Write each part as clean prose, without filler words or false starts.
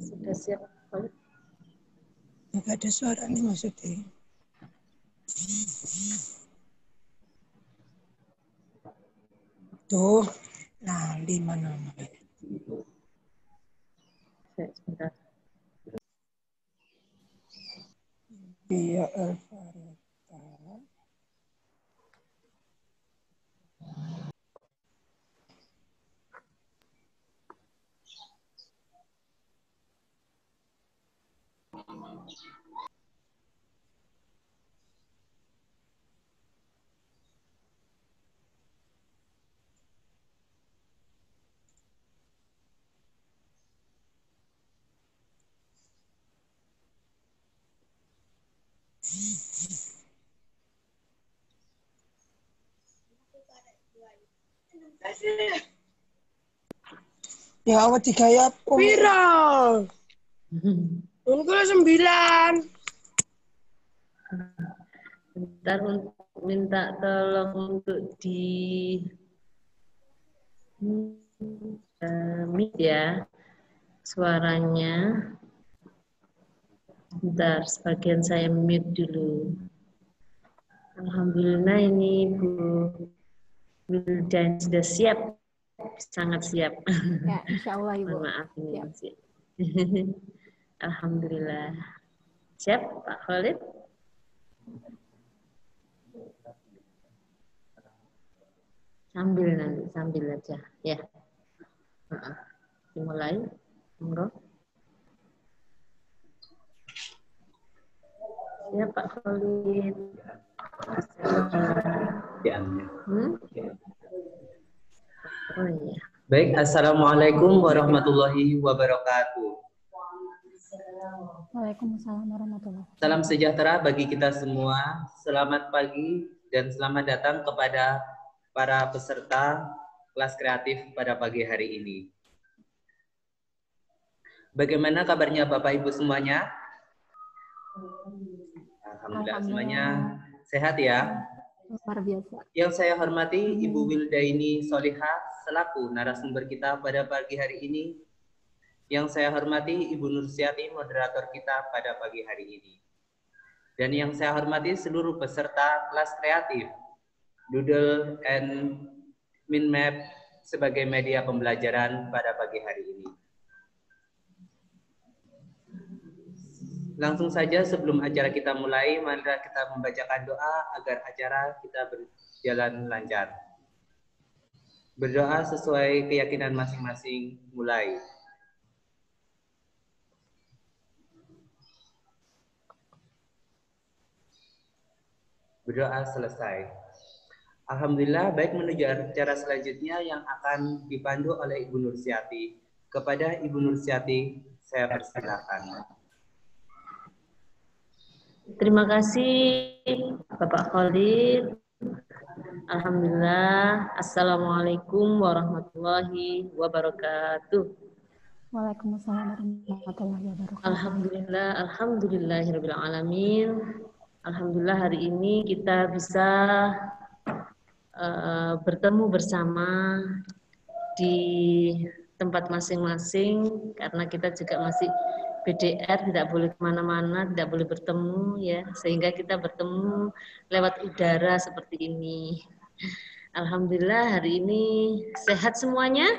Sudah siap. Nggak ada suaranya maksudnya. Tuh, nah di mana? Sebentar. Dia Alvareta. Ya awat tiga ya. Viral. Unggul 9. Bentar, minta tolong untuk di mute ya suaranya. Bentar, sebagian saya mute dulu. Alhamdulillah ini Bu Wildan sudah siap, sangat siap. Ya, insya Allah Ibu. Mohon maaf ini Siap. masih. Alhamdulillah. Siap Pak Khalid? Sambil aja ya. Dimulai. Monggo. Ya Pak Khalid. Oh iya. Baik, assalamualaikum warahmatullahi wabarakatuh. Waalaikumsalam warahmatullahi wabarakatuh. Salam sejahtera bagi kita semua. Selamat pagi dan selamat datang kepada para peserta kelas kreatif pada pagi hari ini. Bagaimana kabarnya Bapak Ibu semuanya? Alhamdulillah semuanya sehat ya. Luar biasa. Yang saya hormati Ibu Wildaini Solihah selaku narasumber kita pada pagi hari ini. Yang saya hormati Ibu Nursiati moderator kita pada pagi hari ini. Dan yang saya hormati seluruh peserta kelas kreatif Doodle and Minmap sebagai media pembelajaran pada pagi hari ini. Langsung saja sebelum acara kita mulai, mari kita membacakan doa agar acara kita berjalan lancar. Berdoa sesuai keyakinan masing-masing, mulai. Berdoa selesai. Alhamdulillah, baik menuju acara selanjutnya yang akan dipandu oleh Ibu Nursiati. Kepada Ibu Nursiati, saya persilakan. Terima kasih Bapak Khalid. Alhamdulillah. Assalamualaikum warahmatullahi wabarakatuh. Waalaikumsalam warahmatullahi wabarakatuh. Alhamdulillah, alhamdulillahirabbil alamin. Alhamdulillah hari ini kita bisa bertemu bersama di tempat masing-masing karena kita juga masih BDR, tidak boleh kemana-mana, tidak boleh bertemu ya, sehingga kita bertemu lewat udara seperti ini. Alhamdulillah hari ini sehat semuanya.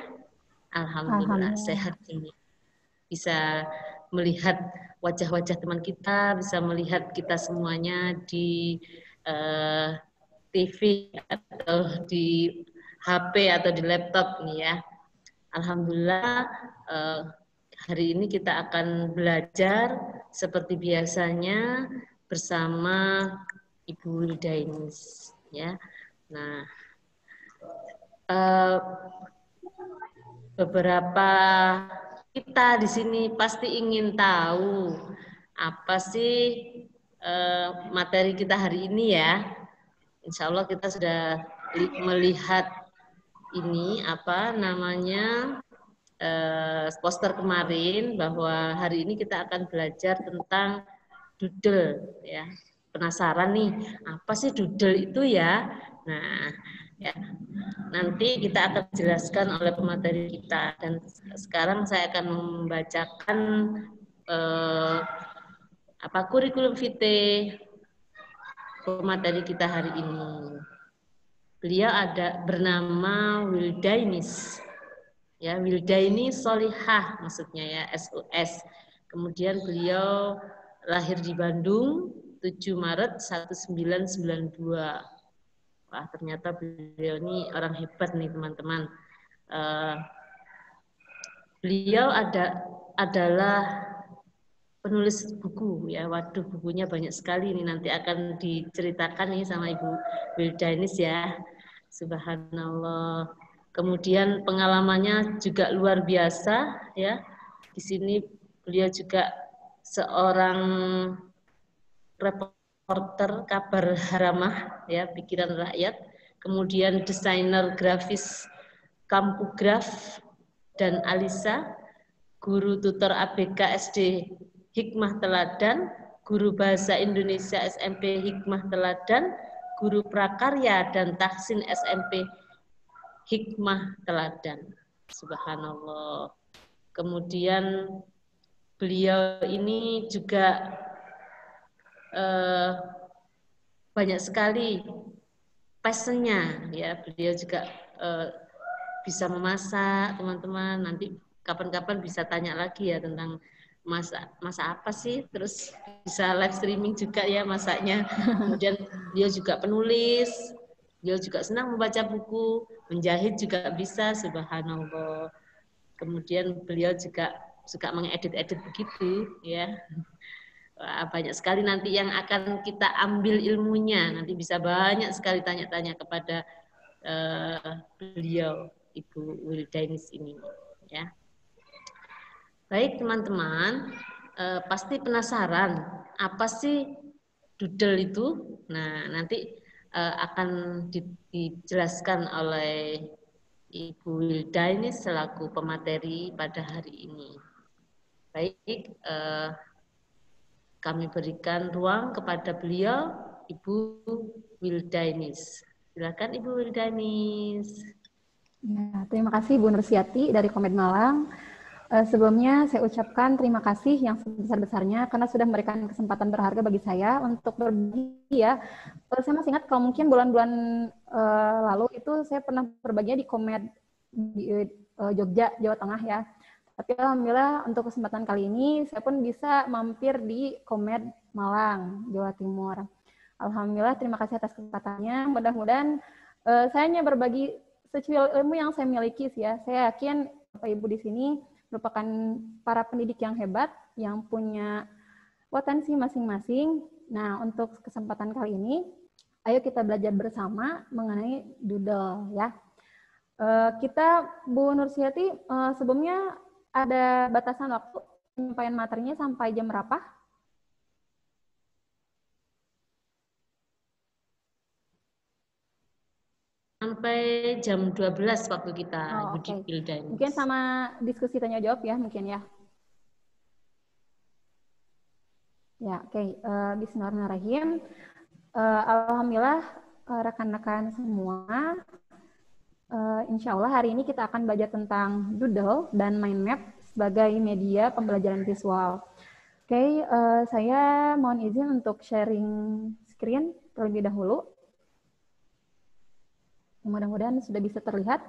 Alhamdulillah sehat ini. Bisa melihat wajah-wajah teman kita, bisa melihat kita semuanya di TV atau di HP atau di laptop nih ya. Alhamdulillah hari ini kita akan belajar seperti biasanya bersama Ibu Wildains ya. Nah, beberapa kita di sini pasti ingin tahu apa sih materi kita hari ini ya. Insya Allah kita sudah melihat ini apa namanya poster kemarin bahwa hari ini kita akan belajar tentang doodle ya. Penasaran nih apa sih doodle itu ya? Nah Ya. Nanti kita akan jelaskan oleh pemateri kita, dan sekarang saya akan membacakan kurikulum vitae pemateri kita hari ini. Beliau bernama Wildainis. Ya, Wildaini Solihah maksudnya ya, SOS. Kemudian beliau lahir di Bandung 7 Maret 1992. Wah, ternyata beliau ini orang hebat nih teman-teman. Beliau adalah penulis buku ya. Waduh, bukunya banyak sekali ini, nanti akan diceritakan nih sama Ibu Wildainis ya. Subhanallah. Kemudian pengalamannya juga luar biasa ya. Di sini beliau juga seorang reporter kabar haramah ya, pikiran rakyat. Kemudian desainer grafis Kampugraf dan Alisa, guru tutor ABK SD Hikmah Teladan, guru bahasa Indonesia SMP Hikmah Teladan, guru prakarya dan tahsin SMP Hikmah Teladan. Subhanallah. Kemudian beliau ini juga banyak sekali passionnya ya. Beliau juga bisa memasak, teman-teman. Nanti kapan-kapan bisa tanya lagi ya tentang masak apa sih, terus bisa live streaming juga ya masaknya. Kemudian beliau juga penulis, beliau juga senang membaca buku, menjahit juga bisa, subhanallah. Kemudian beliau juga suka mengedit-edit begitu ya. Wah, banyak sekali nanti yang akan kita ambil ilmunya, nanti bisa banyak sekali tanya-tanya kepada beliau Ibu Wildainis ini ya. Baik teman-teman, pasti penasaran apa sih doodle itu? Nah, nanti akan dijelaskan oleh Ibu Wildainis selaku pemateri pada hari ini. Baik, kami berikan ruang kepada beliau, Ibu Wildainis. Silakan Ibu Wildainis. Ya, terima kasih Bu Nursiati dari Komed Malang. Sebelumnya saya ucapkan terima kasih yang sebesar-besarnya karena sudah memberikan kesempatan berharga bagi saya untuk berbagi ya. Saya masih ingat kalau mungkin bulan-bulan lalu itu saya pernah berbagi di Komed di Jogja, Jawa Tengah ya. Tapi alhamdulillah untuk kesempatan kali ini saya pun bisa mampir di Komed Malang, Jawa Timur. Alhamdulillah, terima kasih atas kesempatannya. Mudah-mudahan saya hanya berbagi secuil ilmu yang saya miliki sih ya. Saya yakin Bapak Ibu di sini merupakan para pendidik yang hebat, yang punya potensi masing-masing. Nah, untuk kesempatan kali ini, ayo kita belajar bersama mengenai doodle ya. Kita, Bu Nursiati, sebelumnya ada batasan waktu penyampaian materinya sampai jam berapa? Sampai jam 12 waktu kita. Oh, oke. Mungkin sama diskusi tanya jawab ya, mungkin ya. Ya, oke. Bismillahirrahmanirrahim. Alhamdulillah rekan-rekan semua. Insya Allah hari ini kita akan belajar tentang doodle dan mind map sebagai media pembelajaran visual. Oke, saya mohon izin untuk sharing screen terlebih dahulu. Mudah-mudahan sudah bisa terlihat.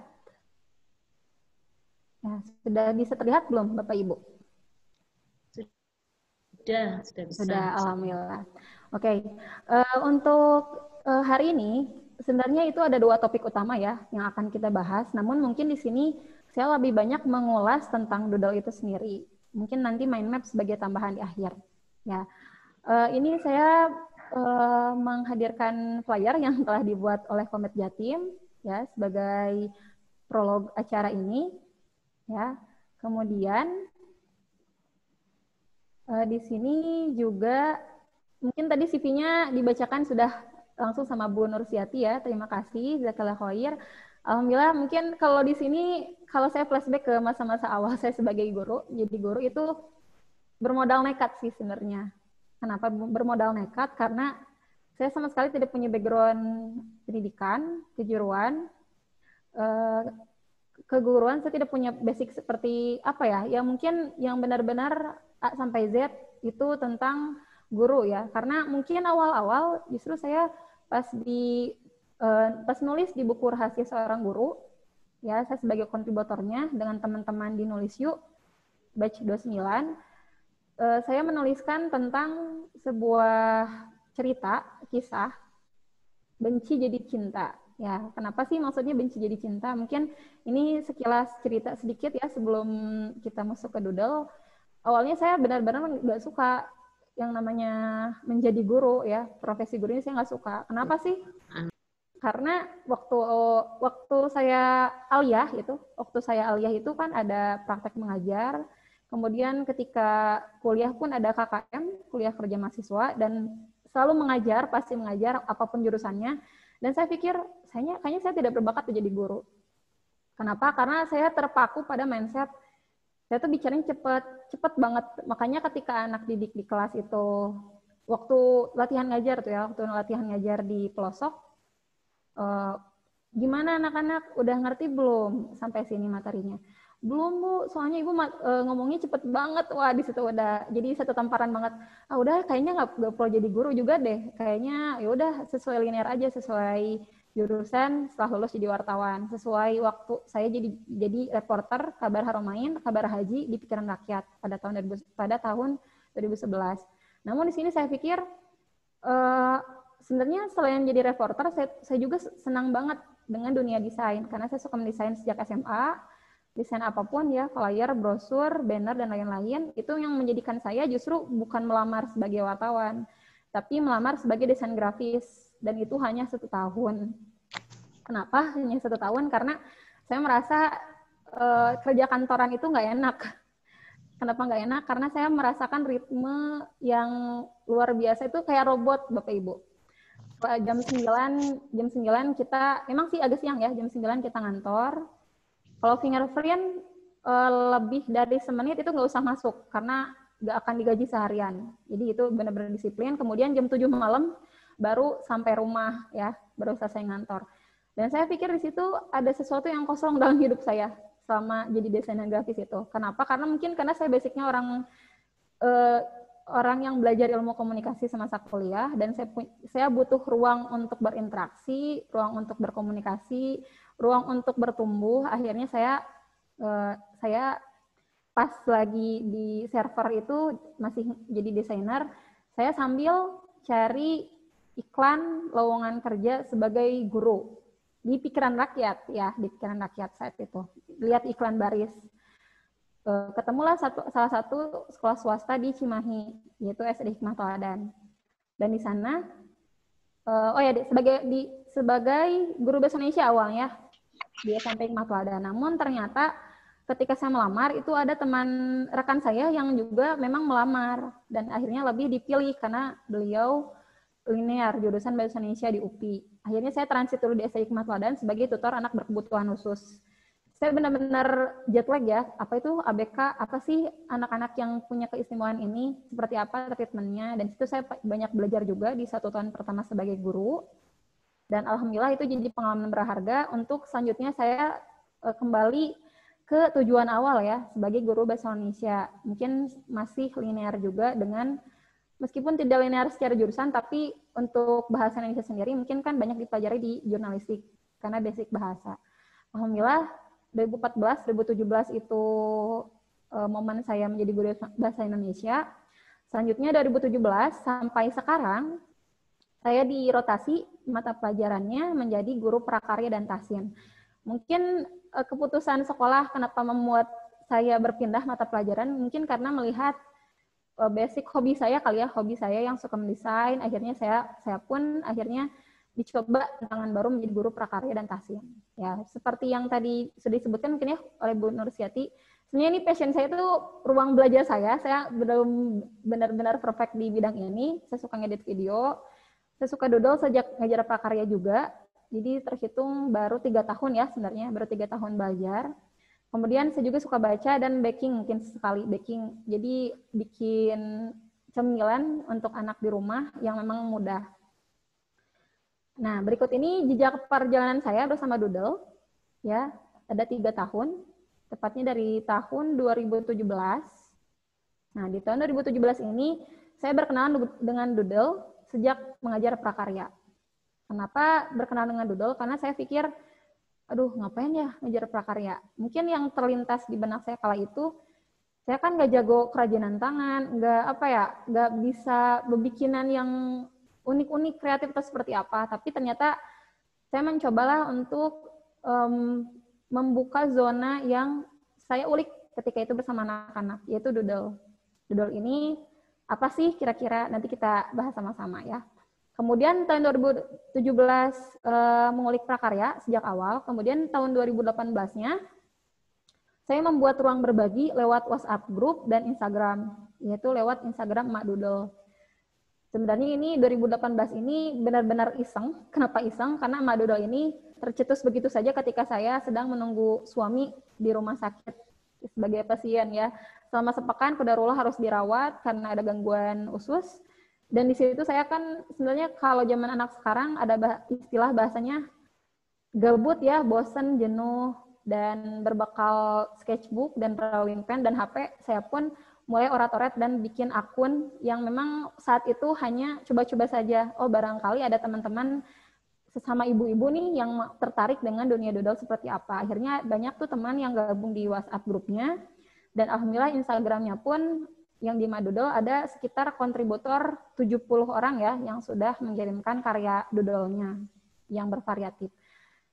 Ya, sudah bisa terlihat belum Bapak Ibu? Sudah bisa. Sudah, alhamdulillah. Oke, untuk hari ini sebenarnya itu ada dua topik utama ya yang akan kita bahas. Namun mungkin di sini saya lebih banyak mengulas tentang doodle itu sendiri. Mungkin nanti mind map sebagai tambahan di akhir. Ya, ini saya menghadirkan flyer yang telah dibuat oleh Komed Jatim ya sebagai prolog acara ini. Ya, kemudian di sini juga mungkin tadi CV-nya dibacakan sudah langsung sama Bu Nursiati ya. Terima kasih, jazakallah khair. Alhamdulillah, mungkin kalau di sini kalau saya flashback ke masa-masa awal saya sebagai guru, jadi guru itu bermodal nekat sih sebenarnya. Kenapa bermodal nekat? Karena Saya sama sekali tidak punya background pendidikan, kejuruan, keguruan. Saya tidak punya basic seperti apa ya, yang mungkin yang benar-benar A sampai Z itu tentang guru ya. Karena mungkin awal-awal justru saya pas nulis di buku Rahasia Seorang Guru, ya saya sebagai kontributornya dengan teman-teman di Nulis Yuk, batch 29, saya menuliskan tentang sebuah cerita, kisah, benci jadi cinta. Ya, kenapa sih maksudnya benci jadi cinta? Mungkin ini sekilas cerita sedikit ya sebelum kita masuk ke doodle. Awalnya saya benar-benar nggak suka yang namanya menjadi guru ya, profesi guru ini saya nggak suka. Kenapa sih? Karena waktu saya aliyah itu kan ada praktek mengajar. Kemudian ketika kuliah pun ada KKM, kuliah kerja mahasiswa, dan selalu mengajar, pasti mengajar apapun jurusannya. Dan saya pikir kayaknya saya tidak berbakat menjadi guru. Kenapa? Karena saya terpaku pada mindset saya tuh bicaranya cepet banget. Makanya ketika anak didik di kelas itu waktu latihan ngajar di pelosok, gimana anak-anak udah ngerti belum sampai sini materinya? Belum Bu, soalnya Ibu ngomongnya cepet banget. Wah, di situ udah jadi satu tamparan banget. Udah kayaknya nggak perlu jadi guru juga deh. Kayaknya ya udah sesuai linear aja, sesuai jurusan setelah lulus jadi wartawan, sesuai waktu saya jadi reporter kabar Haromain, kabar haji di Pikiran Rakyat pada tahun 2011. Namun di sini saya pikir sebenarnya selain jadi reporter, saya juga senang banget dengan dunia desain karena saya suka mendesain sejak SMA. Desain apapun ya, flyer, brosur, banner, dan lain-lain, itu yang menjadikan saya justru bukan melamar sebagai wartawan, tapi melamar sebagai desain grafis, dan itu hanya 1 tahun. Kenapa hanya 1 tahun? Karena saya merasa kerja kantoran itu nggak enak. Kenapa nggak enak? Karena saya merasakan ritme yang luar biasa, itu kayak robot, Bapak Ibu. Jam 9 kita, emang sih agak siang ya, jam 9 kita ngantor. Kalau fingerprint lebih dari semenit itu nggak usah masuk karena nggak akan digaji seharian. Jadi itu benar-benar disiplin. Kemudian jam 7 malam baru sampai rumah ya, baru selesai ngantor. Dan saya pikir di situ ada sesuatu yang kosong dalam hidup saya selama jadi desainer grafis itu. Kenapa? Karena saya basicnya orang yang belajar ilmu komunikasi semasa kuliah, dan saya butuh ruang untuk berinteraksi, ruang untuk berkomunikasi, ruang untuk bertumbuh. Akhirnya saya pas lagi di server itu masih jadi desainer, saya sambil cari iklan lowongan kerja sebagai guru di Pikiran Rakyat ya, di Pikiran Rakyat saat itu. Lihat iklan baris. Ketemulah salah satu sekolah swasta di Cimahi, yaitu SD Hikmah Teladan. Dan di sana, sebagai guru bahasa Indonesia awalnya di SMP Hikmah Teladan. Namun ternyata ketika saya melamar itu ada teman rekan saya yang juga memang melamar, dan akhirnya lebih dipilih karena beliau linear jurusan bahasa Indonesia di UPI. Akhirnya saya transit dulu di SD Hikmah Teladan sebagai tutor anak berkebutuhan khusus. Saya benar-benar jet lag ya, apa itu ABK, apa sih anak-anak yang punya keistimewaan ini, seperti apa treatmentnya, dan situ saya banyak belajar juga di 1 tahun pertama sebagai guru, dan alhamdulillah itu jadi pengalaman berharga untuk selanjutnya saya kembali ke tujuan awal ya, sebagai guru bahasa Indonesia. Mungkin masih linear juga dengan, meskipun tidak linear secara jurusan, tapi untuk bahasa Indonesia sendiri mungkin kan banyak dipelajari di jurnalistik, karena basic bahasa. Alhamdulillah, 2014-2017 itu momen saya menjadi guru bahasa Indonesia. Selanjutnya 2017 sampai sekarang, saya dirotasi mata pelajarannya menjadi guru prakarya dan tahsin. Mungkin keputusan sekolah kenapa membuat saya berpindah mata pelajaran, mungkin karena melihat basic hobi saya kali ya, hobi saya yang suka mendesain. Akhirnya saya pun akhirnya dicoba tantangan baru menjadi guru prakarya dan tahsin. Ya, seperti yang tadi sudah disebutkan mungkin ya oleh Bu Nursiati, sebenarnya ini passion saya itu ruang belajar saya. Saya belum benar-benar perfect di bidang ini. Saya suka ngedit video, saya suka doodle sejak ngajar prakarya juga. Jadi terhitung baru 3 tahun ya sebenarnya, baru 3 tahun belajar. Kemudian saya juga suka baca dan baking, mungkin sekali baking. Jadi bikin cemilan untuk anak di rumah yang memang mudah. Nah, berikut ini jejak perjalanan saya bersama Doodle. Ya, ada 3 tahun, tepatnya dari tahun 2017. Nah, di tahun 2017 ini saya berkenalan dengan Doodle sejak mengajar prakarya. Kenapa berkenalan dengan Doodle? Karena saya pikir, aduh ngapain ya ngejar prakarya? Mungkin yang terlintas di benak saya kala itu, saya kan nggak jago kerajinan tangan, nggak bisa bebikinan yang unik-unik kreatif atau seperti apa. Tapi ternyata saya mencobalah untuk membuka zona yang saya ulik ketika itu bersama anak-anak, yaitu Doodle. Doodle ini apa sih kira-kira? Nanti kita bahas sama-sama ya. Kemudian tahun 2017 mengulik prakarya sejak awal. Kemudian tahun 2018-nya saya membuat ruang berbagi lewat WhatsApp group dan Instagram, yaitu lewat Instagram Mak Doodle. Sebenarnya ini 2018 ini benar-benar iseng. Kenapa iseng? Karena Mak Doodle ini tercetus begitu saja ketika saya sedang menunggu suami di rumah sakit sebagai pasien ya. Selama sepekan Qadarullah harus dirawat karena ada gangguan usus. Dan di situ saya kan sebenarnya kalau zaman anak sekarang ada istilah bahasanya gabut ya, bosen, jenuh, dan berbekal sketchbook dan drawing pen dan HP, saya pun mulai orat-oret dan bikin akun yang memang saat itu hanya coba-coba saja. Oh, barangkali ada teman-teman sesama ibu-ibu nih yang tertarik dengan dunia doodle seperti apa. Akhirnya banyak tuh teman yang gabung di WhatsApp grupnya, dan alhamdulillah Instagramnya pun yang di Mak Doodle ada sekitar kontributor 70 orang ya yang sudah mengirimkan karya doodle-nya yang bervariatif.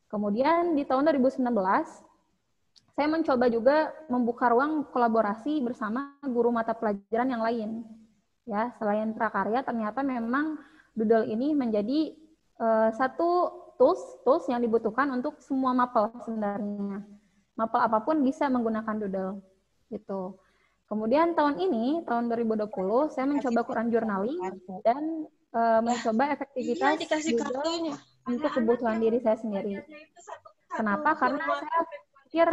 Kemudian di tahun 2019 saya mencoba juga membuka ruang kolaborasi bersama guru mata pelajaran yang lain. Ya, selain prakarya ternyata memang doodle ini menjadi satu tools yang dibutuhkan untuk semua mapel sebenarnya. Mapel apapun bisa menggunakan doodle. Gitu. Kemudian tahun ini, tahun 2020, saya mencoba Quran journaling dan mencoba efektivitas doodle untuk kebutuhan diri saya sendiri. Kenapa? Karena saya pikir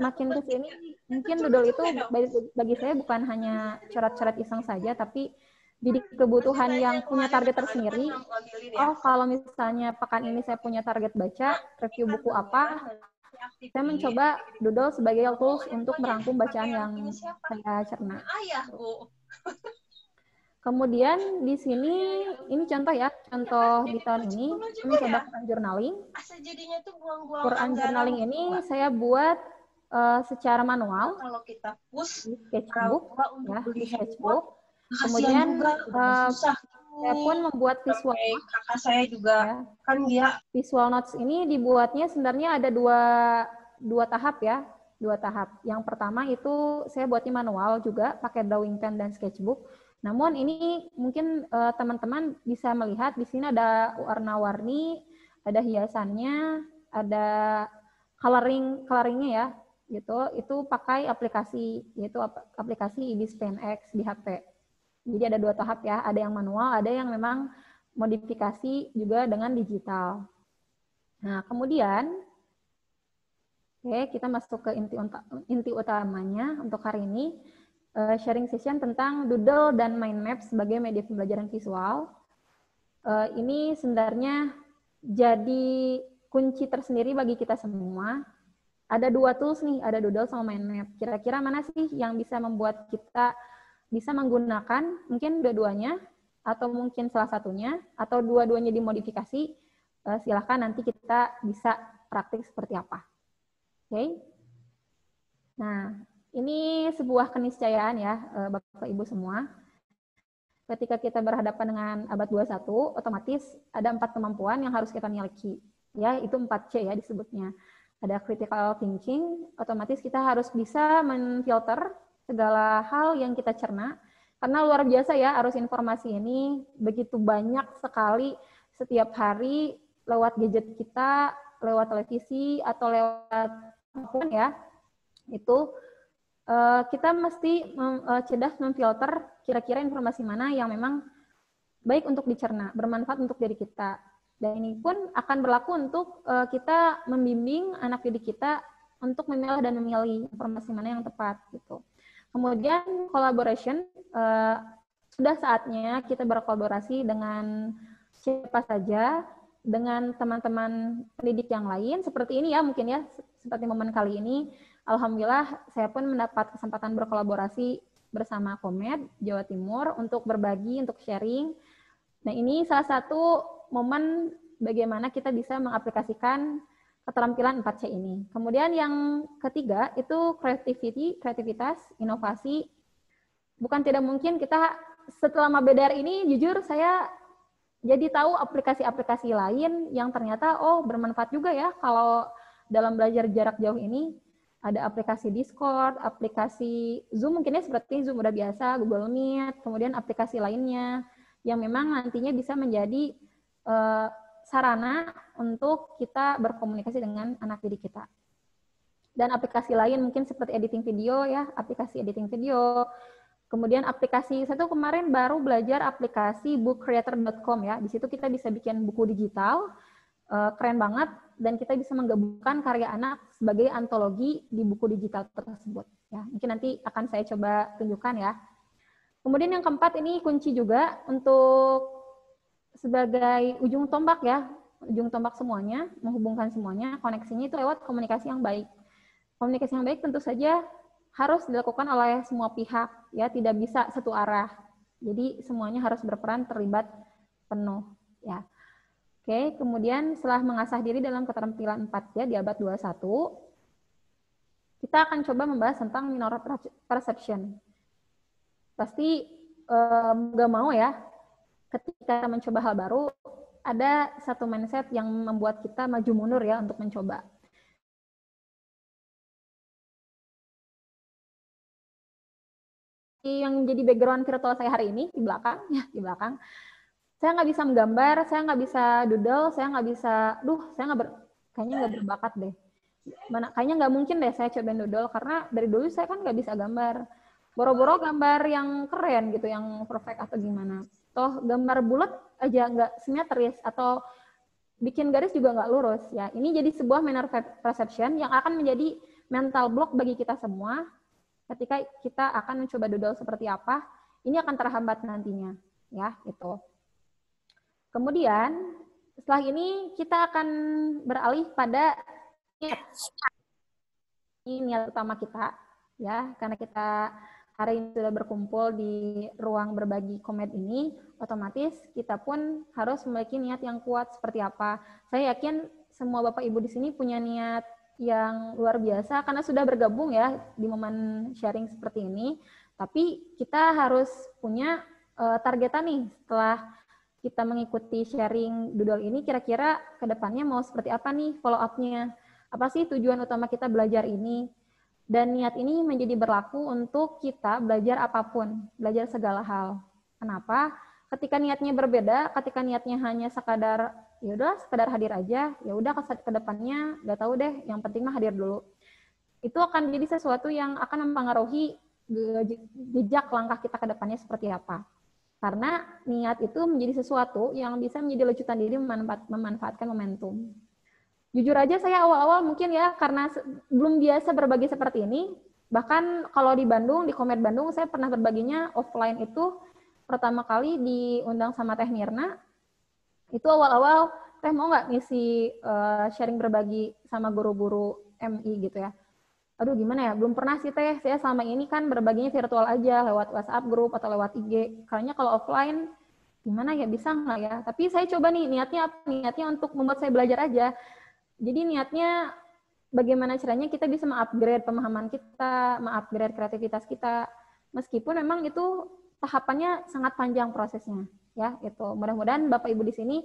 makin ke sini, mungkin doodle itu bagi saya bukan hanya coret-coret iseng saja, tapi jadi kebutuhan yang punya target tersendiri. Oh, kalau misalnya pekan ini saya punya target baca, review buku apa, saya mencoba doodle sebagai tools untuk merangkum bacaan yang saya cerna. Kemudian di sini, ini contoh ya, contoh di tahun ini, saya mencoba Quran journaling. Quran journaling ini saya buat secara manual, di sketchbook, ya, di sketchbook. Kemudian saya pun membuat visual notes. Kakak saya juga ya. Kan dia visual notes ini dibuatnya sebenarnya ada dua tahap ya, 2 tahap. Yang pertama itu saya buatnya manual juga pakai drawing pen dan sketchbook. Namun ini mungkin teman-teman bisa melihat di sini ada warna-warni, ada hiasannya, ada coloringnya ya, gitu. Itu pakai aplikasi, yaitu aplikasi Ibis Pen X di HP. Jadi ada 2 tahap ya, ada yang manual, ada yang memang modifikasi juga dengan digital. Nah, kemudian, oke, kita masuk ke inti utamanya untuk hari ini, sharing session tentang doodle dan mind map sebagai media pembelajaran visual. Ini sebenarnya jadi kunci tersendiri bagi kita semua. Ada 2 tools nih, ada doodle sama mind map. Kira-kira mana sih yang bisa membuat kita bisa menggunakan mungkin dua-duanya, atau mungkin salah satunya, atau dua-duanya dimodifikasi, silahkan nanti kita bisa praktik seperti apa. Oke. Nah, ini sebuah keniscayaan ya, Bapak Ibu semua. Ketika kita berhadapan dengan abad 21, otomatis ada 4 kemampuan yang harus kita miliki. Ya, itu 4C ya disebutnya. Ada critical thinking, otomatis kita harus bisa menfilter segala hal yang kita cerna, karena luar biasa ya arus informasi ini, begitu banyak sekali setiap hari lewat gadget kita, lewat televisi, atau lewat apapun ya, itu kita mesti cerdas memfilter kira-kira informasi mana yang memang baik untuk dicerna, bermanfaat untuk diri kita. Dan ini pun akan berlaku untuk kita membimbing anak didik kita untuk memilah dan memilih informasi mana yang tepat gitu. Kemudian collaboration, sudah saatnya kita berkolaborasi dengan siapa saja dengan teman-teman pendidik yang lain seperti ini ya, mungkin ya, seperti momen kali ini. Alhamdulillah saya pun mendapat kesempatan berkolaborasi bersama Komed Jawa Timur untuk berbagi, untuk sharing. Nah, ini salah satu momen bagaimana kita bisa mengaplikasikan keterampilan 4C ini. Kemudian yang ketiga itu kreativitas, inovasi. Bukan tidak mungkin kita setelah Mabedar ini, jujur saya jadi tahu aplikasi-aplikasi lain yang ternyata bermanfaat juga ya kalau dalam belajar jarak jauh ini. Ada aplikasi Discord, aplikasi Zoom, mungkinnya seperti Zoom udah biasa, Google Meet, kemudian aplikasi lainnya yang memang nantinya bisa menjadi sarana untuk kita berkomunikasi dengan anak didik kita. Dan aplikasi lain mungkin seperti editing video ya, aplikasi editing video. Kemudian aplikasi, saya tuh kemarin baru belajar aplikasi bookcreator.com ya. Di situ kita bisa bikin buku digital, keren banget, dan kita bisa menggabungkan karya anak sebagai antologi di buku digital tersebut. Ya, mungkin nanti akan saya coba tunjukkan ya. Kemudian yang keempat ini kunci juga untuk sebagai ujung tombak ya, ujung tombak semuanya, menghubungkan semuanya, koneksinya itu lewat komunikasi yang baik. Komunikasi yang baik tentu saja harus dilakukan oleh semua pihak, ya, tidak bisa satu arah. Jadi semuanya harus berperan terlibat penuh, ya. Oke, kemudian setelah mengasah diri dalam keterampilan 4C di abad 21, kita akan coba membahas tentang minority perception. Pasti nggak mau ya, ketika mencoba hal baru, ada satu mindset yang membuat kita maju mundur ya untuk mencoba. Yang jadi background virtual saya hari ini di belakang, ya di belakang. Saya nggak bisa menggambar, saya nggak bisa doodle, saya nggak bisa, kayaknya nggak berbakat deh. Kayaknya nggak mungkin deh saya cobain doodle, karena dari dulu saya kan nggak bisa gambar. Boro-boro gambar yang keren gitu, yang perfect atau gimana. Toh gambar bulat aja nggak simetris, atau bikin garis juga nggak lurus. Ya, ini jadi sebuah minority perception yang akan menjadi mental block bagi kita semua ketika kita akan mencoba doodle seperti apa. Ini akan terhambat nantinya, ya itu. Kemudian, setelah ini kita akan beralih pada niat. Ini niat utama kita, ya, karena kita hari ini sudah berkumpul di ruang berbagi Komed ini, otomatis kita pun harus memiliki niat yang kuat seperti apa. Saya yakin semua Bapak Ibu di sini punya niat yang luar biasa karena sudah bergabung ya di momen sharing seperti ini. Tapi kita harus punya targetan nih setelah kita mengikuti sharing doodle ini, kira-kira ke depannya mau seperti apa nih follow up-nya? Apa sih tujuan utama kita belajar ini? Dan niat ini menjadi berlaku untuk kita belajar apapun, belajar segala hal. Kenapa? Ketika niatnya berbeda, ketika niatnya hanya sekadar ya udah sekadar hadir aja, ya udah ke depannya nggak tahu deh, yang penting mah hadir dulu. Itu akan jadi sesuatu yang akan mempengaruhi jejak langkah kita ke depannya seperti apa. Karena niat itu menjadi sesuatu yang bisa menjadi lecutan diri memanfaatkan momentum. Jujur aja saya awal-awal mungkin ya karena belum biasa berbagi seperti ini, bahkan kalau di Bandung, di Komed Bandung, saya pernah berbaginya offline itu pertama kali diundang sama Teh Mirna. Itu awal-awal, Teh mau nggak ngisi sharing berbagi sama guru-guru MI gitu ya. Aduh gimana ya, belum pernah sih Teh, saya selama ini kan berbaginya virtual aja, lewat WhatsApp grup atau lewat IG. Kayaknya kalau offline, gimana ya, bisa nggak ya? Tapi saya coba nih, niatnya apa? Niatnya untuk membuat saya belajar aja. Jadi niatnya bagaimana caranya kita bisa mengupgrade pemahaman kita, mengupgrade kreativitas kita. Meskipun memang itu tahapannya sangat panjang prosesnya. Ya, itu. Mudah-mudahan Bapak Ibu di sini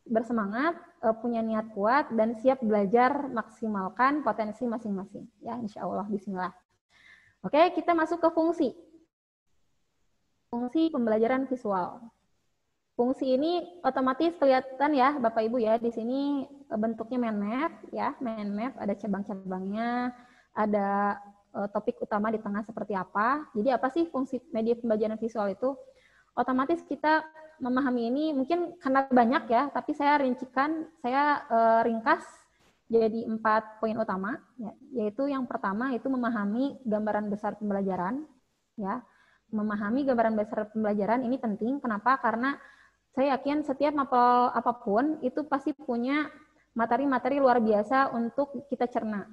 bersemangat, punya niat kuat, dan siap belajar maksimalkan potensi masing-masing. Ya, insya Allah, bismillah. Oke, kita masuk ke fungsi. Fungsi pembelajaran visual. Fungsi ini otomatis kelihatan ya, Bapak Ibu ya, di sini bentuknya mind map, ya, mind map, ada cabang-cabangnya, ada topik utama di tengah seperti apa. Jadi apa sih fungsi media pembelajaran visual itu? Otomatis kita memahami ini mungkin karena banyak ya, tapi saya rincikan, saya ringkas jadi 4 poin utama, ya, yaitu yang pertama itu memahami gambaran besar pembelajaran, ya. Memahami gambaran besar pembelajaran ini penting, kenapa? Karena Saya yakin setiap mapel apapun itu pasti punya materi-materi luar biasa untuk kita cerna.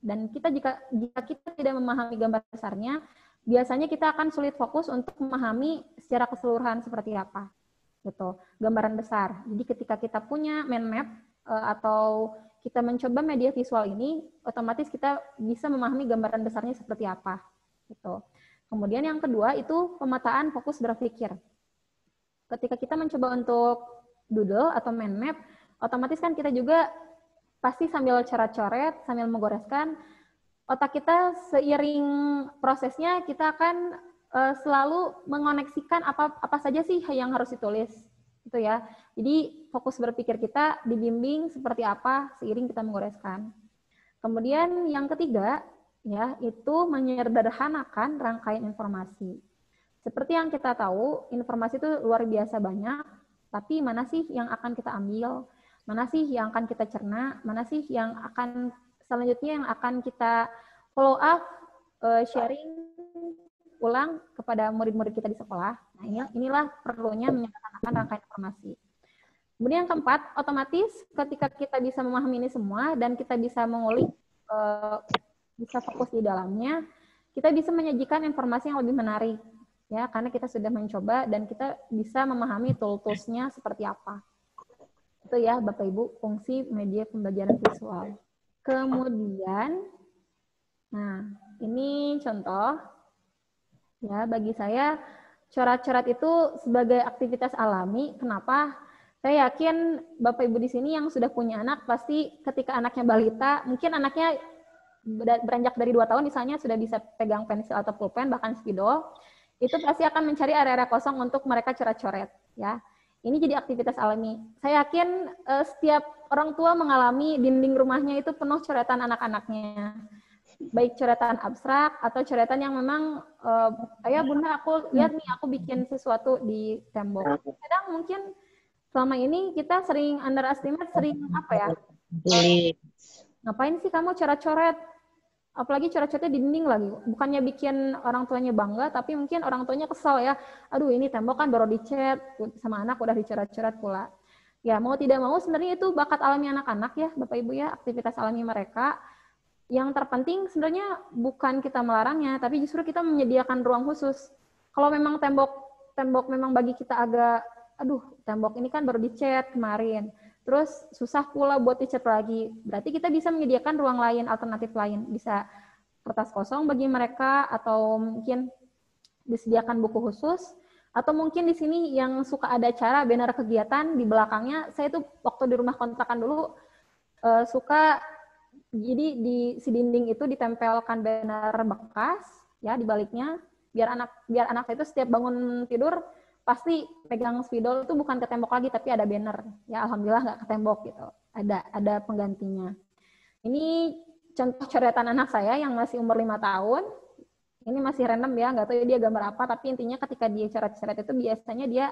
Dan kita jika kita tidak memahami gambar besarnya, biasanya kita akan sulit fokus untuk memahami secara keseluruhan seperti apa. Gitu, gambaran besar. Jadi ketika kita punya mind map atau kita mencoba media visual ini, otomatis kita bisa memahami gambaran besarnya seperti apa. Gitu. Kemudian yang kedua itu pemetaan fokus berpikir. Ketika kita mencoba untuk doodle atau mind map, otomatis kan kita juga pasti sambil coret-coret, sambil menggoreskan, otak kita seiring prosesnya kita akan selalu mengoneksikan apa saja sih yang harus ditulis. Gitu ya. Jadi fokus berpikir kita dibimbing seperti apa seiring kita menggoreskan. Kemudian yang ketiga, ya, itu menyederhanakan rangkaian informasi. Seperti yang kita tahu, informasi itu luar biasa banyak, tapi mana sih yang akan kita ambil, mana sih yang akan kita cerna, mana sih yang akan selanjutnya yang akan kita follow up, sharing ulang kepada murid-murid kita di sekolah. Nah, inilah perlunya menyederhanakan rangkaian informasi. Kemudian yang keempat, otomatis ketika kita bisa memahami ini semua dan kita bisa mengulik, bisa fokus di dalamnya, kita bisa menyajikan informasi yang lebih menarik. Ya, karena kita sudah mencoba dan kita bisa memahami tool-tools-nya seperti apa. Itu ya, Bapak Ibu, fungsi media pembelajaran visual. Kemudian, nah, ini contoh. Ya, bagi saya, coret-coret itu sebagai aktivitas alami. Kenapa? Saya yakin Bapak Ibu di sini yang sudah punya anak, pasti ketika anaknya balita, mungkin anaknya beranjak dari 2 tahun misalnya sudah bisa pegang pensil atau pulpen, bahkan spidol, itu pasti akan mencari area-area kosong untuk mereka coret-coret. Ya, ini jadi aktivitas alami. Saya yakin setiap orang tua mengalami dinding rumahnya itu penuh coretan anak-anaknya. Baik coretan abstrak atau coretan yang memang, ayah bunda aku lihat nih aku bikin sesuatu di tembok. Kadang mungkin selama ini kita sering underestimate, sering apa ya? Ngapain sih kamu coret-coret? Apalagi coret-coretnya di dinding lagi. Bukannya bikin orang tuanya bangga, tapi mungkin orang tuanya kesal ya. Aduh, ini tembok kan baru dicat, sama anak udah dicoret-coret pula. Ya, mau tidak mau sebenarnya itu bakat alami anak-anak ya, Bapak Ibu ya, aktivitas alami mereka. Yang terpenting sebenarnya bukan kita melarangnya, tapi justru kita menyediakan ruang khusus. Kalau memang tembok memang bagi kita agak, aduh, tembok ini kan baru dicat kemarin, terus susah pula buat dicat lagi. Berarti kita bisa menyediakan ruang lain, alternatif lain. Bisa kertas kosong bagi mereka, atau mungkin disediakan buku khusus, atau mungkin di sini yang suka ada acara, banner kegiatan di belakangnya. Saya tuh waktu di rumah kontrakan dulu suka, jadi di si dinding itu ditempelkan banner bekas ya di baliknya, biar anak itu setiap bangun tidur pasti pegang spidol itu bukan ke tembok lagi tapi ada banner. Ya alhamdulillah nggak ke tembok gitu. Ada penggantinya. Ini contoh coretan anak saya yang masih umur 5 tahun. Ini masih random ya, nggak tahu dia gambar apa, tapi intinya ketika dia coret-coret itu biasanya dia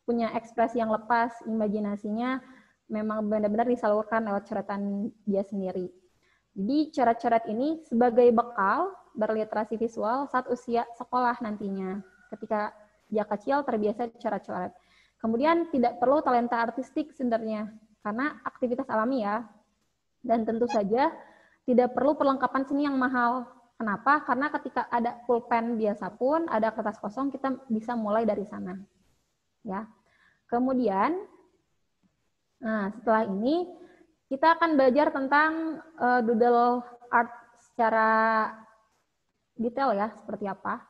punya ekspresi yang lepas, imajinasinya memang benar-benar disalurkan lewat coretan dia sendiri. Jadi coret-coret ini sebagai bekal berliterasi visual saat usia sekolah nantinya. Ketika dia kecil terbiasa coret-coret. Kemudian tidak perlu talenta artistik sebenarnya, karena aktivitas alami ya. Dan tentu saja tidak perlu perlengkapan seni yang mahal. Kenapa? Karena ketika ada pulpen biasa pun, ada kertas kosong, kita bisa mulai dari sana. Ya. Kemudian, nah setelah ini kita akan belajar tentang doodle art secara detail ya, seperti apa.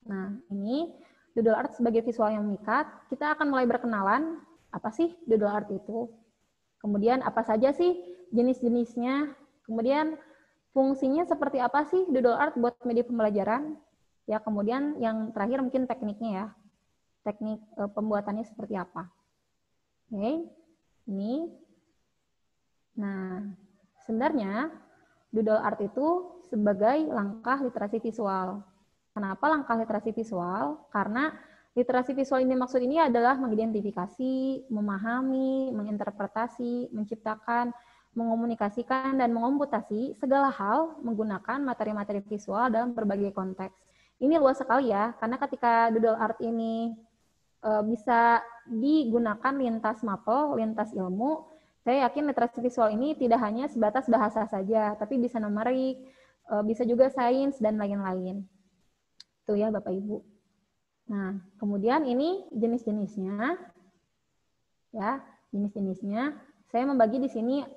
Nah, ini doodle art sebagai visual yang memikat. Kita akan mulai berkenalan, apa sih doodle art itu? Kemudian apa saja sih jenis-jenisnya? Kemudian fungsinya seperti apa sih doodle art buat media pembelajaran? Ya, kemudian yang terakhir mungkin tekniknya ya. Teknik pembuatannya seperti apa? Oke, ini. Nah, sebenarnya doodle art itu sebagai langkah literasi visual. Kenapa langkah literasi visual? Karena literasi visual ini maksud ini adalah mengidentifikasi, memahami, menginterpretasi, menciptakan, mengomunikasikan, dan mengomputasi segala hal menggunakan materi-materi visual dalam berbagai konteks. Ini luas sekali ya, karena ketika doodle art ini bisa digunakan lintas mapel, lintas ilmu. Saya yakin literasi visual ini tidak hanya sebatas bahasa saja, tapi bisa numerik, bisa juga sains, dan lain-lain. Itu ya Bapak Ibu. Nah, kemudian ini jenis-jenisnya. Ya, jenis-jenisnya. Saya membagi di sini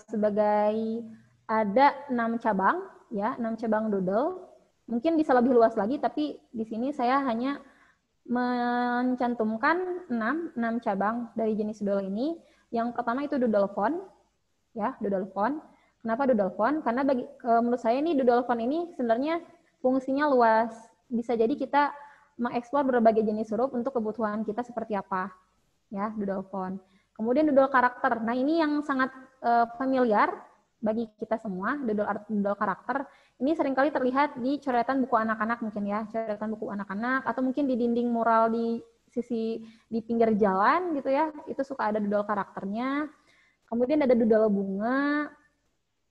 sebagai ada 6 cabang, ya, 6 cabang doodle. Mungkin bisa lebih luas lagi, tapi di sini saya hanya mencantumkan 6 cabang dari jenis doodle ini. Yang pertama itu doodle font, ya, doodle font. Kenapa doodle font? Karena menurut saya ini doodle font ini sebenarnya fungsinya luas. Bisa jadi kita mengeksplor berbagai jenis huruf untuk kebutuhan kita seperti apa, ya, doodle font. Kemudian doodle karakter. Nah, ini yang sangat familiar bagi kita semua, doodle karakter. Ini seringkali terlihat di coretan buku anak-anak mungkin ya, coretan buku anak-anak, atau mungkin di dinding mural di pinggir jalan gitu ya, itu suka ada doodle karakternya. Kemudian ada doodle bunga,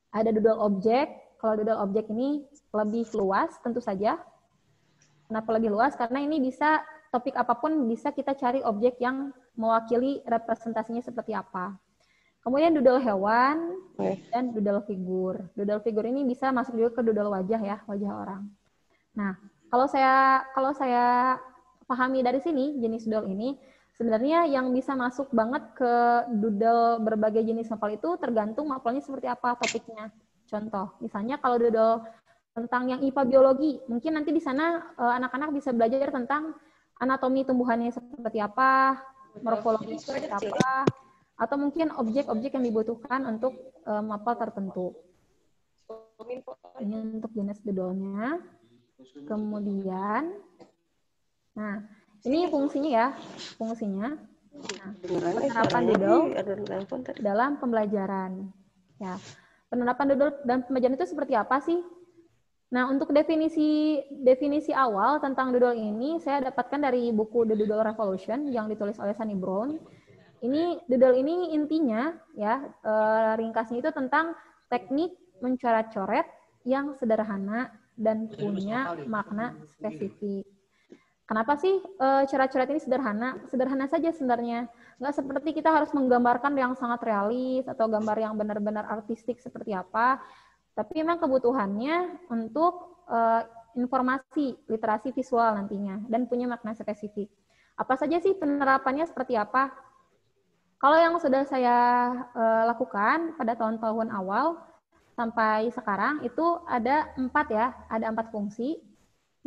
ada doodle objek. Kalau doodle objek ini lebih luas tentu saja. Kenapa lebih luas? Karena ini bisa topik apapun bisa kita cari objek yang mewakili representasinya seperti apa. Kemudian doodle hewan dan doodle figur. Doodle figur ini bisa masuk juga ke doodle wajah ya, wajah orang. Nah, kalau saya pahami dari sini jenis doodle ini, sebenarnya yang bisa masuk banget ke doodle berbagai jenis mapel itu tergantung mapelnya seperti apa topiknya. Contoh, misalnya kalau doodle tentang yang IPA biologi, mungkin nanti di sana anak-anak bisa belajar tentang anatomi tumbuhannya seperti apa, morfologi seperti apa, atau mungkin objek-objek yang dibutuhkan untuk mapel tertentu. Ini untuk jenis doodle-nya. Kemudian, nah ini fungsinya ya, fungsinya. Nah, penerapan doodle dalam pembelajaran. Ya, penerapan doodle dan pembelajaran itu seperti apa sih? Nah, untuk definisi awal tentang doodle ini saya dapatkan dari buku The Doodle Revolution yang ditulis oleh Sunny Brown. Ini doodle ini intinya ya ringkasnya itu tentang teknik mencoret-coret yang sederhana dan punya makna spesifik. Kenapa sih coret-coret ini sederhana? Sederhana saja sebenarnya. Nggak seperti kita harus menggambarkan yang sangat realis atau gambar yang benar-benar artistik seperti apa. Tapi memang kebutuhannya untuk informasi, literasi visual nantinya, dan punya makna spesifik. Apa saja sih penerapannya seperti apa? Kalau yang sudah saya lakukan pada tahun-tahun awal sampai sekarang itu ada 4 ya, ada 4 fungsi.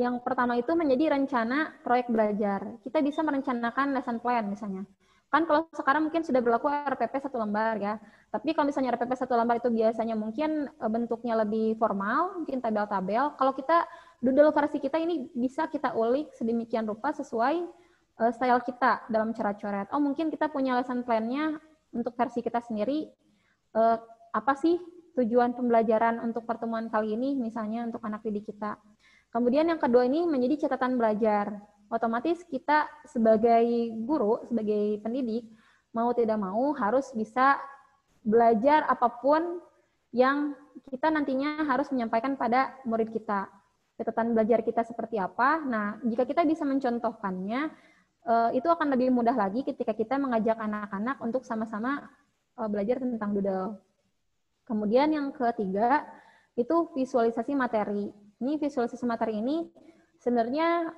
Yang pertama itu menjadi rencana proyek belajar. Kita bisa merencanakan lesson plan misalnya. Kan kalau sekarang mungkin sudah berlaku RPP 1 lembar ya. Tapi kalau misalnya RPP 1 lembar itu biasanya mungkin bentuknya lebih formal, mungkin tabel-tabel. Kalau kita doodle versi kita ini bisa kita ulik sedemikian rupa sesuai style kita dalam cara coret. Oh, mungkin kita punya lesson plan-nya untuk versi kita sendiri. Apa sih tujuan pembelajaran untuk pertemuan kali ini misalnya untuk anak didik kita. Kemudian yang kedua ini menjadi catatan belajar. Otomatis kita sebagai guru, sebagai pendidik, mau tidak mau harus bisa belajar apapun yang kita nantinya harus menyampaikan pada murid kita. Catatan belajar kita seperti apa. Nah, jika kita bisa mencontohkannya, itu akan lebih mudah lagi ketika kita mengajak anak-anak untuk sama-sama belajar tentang doodle. Kemudian yang ketiga, itu visualisasi materi. Ini visualisasi materi ini sebenarnya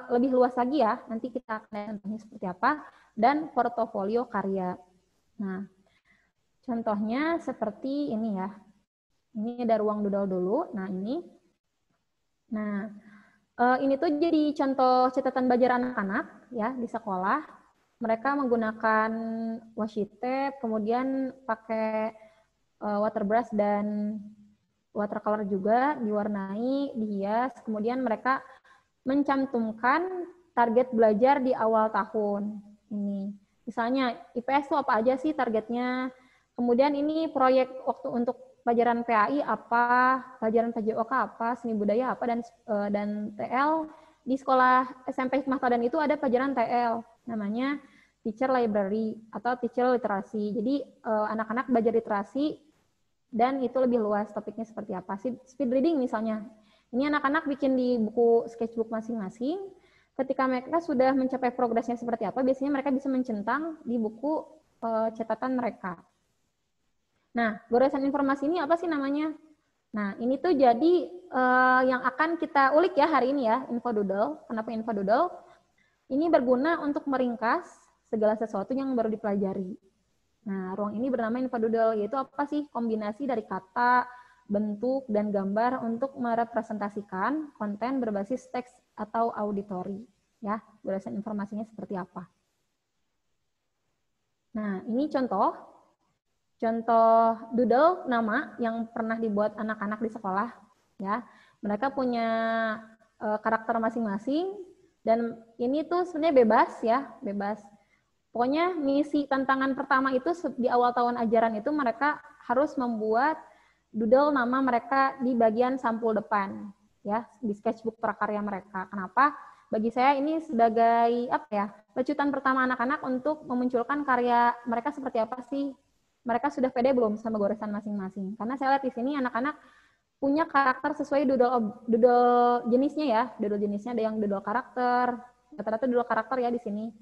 lebih luas lagi ya, nanti kita akan lihat contohnya seperti apa, dan portofolio karya. Nah, contohnya seperti ini ya. Ini ada ruang doodle dulu, nah ini. Nah, ini tuh jadi contoh catatan belajar anak-anak ya di sekolah. Mereka menggunakan washi tape, kemudian pakai water brush dan watercolor juga, diwarnai, dihias, kemudian mereka mencantumkan target belajar di awal tahun ini. Misalnya IPS itu apa aja sih targetnya? Kemudian ini proyek waktu untuk pelajaran PAI apa, pelajaran PJOK apa, seni budaya apa, dan TL di sekolah SMP Hikmah Teladan itu ada pelajaran TL namanya Teacher Library atau Teacher Literasi. Jadi anak-anak belajar literasi dan itu lebih luas topiknya seperti apa sih. Speed reading misalnya. Ini anak-anak bikin di buku sketchbook masing-masing, ketika mereka sudah mencapai progresnya seperti apa, biasanya mereka bisa mencentang di buku catatan mereka. Nah, goresan informasi ini apa sih namanya? Nah, ini tuh jadi yang akan kita ulik ya hari ini ya, InfoDoodle. Kenapa InfoDoodle? Ini berguna untuk meringkas segala sesuatu yang baru dipelajari. Nah, ruang ini bernama InfoDoodle, yaitu apa sih? Kombinasi dari kata, bentuk, dan gambar untuk merepresentasikan konten berbasis teks atau auditori. Ya, goresan informasinya seperti apa. Nah, ini contoh doodle nama yang pernah dibuat anak-anak di sekolah. Ya, mereka punya karakter masing-masing, dan ini tuh sebenarnya bebas ya, bebas. Pokoknya misi tantangan pertama itu di awal tahun ajaran itu mereka harus membuat doodle nama mereka di bagian sampul depan, ya, di sketchbook prakarya mereka. Kenapa? Bagi saya ini sebagai apa ya, lecutan pertama anak-anak untuk memunculkan karya mereka seperti apa sih? Mereka sudah pede belum sama goresan masing-masing? Karena saya lihat di sini anak-anak punya karakter sesuai doodle jenisnya ya, doodle jenisnya ada yang doodle karakter, rata-rata doodle karakter ya di sini.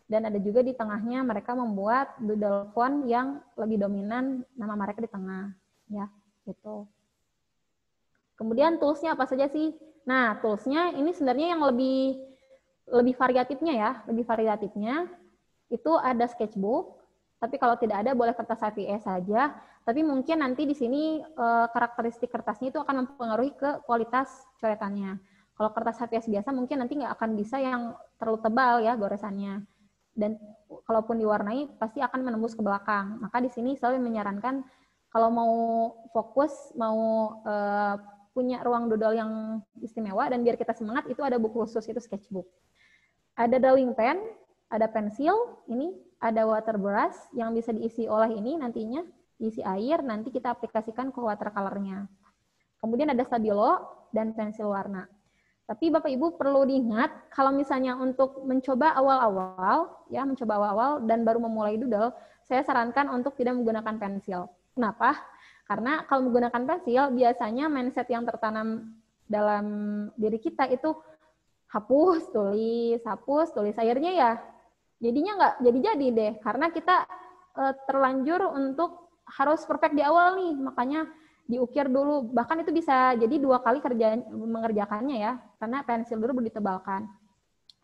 Dan ada juga di tengahnya mereka membuat doodle font yang lebih dominan nama mereka di tengah, ya. Gitu. Kemudian toolsnya apa saja sih? Nah, toolsnya ini sebenarnya yang lebih variatifnya ya, lebih variatifnya itu ada sketchbook, tapi kalau tidak ada boleh kertas HVS saja. Tapi mungkin nanti di sini karakteristik kertasnya itu akan mempengaruhi ke kualitas coretannya. Kalau kertas HVS biasa mungkin nanti nggak akan bisa yang terlalu tebal ya goresannya. Dan kalaupun diwarnai pasti akan menembus ke belakang. Maka di sini selalu menyarankan kalau mau fokus, mau punya ruang doodle yang istimewa dan biar kita semangat, itu ada buku khusus, itu sketchbook. Ada drawing pen, ada pensil, ini ada water brush yang bisa diisi oleh ini nantinya, diisi air, nanti kita aplikasikan ke watercolor-nya. Kemudian ada stabilo dan pensil warna. Tapi Bapak Ibu perlu diingat, kalau misalnya untuk mencoba awal-awal, ya mencoba awal-awal dan baru memulai doodle, saya sarankan untuk tidak menggunakan pensil. Kenapa? Karena kalau menggunakan pensil, biasanya mindset yang tertanam dalam diri kita itu hapus, tulis, akhirnya ya jadinya nggak jadi-jadi deh, karena kita terlanjur untuk harus perfect di awal nih, makanya diukir dulu, bahkan itu bisa jadi 2 kali mengerjakannya ya, karena pensil dulu baru ditebalkan.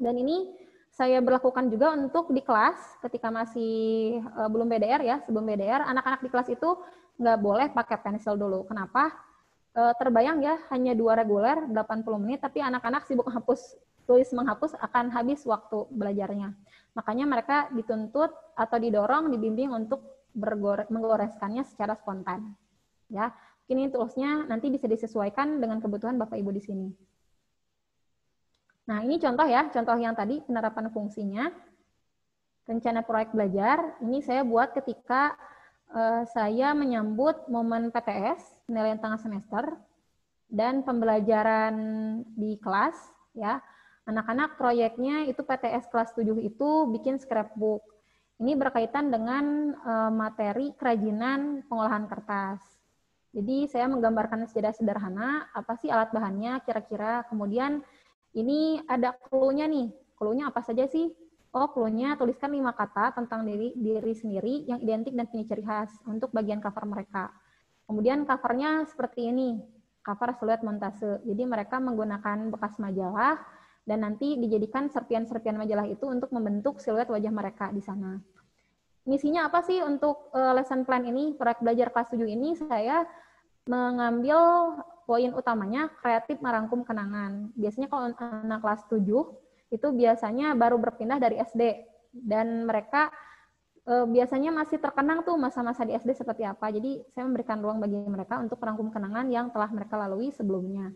Dan ini saya berlakukan juga untuk di kelas, ketika masih belum BDR ya, sebelum BDR, anak-anak di kelas itu nggak boleh pakai pensil dulu. Kenapa? Terbayang ya, hanya 2 reguler, 80 menit, tapi anak-anak sibuk menghapus akan habis waktu belajarnya. Makanya mereka dituntut atau didorong, dibimbing untuk menggoreskannya secara spontan. Ya, mungkin ini toolsnya nanti bisa disesuaikan dengan kebutuhan Bapak Ibu di sini. Nah, ini contoh ya, contoh yang tadi penerapan fungsinya. Rencana proyek belajar, ini saya buat ketika saya menyambut momen PTS, penilaian tengah semester, dan pembelajaran di kelas, ya. Anak-anak proyeknya itu PTS kelas 7 itu bikin scrapbook. Ini berkaitan dengan materi kerajinan pengolahan kertas. Jadi saya menggambarkan secara sederhana, apa sih alat bahannya kira-kira, kemudian ini ada clue-nya nih. Clue-nya apa saja sih? Oh, clue-nya tuliskan 5 kata tentang diri sendiri yang identik dan punya ciri khas untuk bagian cover mereka. Kemudian covernya seperti ini, cover siluet montase. Jadi mereka menggunakan bekas majalah dan nanti dijadikan serpian-serpian majalah itu untuk membentuk siluet wajah mereka di sana. Misinya apa sih untuk lesson plan ini? Proyek belajar kelas 7 ini saya mengambil poin utamanya kreatif merangkum kenangan. Biasanya kalau anak kelas 7 itu biasanya baru berpindah dari SD dan mereka biasanya masih terkenang tuh masa-masa di SD seperti apa. Jadi saya memberikan ruang bagi mereka untuk merangkum kenangan yang telah mereka lalui sebelumnya.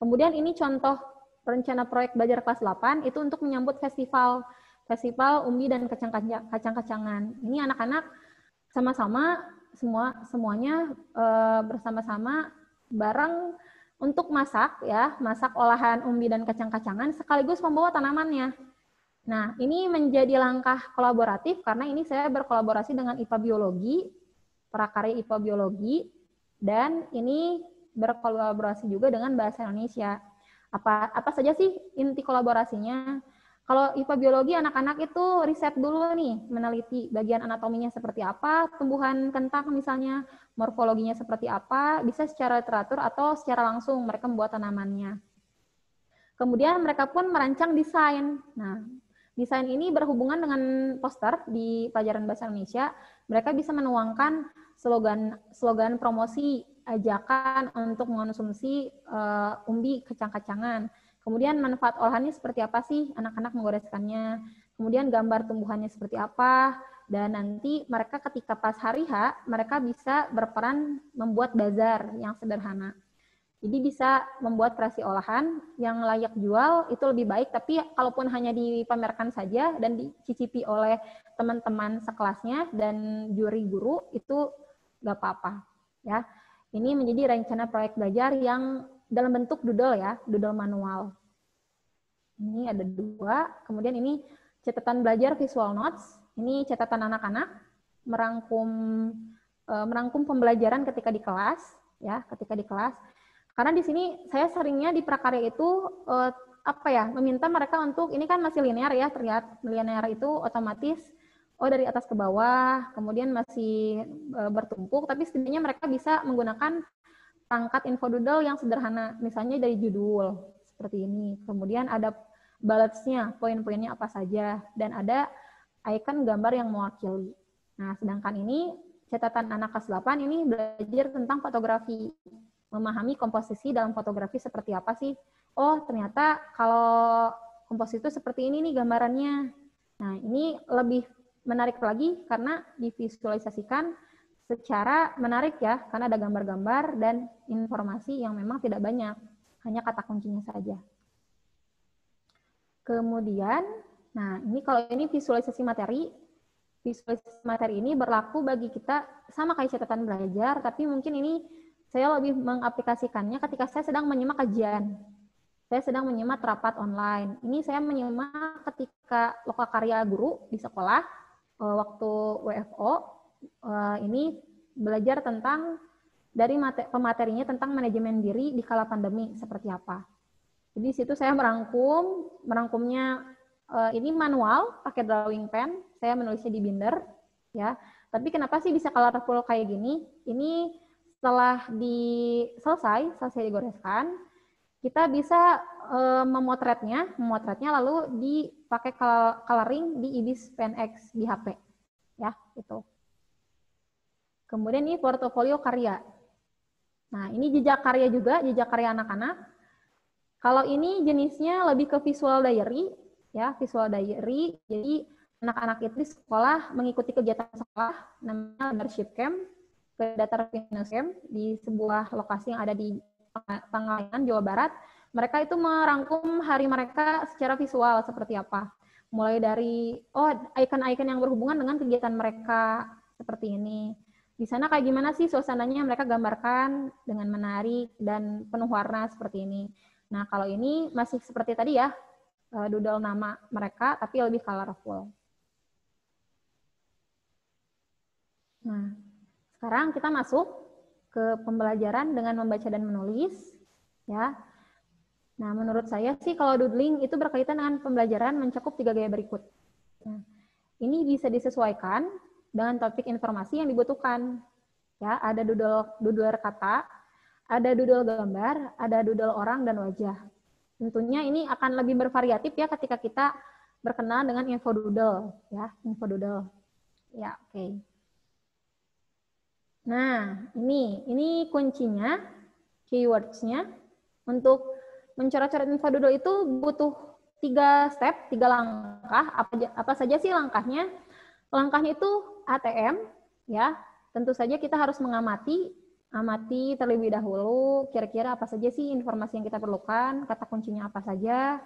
Kemudian ini contoh rencana proyek belajar kelas 8 itu untuk menyambut festival umbi dan kacang-kacangan. Ini anak-anak sama-sama semuanya bersama-sama bareng untuk masak ya, masak olahan umbi dan kacang-kacangan sekaligus membawa tanamannya. Nah, ini menjadi langkah kolaboratif karena ini saya berkolaborasi dengan IPA Biologi, prakarya IPA Biologi, dan ini berkolaborasi juga dengan Bahasa Indonesia. Apa saja sih inti kolaborasinya? Kalau IPA biologi, anak-anak itu riset dulu nih, meneliti bagian anatominya seperti apa, tumbuhan kentang misalnya, morfologinya seperti apa, bisa secara teratur atau secara langsung mereka membuat tanamannya. Kemudian mereka pun merancang desain. Nah, desain ini berhubungan dengan poster di pelajaran Bahasa Indonesia. Mereka bisa menuangkan slogan promosi, ajakan untuk mengonsumsi umbi kacang-kacangan. Kemudian manfaat olahannya seperti apa sih anak-anak menggoreskannya. Kemudian gambar tumbuhannya seperti apa. Dan nanti mereka ketika pas hari H, mereka bisa berperan membuat bazar yang sederhana. Jadi bisa membuat kreasi olahan yang layak jual itu lebih baik, tapi kalaupun hanya dipamerkan saja dan dicicipi oleh teman-teman sekelasnya dan juri guru itu nggak apa-apa. Ya, ini menjadi rencana proyek belajar yang dalam bentuk doodle ya, doodle manual. Ini ada 2, kemudian ini catatan belajar visual notes, ini catatan anak-anak merangkum pembelajaran ketika di kelas, ya, ketika di kelas. Karena di sini saya seringnya di prakarya itu meminta mereka untuk ini kan masih linear ya, terlihat linear itu otomatis dari atas ke bawah, kemudian masih bertumpuk, tapi setidaknya mereka bisa menggunakan perangkat infodoodle yang sederhana, misalnya dari judul seperti ini. Kemudian ada bullets-nya, poin-poinnya apa saja, dan ada icon gambar yang mewakili. Nah, sedangkan ini catatan anak kelas 8 ini belajar tentang fotografi. Memahami komposisi dalam fotografi seperti apa sih? Oh, ternyata kalau komposisi itu seperti ini nih gambarannya. Nah, ini lebih menarik lagi karena divisualisasikan secara menarik ya, karena ada gambar-gambar dan informasi yang memang tidak banyak, hanya kata kuncinya saja. Kemudian, nah ini kalau ini visualisasi materi ini berlaku bagi kita sama kayak catatan belajar, tapi mungkin ini saya lebih mengaplikasikannya ketika saya sedang menyimak kajian. Saya sedang menyimak rapat online. Ini saya menyimak ketika lokakarya guru di sekolah, waktu WFO, ini belajar tentang, dari pematerinya tentang manajemen diri di kala pandemi, seperti apa. Jadi di situ saya merangkumnya, ini manual, pakai drawing pen, saya menulisnya di binder, ya. Tapi kenapa sih bisa colorful kayak gini? Ini setelah selesai digoreskan, kita bisa memotretnya lalu dipakai coloring di Ibis Pen X di HP, ya itu. Kemudian ini portofolio karya. Nah ini jejak karya juga, jejak karya anak-anak. Kalau ini jenisnya lebih ke visual diary, ya visual diary. Jadi anak-anak itu di sekolah mengikuti kegiatan sekolah, namanya leadership camp. Predator Venus Camp di sebuah lokasi yang ada di Pangalengan, Jawa Barat. Mereka itu merangkum hari mereka secara visual seperti apa. Mulai dari icon-icon yang berhubungan dengan kegiatan mereka seperti ini. Di sana kayak gimana sih suasananya mereka gambarkan dengan menarik dan penuh warna seperti ini. Nah, kalau ini masih seperti tadi ya, doodle nama mereka tapi lebih colorful. Nah, sekarang kita masuk ke pembelajaran dengan membaca dan menulis, ya. Nah, menurut saya sih kalau doodling itu berkaitan dengan pembelajaran mencakup 3 gaya berikut. Nah, ini bisa disesuaikan dengan topik informasi yang dibutuhkan. Ya, ada doodle kata, ada doodle gambar, ada doodle orang dan wajah. Tentunya ini akan lebih bervariatif ya ketika kita berkenalan dengan infodoodle, ya, infodoodle. Ya, oke. Nah, ini kuncinya, keywords-nya. Untuk mencoret-coret infodoodle itu butuh 3 step, 3 langkah. Apa saja sih langkahnya? Langkahnya itu ATM, ya. Tentu saja kita harus amati terlebih dahulu, kira-kira apa saja sih informasi yang kita perlukan, kata kuncinya apa saja.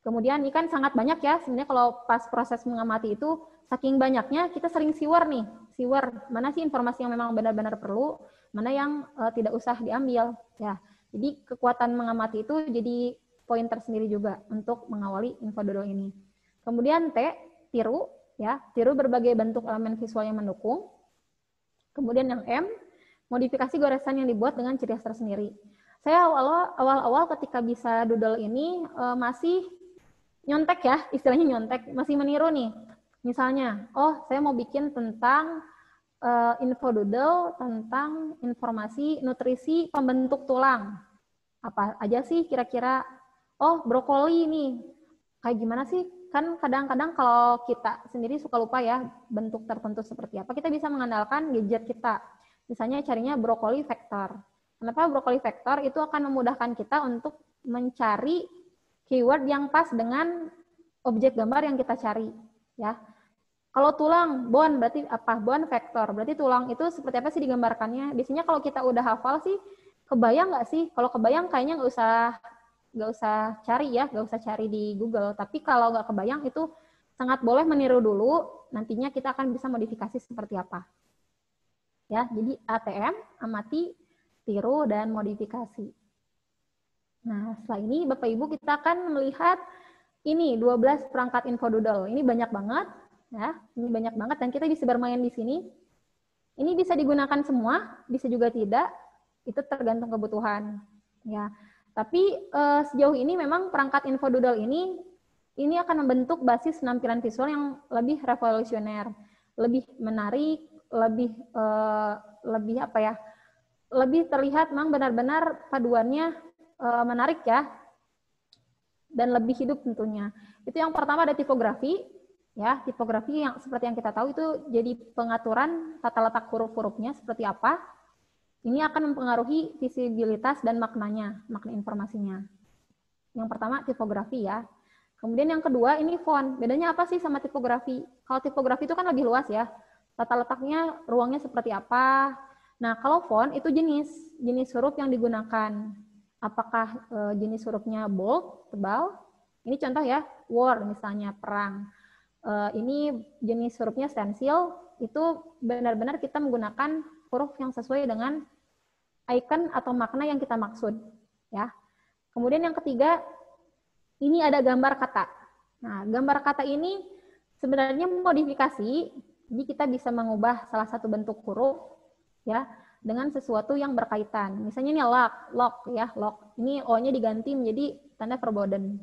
Kemudian ini kan sangat banyak ya, sebenarnya kalau pas proses mengamati itu, saking banyaknya kita sering siwer, mana sih informasi yang memang benar-benar perlu, mana yang tidak usah diambil. Ya, jadi kekuatan mengamati itu jadi poin tersendiri juga untuk mengawali infodoodle ini. Kemudian tiru, ya, tiru berbagai bentuk elemen visual yang mendukung. Kemudian yang M, modifikasi goresan yang dibuat dengan ciri khas tersendiri. Saya awal-awal ketika bisa doodle ini masih nyontek ya, istilahnya nyontek, masih meniru nih. Misalnya, oh saya mau bikin tentang info doodle tentang informasi nutrisi pembentuk tulang. Apa aja sih kira-kira? Oh, brokoli nih. Kayak gimana sih? Kan kadang-kadang kalau kita sendiri suka lupa ya bentuk tertentu seperti apa. Kita bisa mengandalkan gadget kita. Misalnya carinya brokoli vektor. Kenapa brokoli vektor? Itu akan memudahkan kita untuk mencari keyword yang pas dengan objek gambar yang kita cari, ya. Kalau tulang, bone berarti apa? Bone vektor. Berarti tulang itu seperti apa sih digambarkannya? Biasanya kalau kita udah hafal sih, kebayang nggak sih? Kalau kebayang kayaknya nggak usah cari ya, nggak usah cari di Google. Tapi kalau nggak kebayang itu sangat boleh meniru dulu. Nantinya kita akan bisa modifikasi seperti apa. Ya, jadi ATM, amati, tiru, dan modifikasi. Nah, setelah ini Bapak Ibu kita akan melihat ini 12 perangkat info doodle. Ini banyak banget, ya. Ini banyak banget dan kita bisa bermain di sini. Ini bisa digunakan semua, bisa juga tidak. Itu tergantung kebutuhan, ya. Tapi sejauh ini memang perangkat info doodle ini akan membentuk basis penampilan visual yang lebih revolusioner, lebih menarik, lebih apa ya? Lebih terlihat memang benar-benar paduannya menarik ya, dan lebih hidup tentunya. Itu yang pertama ada tipografi, ya. Tipografi yang seperti yang kita tahu itu jadi pengaturan tata letak huruf-hurufnya seperti apa. Ini akan mempengaruhi visibilitas dan maknanya, makna informasinya. Yang pertama tipografi ya. Kemudian yang kedua ini font. Bedanya apa sih sama tipografi? Kalau tipografi itu kan lebih luas ya. Tata letaknya, ruangnya seperti apa. Nah, kalau font itu jenis huruf yang digunakan. Apakah jenis hurufnya bold, tebal? Ini contoh ya, war misalnya, perang. Ini jenis hurufnya stensil, itu benar-benar kita menggunakan huruf yang sesuai dengan icon atau makna yang kita maksud. Ya. Kemudian yang ketiga, ini ada gambar kata. Nah, gambar kata ini sebenarnya modifikasi, jadi kita bisa mengubah salah satu bentuk huruf, ya, dengan sesuatu yang berkaitan. Misalnya ini lock ya, lock. Ini O-nya diganti menjadi tanda forbidden.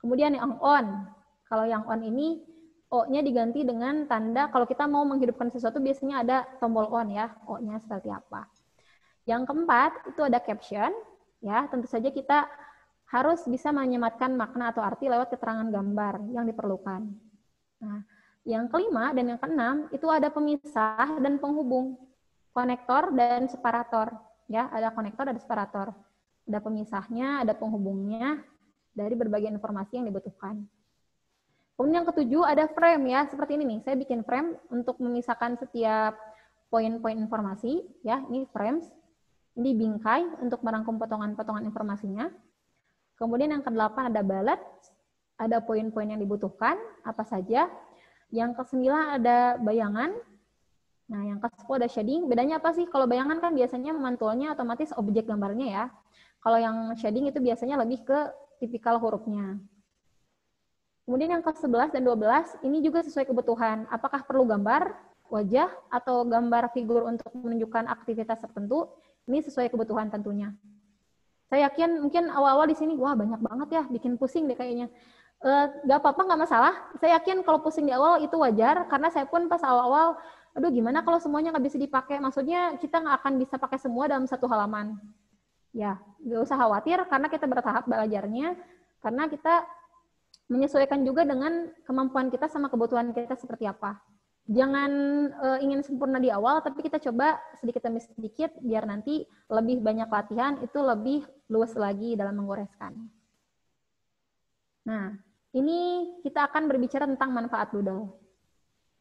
Kemudian yang on. Kalau yang on ini O-nya diganti dengan tanda kalau kita mau menghidupkan sesuatu biasanya ada tombol on ya, O-nya seperti apa. Yang keempat itu ada caption, ya. Tentu saja kita harus bisa menyematkan makna atau arti lewat keterangan gambar yang diperlukan. Nah, yang kelima dan yang keenam itu ada pemisah dan penghubung. Konektor dan separator, ya, ada konektor dan separator. Ada pemisahnya, ada penghubungnya dari berbagai informasi yang dibutuhkan. Kemudian yang ketujuh ada frame ya, seperti ini nih. Saya bikin frame untuk memisahkan setiap poin-poin informasi, ya. Ini frames. Ini bingkai untuk merangkum potongan-potongan informasinya. Kemudian yang kedelapan ada bullet, ada poin-poin yang dibutuhkan apa saja. Yang kesembilan ada bayangan. Nah, yang ke-10 ada shading. Bedanya apa sih? Kalau bayangan kan biasanya memantulnya otomatis objek gambarnya ya. Kalau yang shading itu biasanya lebih ke tipikal hurufnya. Kemudian yang ke-11 dan 12, ini juga sesuai kebutuhan. Apakah perlu gambar, wajah, atau gambar figur untuk menunjukkan aktivitas tertentu? Ini sesuai kebutuhan tentunya. Saya yakin mungkin awal-awal di sini, wah banyak banget ya, bikin pusing deh kayaknya. Gak apa-apa, gak masalah. Saya yakin kalau pusing di awal itu wajar, karena saya pun pas awal-awal, aduh gimana kalau semuanya nggak bisa dipakai? Maksudnya kita nggak akan bisa pakai semua dalam satu halaman. Ya, nggak usah khawatir karena kita bertahap belajarnya, karena kita menyesuaikan juga dengan kemampuan kita sama kebutuhan kita seperti apa. Jangan ingin sempurna di awal, tapi kita coba sedikit demi sedikit biar nanti lebih banyak latihan, itu lebih luas lagi dalam menggoreskan. Nah, ini kita akan berbicara tentang manfaat doodle.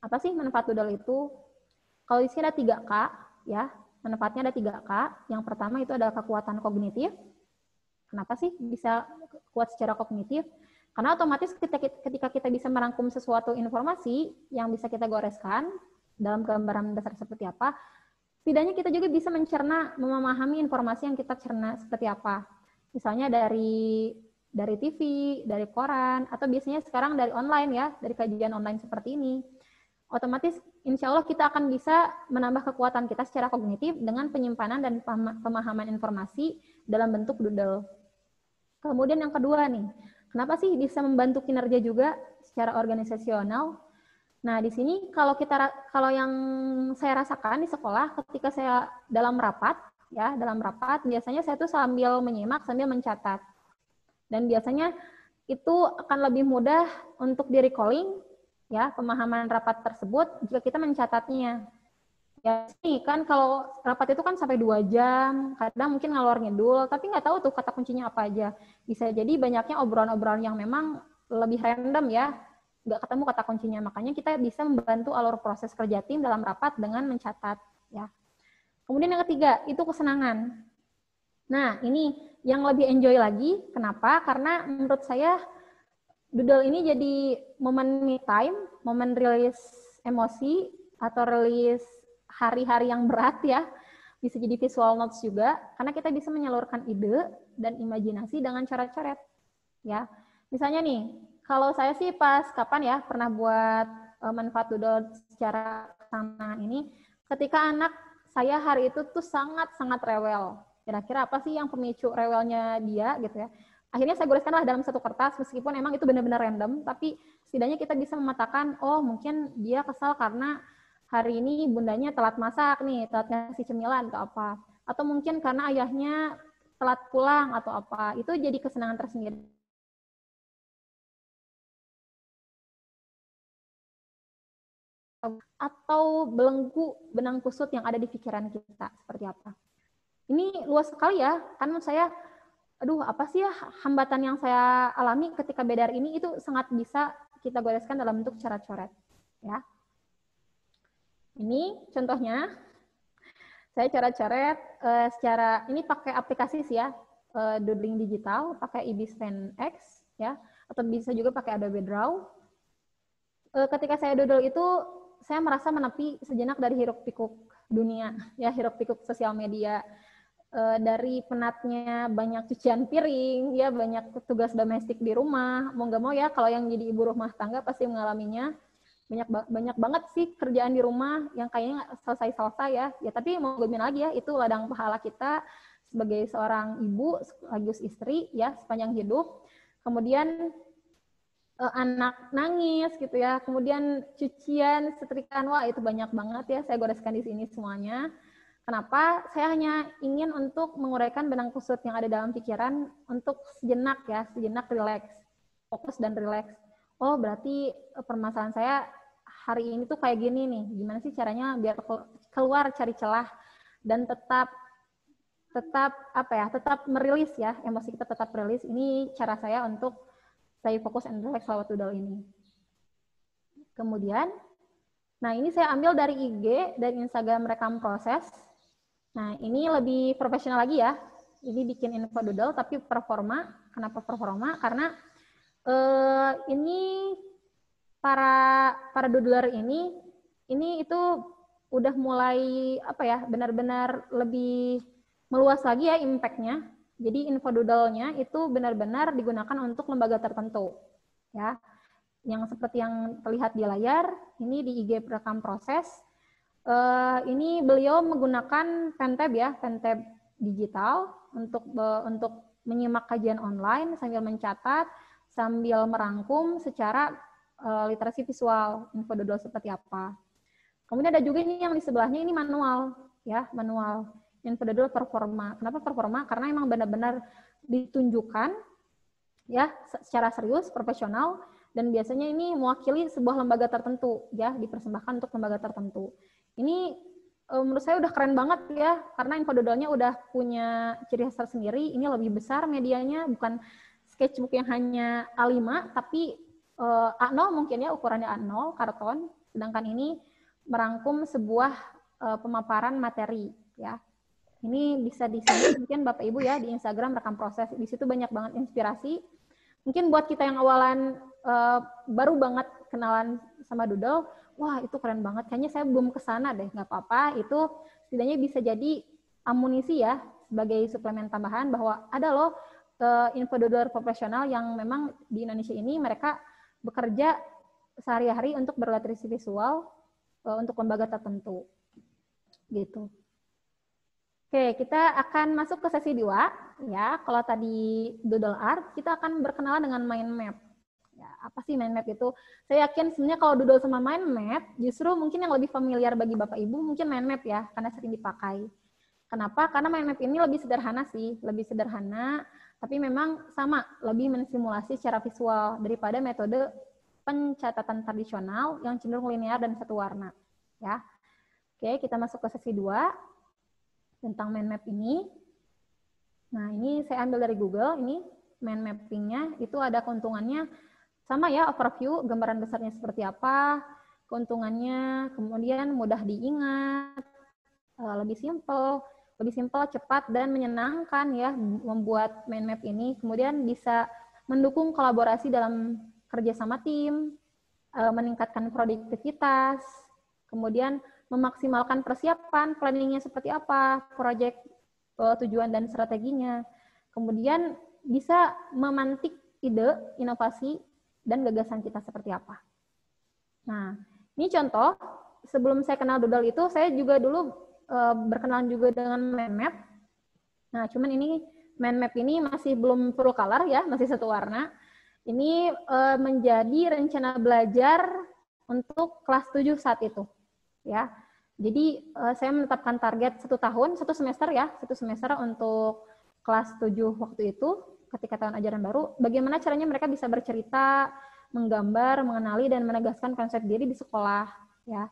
Apa sih manfaat doodle itu? Kalau di sini ada 3K, ya. Manfaatnya ada 3K. Yang pertama itu adalah kekuatan kognitif. Kenapa sih bisa kuat secara kognitif? Karena otomatis ketika kita bisa merangkum sesuatu informasi yang bisa kita goreskan dalam gambaran dasar seperti apa, setidaknya kita juga bisa mencerna, memahami informasi yang kita cerna seperti apa. Misalnya dari TV, dari koran, atau biasanya sekarang dari online ya, dari kajian online seperti ini. Otomatis insya Allah kita akan bisa menambah kekuatan kita secara kognitif dengan penyimpanan dan pemahaman informasi dalam bentuk doodle. Kemudian yang kedua nih, kenapa sih bisa membantu kinerja juga secara organisasional? Nah, di sini kalau yang saya rasakan di sekolah ketika saya dalam rapat biasanya saya tuh sambil menyimak, sambil mencatat. Dan biasanya itu akan lebih mudah untuk di-recalling ya, pemahaman rapat tersebut jika kita mencatatnya. Ya, nih kan kalau rapat itu kan sampai 2 jam, kadang mungkin ngalor ngidul, tapi nggak tahu tuh kata kuncinya apa aja. Bisa jadi banyaknya obrolan-obrolan yang memang lebih random ya, nggak ketemu kata kuncinya. Makanya kita bisa membantu alur proses kerja tim dalam rapat dengan mencatat. Ya. Kemudian yang ketiga, itu kesenangan. Nah, ini yang lebih enjoy lagi. Kenapa? Karena menurut saya doodle ini jadi momen me time, momen rilis emosi, atau rilis hari-hari yang berat ya, bisa jadi visual notes juga, karena kita bisa menyalurkan ide dan imajinasi dengan cara coret. Ya, misalnya nih, kalau saya sih pas kapan ya pernah buat manfaat doodle secara kesamaan ini, ketika anak saya hari itu tuh sangat-sangat rewel. Kira-kira apa sih yang pemicu rewelnya dia gitu ya? Akhirnya saya goreskanlah dalam satu kertas, meskipun emang itu benar-benar random, tapi setidaknya kita bisa memetakan, oh mungkin dia kesal karena hari ini bundanya telat masak nih, telat ngasih cemilan atau apa. Atau mungkin karena ayahnya telat pulang atau apa. Itu jadi kesenangan tersendiri. Atau belenggu benang kusut yang ada di pikiran kita, seperti apa. Ini luas sekali ya, kan menurut saya, aduh apa sih ya hambatan yang saya alami ketika bedar ini, itu sangat bisa kita goreskan dalam bentuk cara coret. Ya. Ini contohnya, saya coret-coret secara, ini pakai aplikasi sih ya, doodling digital, pakai Ibis Pen X, ya, atau bisa juga pakai Adobe Draw. Ketika saya doodle itu, saya merasa menepi sejenak dari hiruk-pikuk dunia, ya, hiruk-pikuk sosial media, dari penatnya banyak cucian piring, ya, banyak tugas domestik di rumah, mau nggak mau ya, kalau yang jadi ibu rumah tangga pasti mengalaminya. Banyak banget sih kerjaan di rumah yang kayaknya nggak selesai-selesai ya, tapi mau gue lagi ya, itu ladang pahala kita sebagai seorang ibu sekaligus istri ya sepanjang hidup. Kemudian anak nangis gitu ya, kemudian cucian, setrikaan, wah itu banyak banget ya, saya goreskan di sini semuanya. Kenapa? Saya hanya ingin untuk menguraikan benang kusut yang ada dalam pikiran untuk sejenak ya, sejenak rileks, fokus dan rileks. Oh berarti permasalahan saya hari ini tuh kayak gini nih, gimana sih caranya biar keluar, cari celah dan tetap apa ya, tetap merilis ya, emosi kita tetap rilis. Ini cara saya untuk stay fokus and relax lewat doodle ini. Kemudian, nah ini saya ambil dari IG dan Instagram rekam proses. Nah ini lebih profesional lagi ya, ini bikin info doodle tapi performa. Kenapa performa? Karena ini para doodler ini itu udah mulai apa ya, benar-benar lebih meluas lagi ya impact-nya. Jadi info doodle-nya itu benar-benar digunakan untuk lembaga tertentu ya. Yang seperti yang terlihat di layar, ini di IG rekam proses. Ini beliau menggunakan pentab ya, pentab digital untuk menyimak kajian online sambil mencatat, sambil merangkum secara literasi visual, info doodle seperti apa. Kemudian ada juga ini yang di sebelahnya, ini manual, ya, manual. Info doodle performa. Kenapa performa? Karena emang benar-benar ditunjukkan, ya, secara serius, profesional, dan biasanya ini mewakili sebuah lembaga tertentu, ya, dipersembahkan untuk lembaga tertentu. Ini menurut saya udah keren banget ya, karena info doodle-nya udah punya ciri khas tersendiri. Ini lebih besar medianya, bukan sketchbook yang hanya A5, tapi A0 mungkin ya, ukurannya A0, karton. Sedangkan ini merangkum sebuah pemaparan materi ya. Ini bisa disimak mungkin Bapak Ibu ya di Instagram rekam proses. Di situ banyak banget inspirasi. Mungkin buat kita yang awalan baru banget kenalan sama doodle, wah itu keren banget. Kayaknya saya belum kesana deh, nggak apa-apa. Itu setidaknya bisa jadi amunisi ya sebagai suplemen tambahan bahwa ada loh info doodler profesional yang memang di Indonesia ini mereka bekerja sehari-hari untuk berliterasi visual untuk lembaga tertentu, gitu. Oke, kita akan masuk ke sesi 2 ya. Kalau tadi doodle art, kita akan berkenalan dengan mind map. Ya, apa sih mind map itu? Saya yakin sebenarnya kalau doodle sama mind map, justru mungkin yang lebih familiar bagi Bapak Ibu mungkin mind map ya, karena sering dipakai. Kenapa? Karena mind map ini lebih sederhana sih, lebih sederhana, tapi memang sama, lebih mensimulasi secara visual daripada metode pencatatan tradisional yang cenderung linear dan satu warna. Ya. Oke, kita masuk ke sesi 2. Tentang mind map ini. Nah, ini saya ambil dari Google, ini mind mapping-nya, itu ada keuntungannya, sama ya, overview, gambaran besarnya seperti apa, keuntungannya, kemudian mudah diingat, lebih simple, cepat, dan menyenangkan ya, membuat mind map ini, kemudian bisa mendukung kolaborasi dalam kerja sama tim, meningkatkan produktivitas, kemudian memaksimalkan persiapan, planningnya seperti apa, proyek, tujuan dan strateginya. Kemudian bisa memantik ide, inovasi, dan gagasan kita seperti apa. Nah, ini contoh, sebelum saya kenal doodle itu, saya juga dulu berkenalan juga dengan mind map. Nah, cuman ini mind map ini masih belum full color ya, masih satu warna. Ini menjadi rencana belajar untuk kelas 7 saat itu. Ya, jadi saya menetapkan target 1 tahun, 1 semester ya, 1 semester untuk kelas 7 waktu itu, ketika tahun ajaran baru, bagaimana caranya mereka bisa bercerita, menggambar, mengenali, dan menegaskan konsep diri di sekolah. Ya.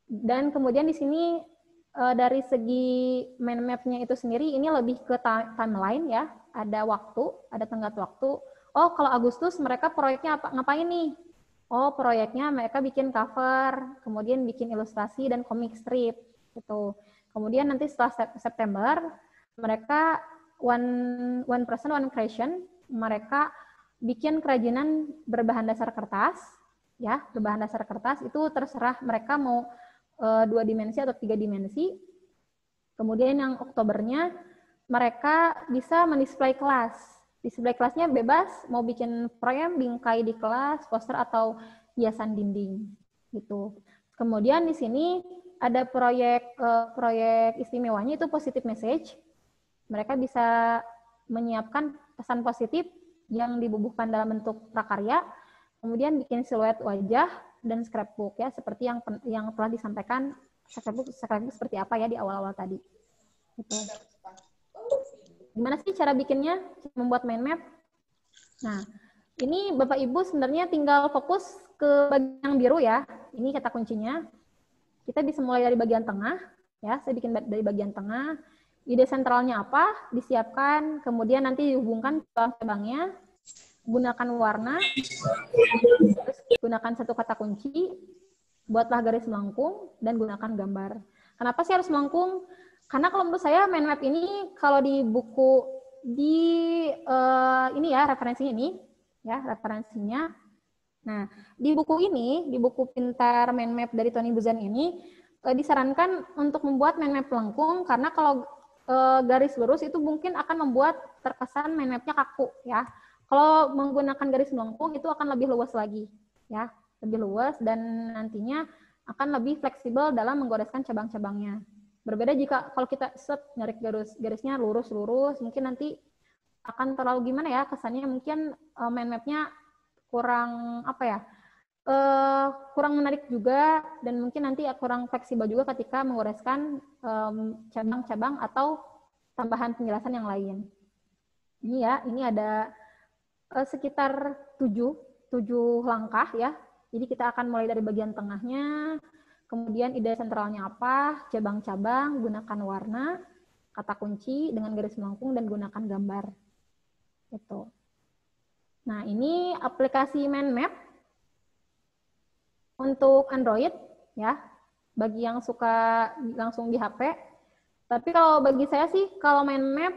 Dan kemudian di sini dari segi mind map-nya itu sendiri, ini lebih ke timeline ya, ada waktu, ada tenggat waktu. Oh, kalau Agustus mereka proyeknya apa, ngapain nih? Oh, proyeknya mereka bikin cover, kemudian bikin ilustrasi dan komik strip gitu. Kemudian nanti setelah September mereka one person one creation, mereka bikin kerajinan berbahan dasar kertas ya, berbahan dasar kertas itu terserah mereka mau 2 dimensi atau 3 dimensi. Kemudian yang Oktobernya mereka bisa mendisplay kelas. Display kelasnya bebas, mau bikin frame, bingkai di kelas, poster, atau hiasan dinding. Gitu. Kemudian di sini ada proyek istimewanya itu positive message. Mereka bisa menyiapkan pesan positif yang dibubuhkan dalam bentuk prakarya, kemudian bikin siluet wajah dan scrapbook ya, seperti yang telah disampaikan scrapbook seperti apa ya di awal-awal tadi. Gitu. Gimana sih cara bikinnya, membuat mind map? Nah, ini Bapak Ibu sebenarnya tinggal fokus ke bagian yang biru ya. Ini kata kuncinya. Kita bisa mulai dari bagian tengah, ya. Saya bikin dari bagian tengah. Ide sentralnya apa? Disiapkan, kemudian nanti dihubungkan cabang-cabangnya. Gunakan warna, terus gunakan satu kata kunci, buatlah garis melengkung, dan gunakan gambar. Kenapa sih harus melengkung? Karena kalau menurut saya mind map ini kalau di buku ini ya referensinya ini ya referensinya. Nah di buku ini, di buku Pintar Mind Map dari Tony Buzan ini disarankan untuk membuat mind map melengkung karena kalau garis lurus itu mungkin akan membuat terkesan mind mapnya kaku ya. Kalau menggunakan garis melengkung itu akan lebih luas lagi ya, lebih luas dan nantinya akan lebih fleksibel dalam menggoreskan cabang-cabangnya. Berbeda jika kalau kita narik garisnya lurus-lurus, mungkin nanti akan terlalu gimana ya kesannya, mungkin mind map-nya kurang apa ya, kurang menarik juga, dan mungkin nanti kurang fleksibel juga ketika menggoreskan cabang-cabang atau tambahan penjelasan yang lain. Ini ya, ini ada sekitar 7 langkah ya. Jadi kita akan mulai dari bagian tengahnya. Kemudian ide sentralnya apa, cabang-cabang, gunakan warna, kata kunci dengan garis melengkung, dan gunakan gambar. Gitu. Nah, ini aplikasi mind map untuk Android, ya, bagi yang suka langsung di HP. Tapi kalau bagi saya sih, kalau mind map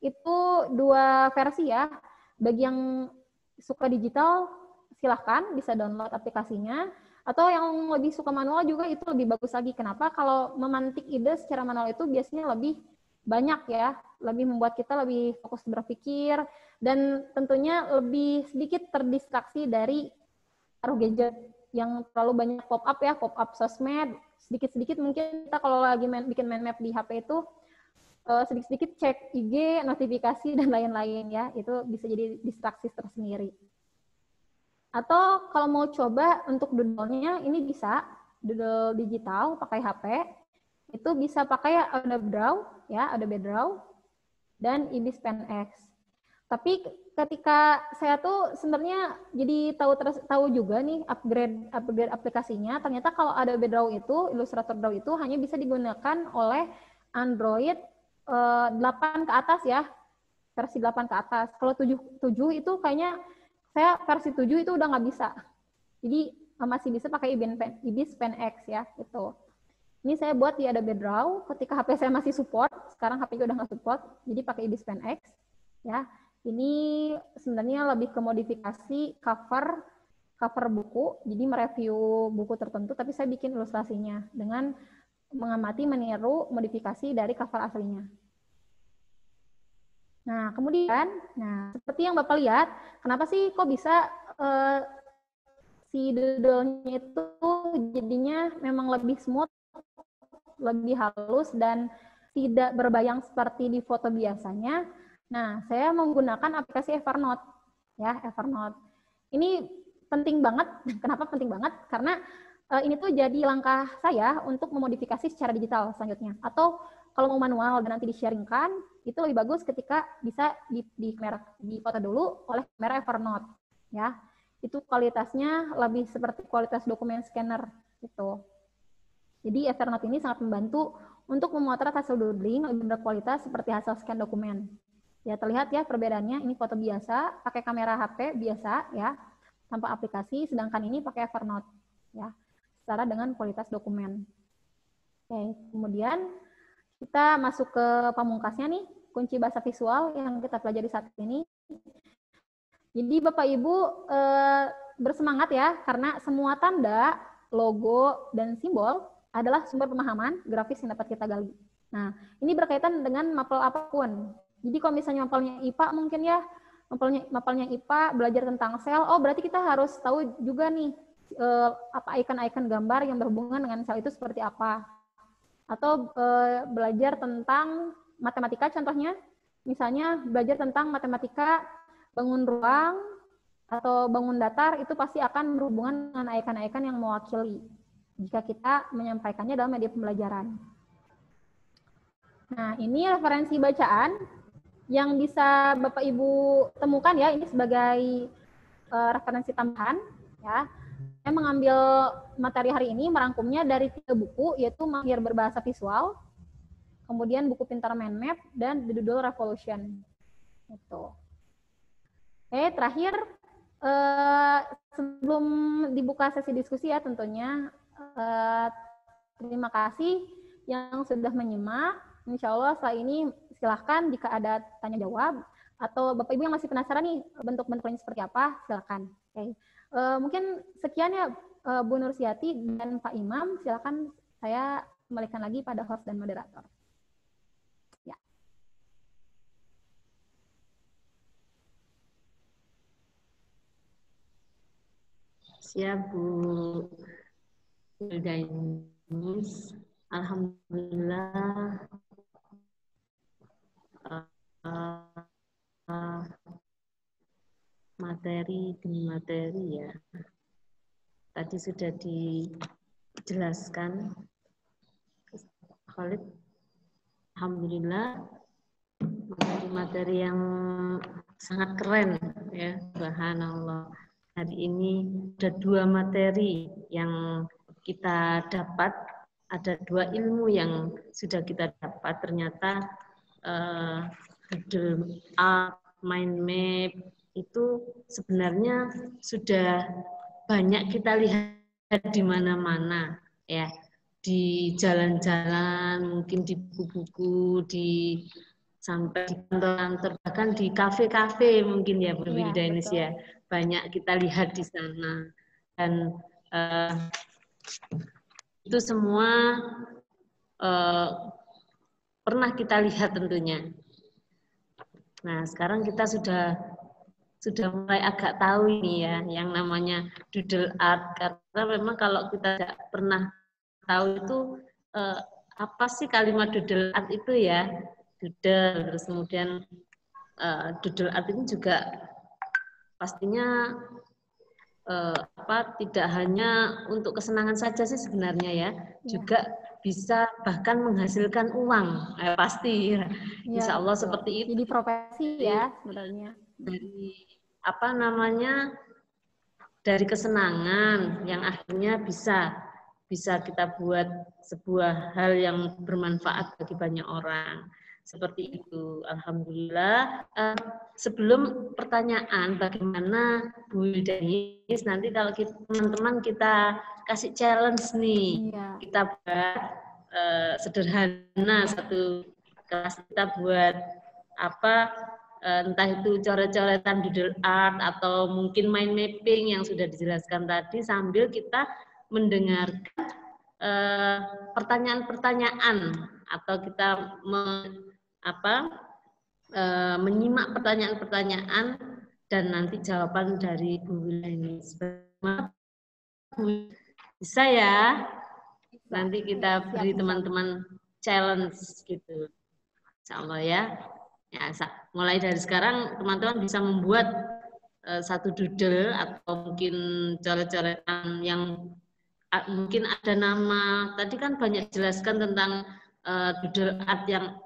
itu 2 versi ya. Bagi yang suka digital, silahkan bisa download aplikasinya. Atau yang lebih suka manual juga itu lebih bagus lagi. Kenapa? Kalau memantik ide secara manual itu biasanya lebih banyak ya, lebih membuat kita lebih fokus berpikir, dan tentunya lebih sedikit terdistraksi dari taruh gadget yang terlalu banyak pop-up ya, pop-up sosmed. Sedikit-sedikit mungkin kita kalau lagi bikin mind map di HP itu sedikit-sedikit cek IG, notifikasi, dan lain-lain ya. Itu bisa jadi distraksi tersendiri. Atau kalau mau coba untuk doodle-nya, ini bisa doodle digital pakai HP. Itu bisa pakai Adobe Draw, ya, Adobe Draw, dan Ibis Pen X. Tapi ketika saya tuh sebenarnya jadi tahu juga nih upgrade aplikasinya, ternyata kalau Adobe Draw itu, Illustrator Draw itu hanya bisa digunakan oleh Android 8 ke atas ya, versi 8 ke atas. Kalau 7 itu kayaknya saya versi 7 itu udah nggak bisa. Jadi masih bisa pakai Ibis Pen X ya, itu. Ini saya buat di Adobe Draw ketika HP saya masih support, sekarang HP udah nggak support, jadi pakai Ibis Pen X ya. Ini sebenarnya lebih ke modifikasi cover buku, jadi mereview buku tertentu, tapi saya bikin ilustrasinya dengan mengamati, meniru modifikasi dari cover aslinya. Nah, kemudian, seperti yang Bapak lihat, kenapa sih kok bisa si doodle-nya itu jadinya memang lebih smooth, lebih halus, dan tidak berbayang seperti di foto biasanya. Nah, saya menggunakan aplikasi Evernote. Ya, Evernote. Ini penting banget. Kenapa penting banget? Karena ini tuh jadi langkah saya untuk memodifikasi secara digital selanjutnya. Atau kalau mau manual dan nanti di-sharingkan, itu lebih bagus ketika bisa di foto dulu oleh kamera Evernote. Ya, itu kualitasnya lebih seperti kualitas dokumen scanner gitu. Jadi Evernote ini sangat membantu untuk memotret hasil doodling lebih berkualitas seperti hasil scan dokumen. Ya, terlihat ya perbedaannya, ini foto biasa, pakai kamera HP biasa ya, tanpa aplikasi, sedangkan ini pakai Evernote ya, setara dengan kualitas dokumen. Oke, kemudian kita masuk ke pamungkasnya nih, kunci bahasa visual yang kita pelajari saat ini. Jadi Bapak Ibu bersemangat ya, karena semua tanda, logo, dan simbol adalah sumber pemahaman grafis yang dapat kita gali. Nah, ini berkaitan dengan mapel apapun. Jadi kalau misalnya mapelnya IPA mungkin ya, mapelnya IPA belajar tentang sel, oh berarti kita harus tahu juga nih apa icon-icon gambar yang berhubungan dengan sel itu seperti apa. Atau belajar tentang matematika contohnya, misalnya belajar tentang matematika bangun ruang atau bangun datar, itu pasti akan berhubungan dengan icon-icon yang mewakili jika kita menyampaikannya dalam media pembelajaran. Nah, ini referensi bacaan yang bisa Bapak Ibu temukan ya, ini sebagai referensi tambahan ya. Saya mengambil materi hari ini, merangkumnya dari 3 buku, yaitu Mahir Berbahasa Visual, kemudian buku Pintar Mind Map, dan The Doodle Revolution. Itu. Oke, terakhir sebelum dibuka sesi diskusi ya tentunya, terima kasih yang sudah menyimak. Insya Allah setelah ini silahkan jika ada tanya jawab atau Bapak Ibu yang masih penasaran nih bentuk-bentuknya seperti apa, silahkan. Oke. Mungkin sekian ya Bu Nursiati dan Pak Imam, silahkan saya kembalikan lagi pada host dan moderator. Ya. Siap Bu Wildainus. Alhamdulillah materi demi materi ya. Tadi sudah dijelaskan Khalid. Alhamdulillah materi-materi yang sangat keren ya, subhanallah. Hari ini ada 2 materi yang kita dapat, ada 2 ilmu yang sudah kita dapat. Ternyata doodle art, mind map itu sebenarnya sudah banyak kita lihat di mana-mana ya, di jalan-jalan, mungkin di buku-buku, sampai di kantor-kantor, bahkan di kafe-kafe mungkin ya Bu Wildainus ya, banyak kita lihat di sana. Dan itu semua pernah kita lihat tentunya. Nah, sekarang kita sudah mulai agak tahu ini ya, yang namanya doodle art. Karena memang kalau kita tidak pernah tahu itu apa sih kalimat doodle art itu ya, doodle, terus kemudian doodle art ini juga pastinya tidak hanya untuk kesenangan saja sih sebenarnya ya, juga bisa bahkan menghasilkan uang, pasti ya. Insya Allah seperti itu. Jadi profesi ya sebenarnya. Dari dari kesenangan yang akhirnya bisa kita buat sebuah hal yang bermanfaat bagi banyak orang. Seperti itu, alhamdulillah. Sebelum pertanyaan bagaimana Bu Denis, nanti kalau teman-teman kita kasih challenge nih, kita buat sederhana satu kelas, kita buat entah itu coret-coretan doodle art atau mungkin mind mapping yang sudah dijelaskan tadi, sambil kita mendengarkan pertanyaan-pertanyaan atau kita menyimak pertanyaan-pertanyaan dan nanti jawaban dari Bu Denis. Bisa ya? Nanti kita beri teman-teman challenge gitu. Insya Allah ya. Mulai dari sekarang teman-teman bisa membuat satu doodle atau mungkin coret-coretan yang mungkin ada nama. Tadi kan banyak jelaskan tentang doodle art yang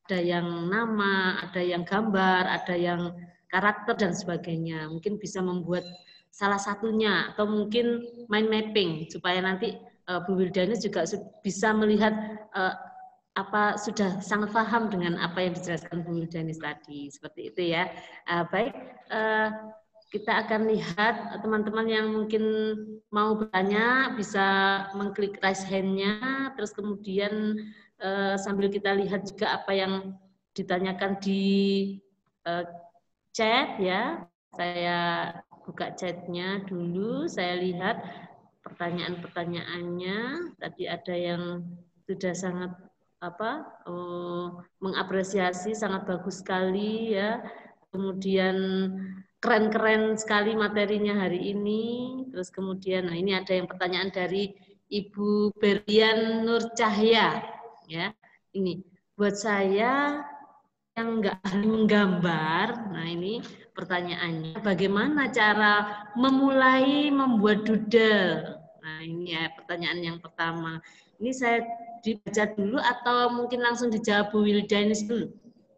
ada yang nama, ada yang gambar, ada yang karakter dan sebagainya. Mungkin bisa membuat salah satunya atau mungkin mind mapping supaya nanti Bu Wildanis juga bisa melihat sudah sangat paham dengan apa yang dijelaskan Bu Wildanis tadi. Seperti itu ya. Baik, kita akan lihat teman-teman yang mungkin mau bertanya bisa mengklik raise hand-nya, terus kemudian sambil kita lihat juga apa yang ditanyakan di chat ya. Saya buka chatnya dulu, saya lihat pertanyaan-pertanyaannya. Tadi ada yang sudah sangat mengapresiasi, sangat bagus sekali ya. Kemudian keren-keren sekali materinya hari ini. Terus kemudian, ini ada yang pertanyaan dari Ibu Berlian Nur Cahya. Ya, ini buat saya yang nggak ahli menggambar. Nah, ini pertanyaannya, bagaimana cara memulai membuat doodle? Nah, ini ya pertanyaan yang pertama. Ini saya dibaca dulu atau mungkin langsung dijawab Bu Wildanis dulu?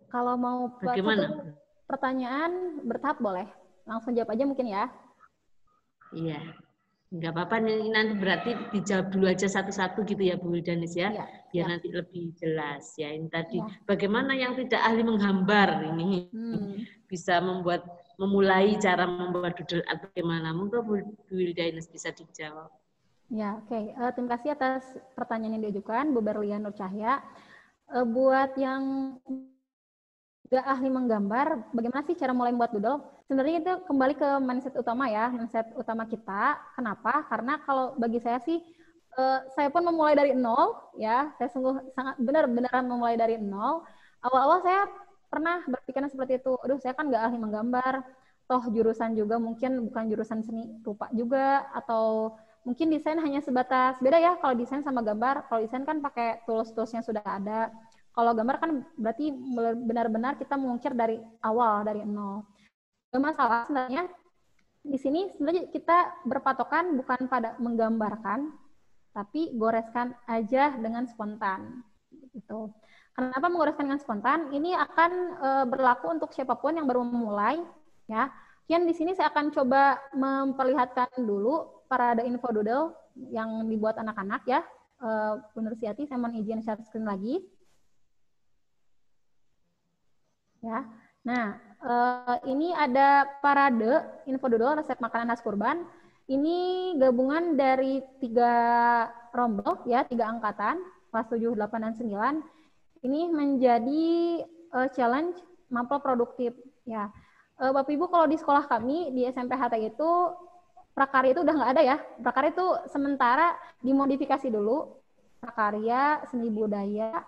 Kalau mau bagaimana? Pertanyaan bertahap boleh. Langsung jawab aja mungkin ya. Iya. Enggak apa-apa, nanti berarti dijawab dulu aja satu-satu gitu ya Bu Wildanis ya. Biar nanti lebih jelas ya. Ini tadi bagaimana yang tidak ahli menggambar ini bisa memulai cara membuat doodle art bagaimana? Monggo Bu Wildanis bisa dijawab. Ya, oke. Terima kasih atas pertanyaan yang diajukan Bu Berlian Nur Cahya. Buat yang nggak ahli menggambar, bagaimana sih cara mulai membuat doodle? Sebenarnya itu kembali ke mindset utama ya, mindset utama kita. Kenapa? Karena kalau bagi saya sih, saya pun memulai dari nol ya. Saya sungguh sangat benar-benar memulai dari nol. Awal-awal saya pernah berpikiran seperti itu. Aduh, saya kan nggak ahli menggambar. Toh jurusan juga mungkin bukan jurusan seni rupa juga, atau mungkin desain hanya sebatas, beda ya kalau desain sama gambar. Kalau desain kan pakai tools-tools yang sudah ada. Kalau gambar kan berarti benar-benar kita mengukir dari awal, dari nol. Gak masalah sebenarnya. Di sini sebenarnya kita berpatokan bukan pada menggambarkan, tapi goreskan aja dengan spontan. Gitu. Kenapa mengoreskan dengan spontan? Ini akan berlaku untuk siapapun yang baru memulai. Ya, Kian di sini saya akan coba memperlihatkan dulu parade info doodle yang dibuat anak-anak ya. Bu Nursiati, saya mohon izin share screen lagi. Ya, nah ini ada parade info doodle resep makanan khas kurban. Ini gabungan dari 3 rombel ya, 3 angkatan kelas 7, 8, dan 9. Ini menjadi challenge mapel produktif ya. Bapak Ibu, kalau di sekolah kami di SMP HT itu prakarya itu udah nggak ada ya. Prakarya itu sementara dimodifikasi dulu. Prakarya, seni budaya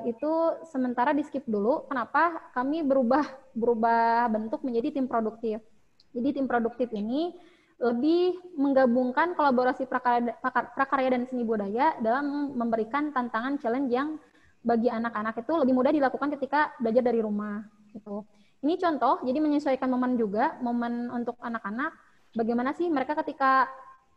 itu sementara di skip dulu. Kenapa? Kami berubah bentuk menjadi tim produktif. Jadi tim produktif ini lebih menggabungkan kolaborasi prakarya dan seni budaya dalam memberikan tantangan challenge yang bagi anak-anak itu lebih mudah dilakukan ketika belajar dari rumah gitu. Ini contoh, jadi menyesuaikan momen juga, momen untuk anak-anak, bagaimana sih mereka ketika,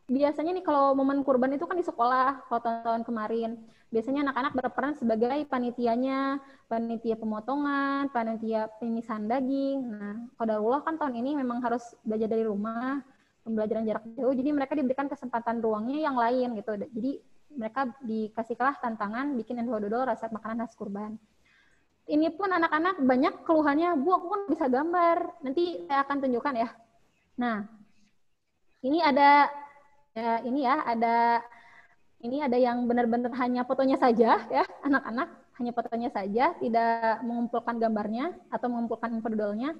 biasanya nih kalau momen kurban itu kan di sekolah, kalau tahun-tahun kemarin, biasanya anak-anak berperan sebagai panitianya, panitia pemotongan, panitia pemisahan daging. Nah, qadarullah kan tahun ini memang harus belajar dari rumah, pembelajaran jarak jauh, jadi mereka diberikan kesempatan ruangnya yang lain gitu. Jadi mereka dikasihlah tantangan bikin infododol resep makanan khas kurban. Ini pun anak-anak banyak keluhannya, Bu, aku kan bisa gambar. Nanti saya akan tunjukkan ya. Nah, ini ada ya, ini ada yang benar-benar hanya fotonya saja ya, anak-anak hanya fotonya saja, tidak mengumpulkan gambarnya atau mengumpulkan infododolnya.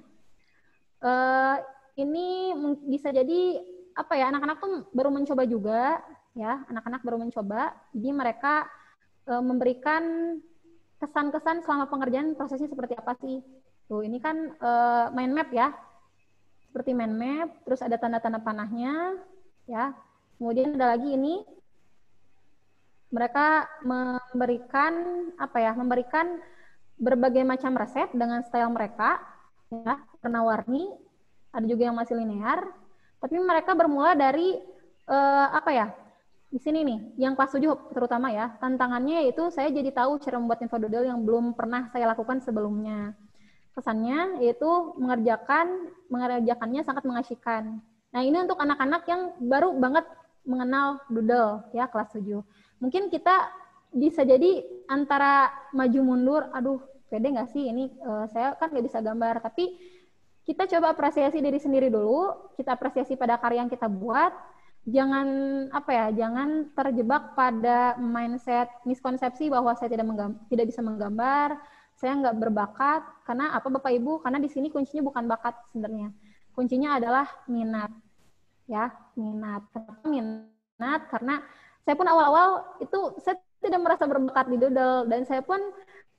Ini bisa jadi apa ya, anak-anak tuh baru mencoba juga ya, anak-anak baru mencoba, jadi mereka memberikan kesan-kesan selama pengerjaan prosesnya seperti apa sih. Tuh, ini kan mind map ya. Seperti mind map, terus ada tanda-tanda panahnya ya. Kemudian ada lagi ini mereka memberikan apa ya? Memberikan berbagai macam resep dengan style mereka ya, warna-warni. Ada juga yang masih linear, tapi mereka bermula dari apa ya? Di sini nih, yang kelas 7 terutama ya, tantangannya yaitu saya jadi tahu cara membuat infododol yang belum pernah saya lakukan sebelumnya. Kesannya yaitu mengerjakannya sangat mengasyikkan. Nah, ini untuk anak-anak yang baru banget mengenal doodle ya, kelas 7. Mungkin kita bisa jadi antara maju mundur, aduh, pede nggak sih ini saya kan nggak bisa gambar, tapi kita coba apresiasi diri sendiri dulu, kita apresiasi pada karya yang kita buat. Jangan apa ya, jangan terjebak pada mindset miskonsepsi bahwa saya tidak bisa menggambar, saya nggak berbakat. Karena apa Bapak Ibu? Karena di sini kuncinya bukan bakat sebenarnya, kuncinya adalah minat ya, minat. Kenapa minat? Karena saya pun awal-awal itu saya tidak merasa berbakat di doodle, dan saya pun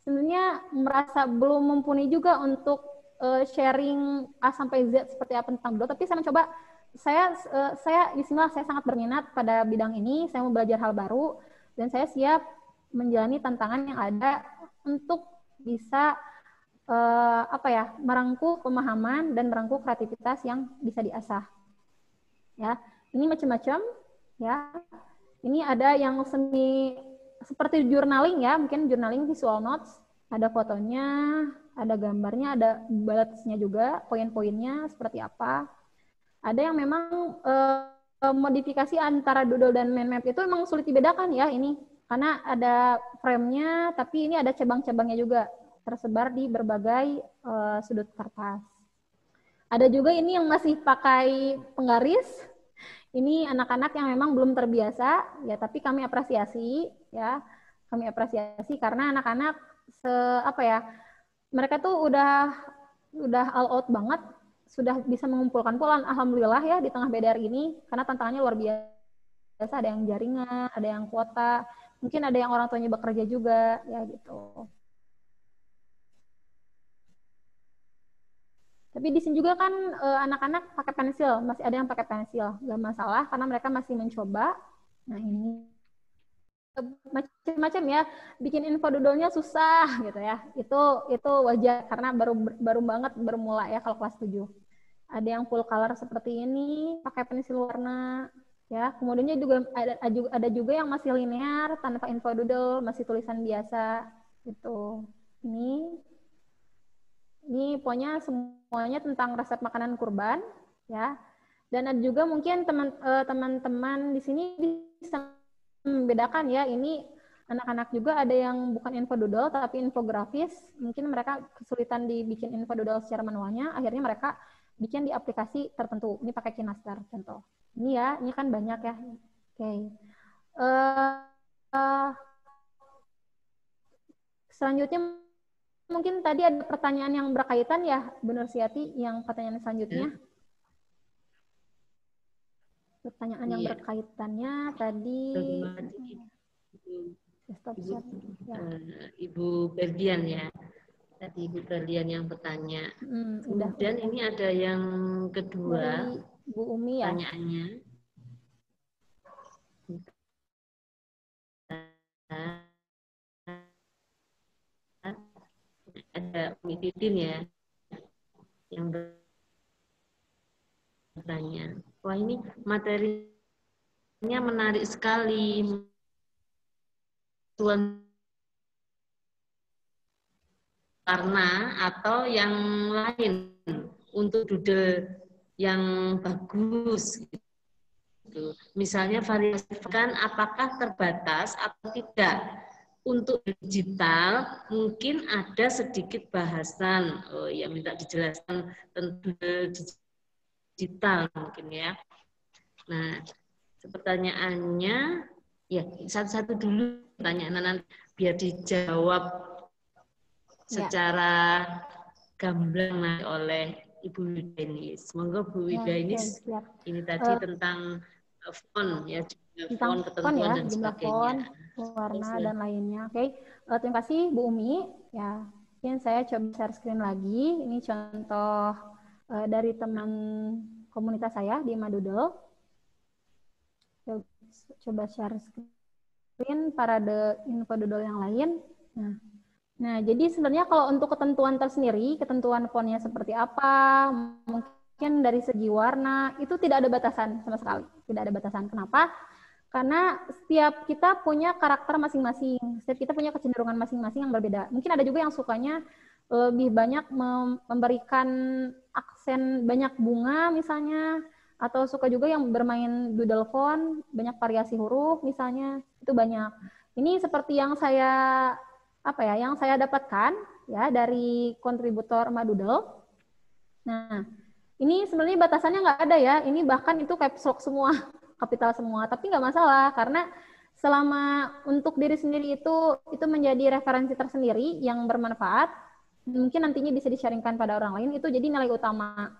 sebenarnya merasa belum mumpuni juga untuk sharing A sampai Z seperti apa tentang doodle, tapi saya mencoba. Saya bismillah, saya sangat berminat pada bidang ini, saya mau belajar hal baru, dan saya siap menjalani tantangan yang ada untuk bisa apa ya, merangkul pemahaman dan merangkul kreativitas yang bisa diasah. Ya, ini macam-macam ya. Ini ada yang semi seperti journaling ya, mungkin journaling visual notes, ada fotonya, ada gambarnya, ada bullets-nya juga, poin-poinnya seperti apa. Ada yang memang modifikasi antara doodle dan mind map itu memang sulit dibedakan ya ini, karena ada frame-nya, tapi ini ada cabang-cabangnya juga tersebar di berbagai sudut kertas. Ada juga ini yang masih pakai penggaris. Ini anak-anak yang memang belum terbiasa ya, tapi kami apresiasi ya, kami apresiasi karena anak-anak apa ya, mereka tuh udah all out banget, sudah bisa mengumpulkan pola, alhamdulillah ya, di tengah BDR ini, karena tantangannya luar biasa, ada yang jaringan, ada yang kuota, mungkin ada yang orang tuanya bekerja juga, ya gitu. Tapi di sini juga kan anak-anak pakai pensil, masih ada yang pakai pensil, nggak masalah, karena mereka masih mencoba. Nah ini macam-macam ya, bikin infodoodle-nya susah gitu ya, itu wajar karena baru banget bermula ya kalau kelas 7. Ada yang full color seperti ini, pakai pensil warna ya. Kemudiannya juga ada juga yang masih linear tanpa infodoodle, masih tulisan biasa gitu. Ini pokoknya semuanya tentang resep makanan kurban ya. Dan ada juga mungkin teman-teman di sini bisa membedakan ya, ini anak-anak juga ada yang bukan infodoodle tapi infografis, mungkin mereka kesulitan dibikin infodoodle secara manualnya, akhirnya mereka bikin di aplikasi tertentu. Ini pakai Kinastar contoh. Ini ya, ini kan banyak ya. Oke. Selanjutnya mungkin tadi ada pertanyaan yang berkaitan ya, Bu Nursiati, yang pertanyaan selanjutnya. Pertanyaan yang berkaitannya tadi Ibu Berdian ya. Tadi Ibu Berdian yang bertanya. Kemudian ini ada yang kedua, Bu Umi ya. Pertanyaannya. ada Umi Titin ya yang bertanya. Wah, ini materinya menarik sekali. Tuan warna atau yang lain untuk doodle yang bagus. Gitu. Misalnya variasikan apakah terbatas atau tidak. Untuk digital mungkin ada sedikit bahasan. Oh ya, minta dijelaskan tentang digital mungkin ya. Nah, pertanyaannya ya satu-satu dulu pertanyaan nanti biar dijawab secara gamblang oleh Ibu Widanis. Semoga Bu Widanis ini tadi tentang font ya, tentang font, ketentuan ya, dan jumlah sebagainya. Font, warna dan lainnya. Oke, terima kasih Bu Umi. Ya, mungkin saya coba share screen lagi. Ini contoh dari teman komunitas saya di Madoodle. Coba share screen parade info doodle yang lain. Nah, jadi sebenarnya kalau untuk ketentuan tersendiri, ketentuan fontnya seperti apa, mungkin dari segi warna, itu tidak ada batasan sama sekali. Tidak ada batasan. Kenapa? Karena setiap kita punya karakter masing-masing. Setiap kita punya kecenderungan masing-masing yang berbeda. Mungkin ada juga yang sukanya lebih banyak memberikan aksen banyak bunga misalnya, atau suka juga yang bermain doodle font, banyak variasi huruf misalnya, itu banyak. Ini seperti yang saya dapatkan ya dari kontributor Madoodle. Nah, ini sebenarnya batasannya nggak ada ya. Ini bahkan itu caps lock semua, kapital semua. Tapi nggak masalah karena selama untuk diri sendiri itu menjadi referensi tersendiri yang bermanfaat, mungkin nantinya bisa di-sharingkan pada orang lain, itu jadi nilai utama.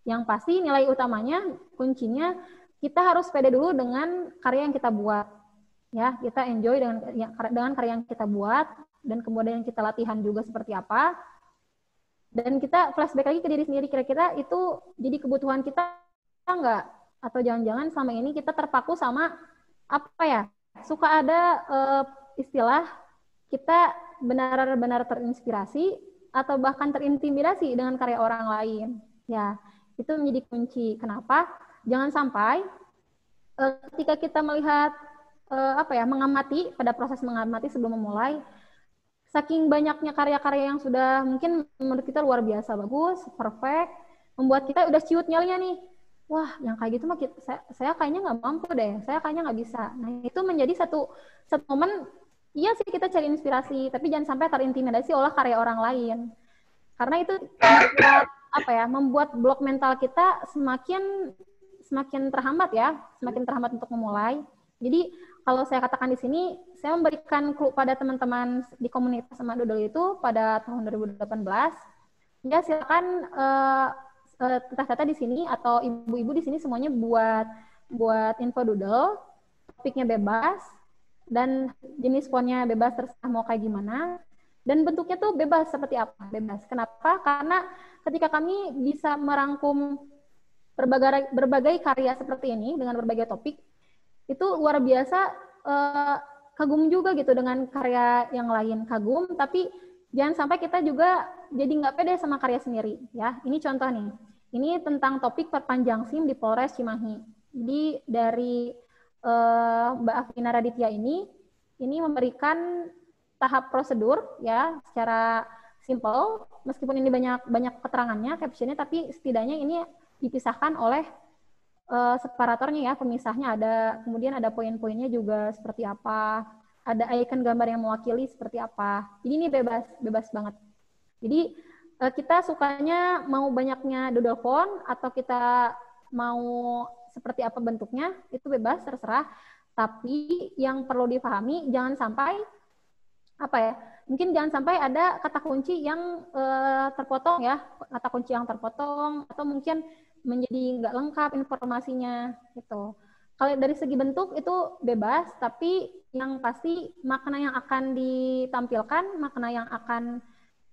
Yang pasti nilai utamanya, kuncinya kita harus pede dulu dengan karya yang kita buat. Ya, kita enjoy dengan karya yang kita buat, dan kemudian kita latihan juga seperti apa. Dan kita flashback lagi ke diri sendiri, kira-kira itu jadi kebutuhan kita enggak? Atau jangan-jangan selama ini kita terpaku sama apa ya? Suka ada istilah kita benar-benar terinspirasi atau bahkan terintimidasi dengan karya orang lain. Ya, itu menjadi kunci. Kenapa? Jangan sampai ketika kita melihat mengamati, pada proses mengamati sebelum memulai, saking banyaknya karya-karya yang sudah mungkin menurut kita luar biasa bagus, perfect, membuat kita udah ciut nyalinya nih. Wah, yang kayak gitu mah saya kayaknya nggak mampu deh, saya kayaknya nggak bisa. Nah, itu menjadi satu momen, iya sih kita cari inspirasi, tapi jangan sampai terintimidasi oleh karya orang lain. Karena itu membuat blok mental kita semakin terhambat ya, semakin terhambat untuk memulai. Jadi kalau saya katakan di sini, saya memberikan clue pada teman-teman di komunitas Madoodle itu pada tahun 2018. Ya silakan tata-tata di sini atau ibu-ibu di sini semuanya buat info doodle, topiknya bebas dan jenis fontnya bebas, terserah mau kayak gimana. Dan bentuknya tuh bebas seperti apa? Bebas. Kenapa? Karena ketika kami bisa merangkum berbagai karya seperti ini dengan berbagai topik, itu luar biasa kagum juga gitu dengan karya yang lain, kagum, tapi jangan sampai kita juga jadi nggak pede sama karya sendiri ya. Ini contoh nih, ini tentang topik perpanjang SIM di Polres Cimahi. Jadi dari Mbak Afina Raditya ini memberikan tahap prosedur ya secara simple, meskipun ini banyak keterangannya, captionnya, tapi setidaknya ini dipisahkan oleh separatornya ya, pemisahnya ada, kemudian ada poin-poinnya juga seperti apa, ada icon gambar yang mewakili seperti apa. Jadi ini bebas banget. Jadi kita sukanya mau banyaknya doodle font atau kita mau seperti apa bentuknya, itu bebas, terserah. Tapi yang perlu dipahami jangan sampai mungkin jangan sampai ada kata kunci yang terpotong ya, kata kunci yang terpotong, atau mungkin menjadi nggak lengkap informasinya gitu. Kalau dari segi bentuk itu bebas, tapi yang pasti makna yang akan ditampilkan, makna yang akan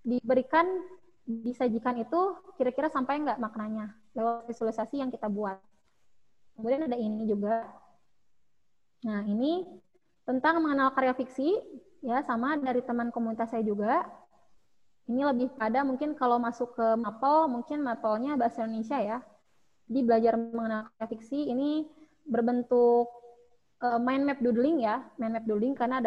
diberikan, disajikan itu kira-kira sampai nggak maknanya lewat visualisasi yang kita buat. Kemudian ada ini juga. Nah, ini tentang mengenal karya fiksi, ya sama dari teman komunitas saya juga. Ini lebih pada mungkin kalau masuk ke mapel, mungkin mapelnya bahasa Indonesia ya. Jadi belajar mengenal karya fiksi ini berbentuk mind map doodling ya, mind map doodling karena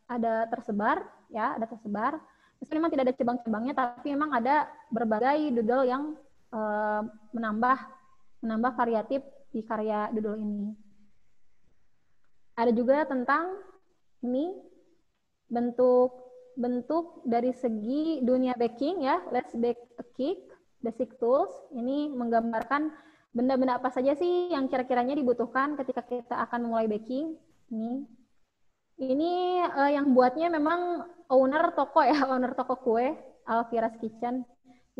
ada tersebar ya, ada tersebar. Terus memang tidak ada cabang-cabangnya, tapi memang ada berbagai doodle yang menambah variatif di karya doodle ini. Ada juga tentang ini bentuk dari segi dunia baking ya, let's bake a cake, basic tools. Ini menggambarkan benda-benda apa saja sih yang kira-kiranya dibutuhkan ketika kita akan mulai baking. Ini yang buatnya memang owner toko ya, owner toko kue, Alvira's Kitchen.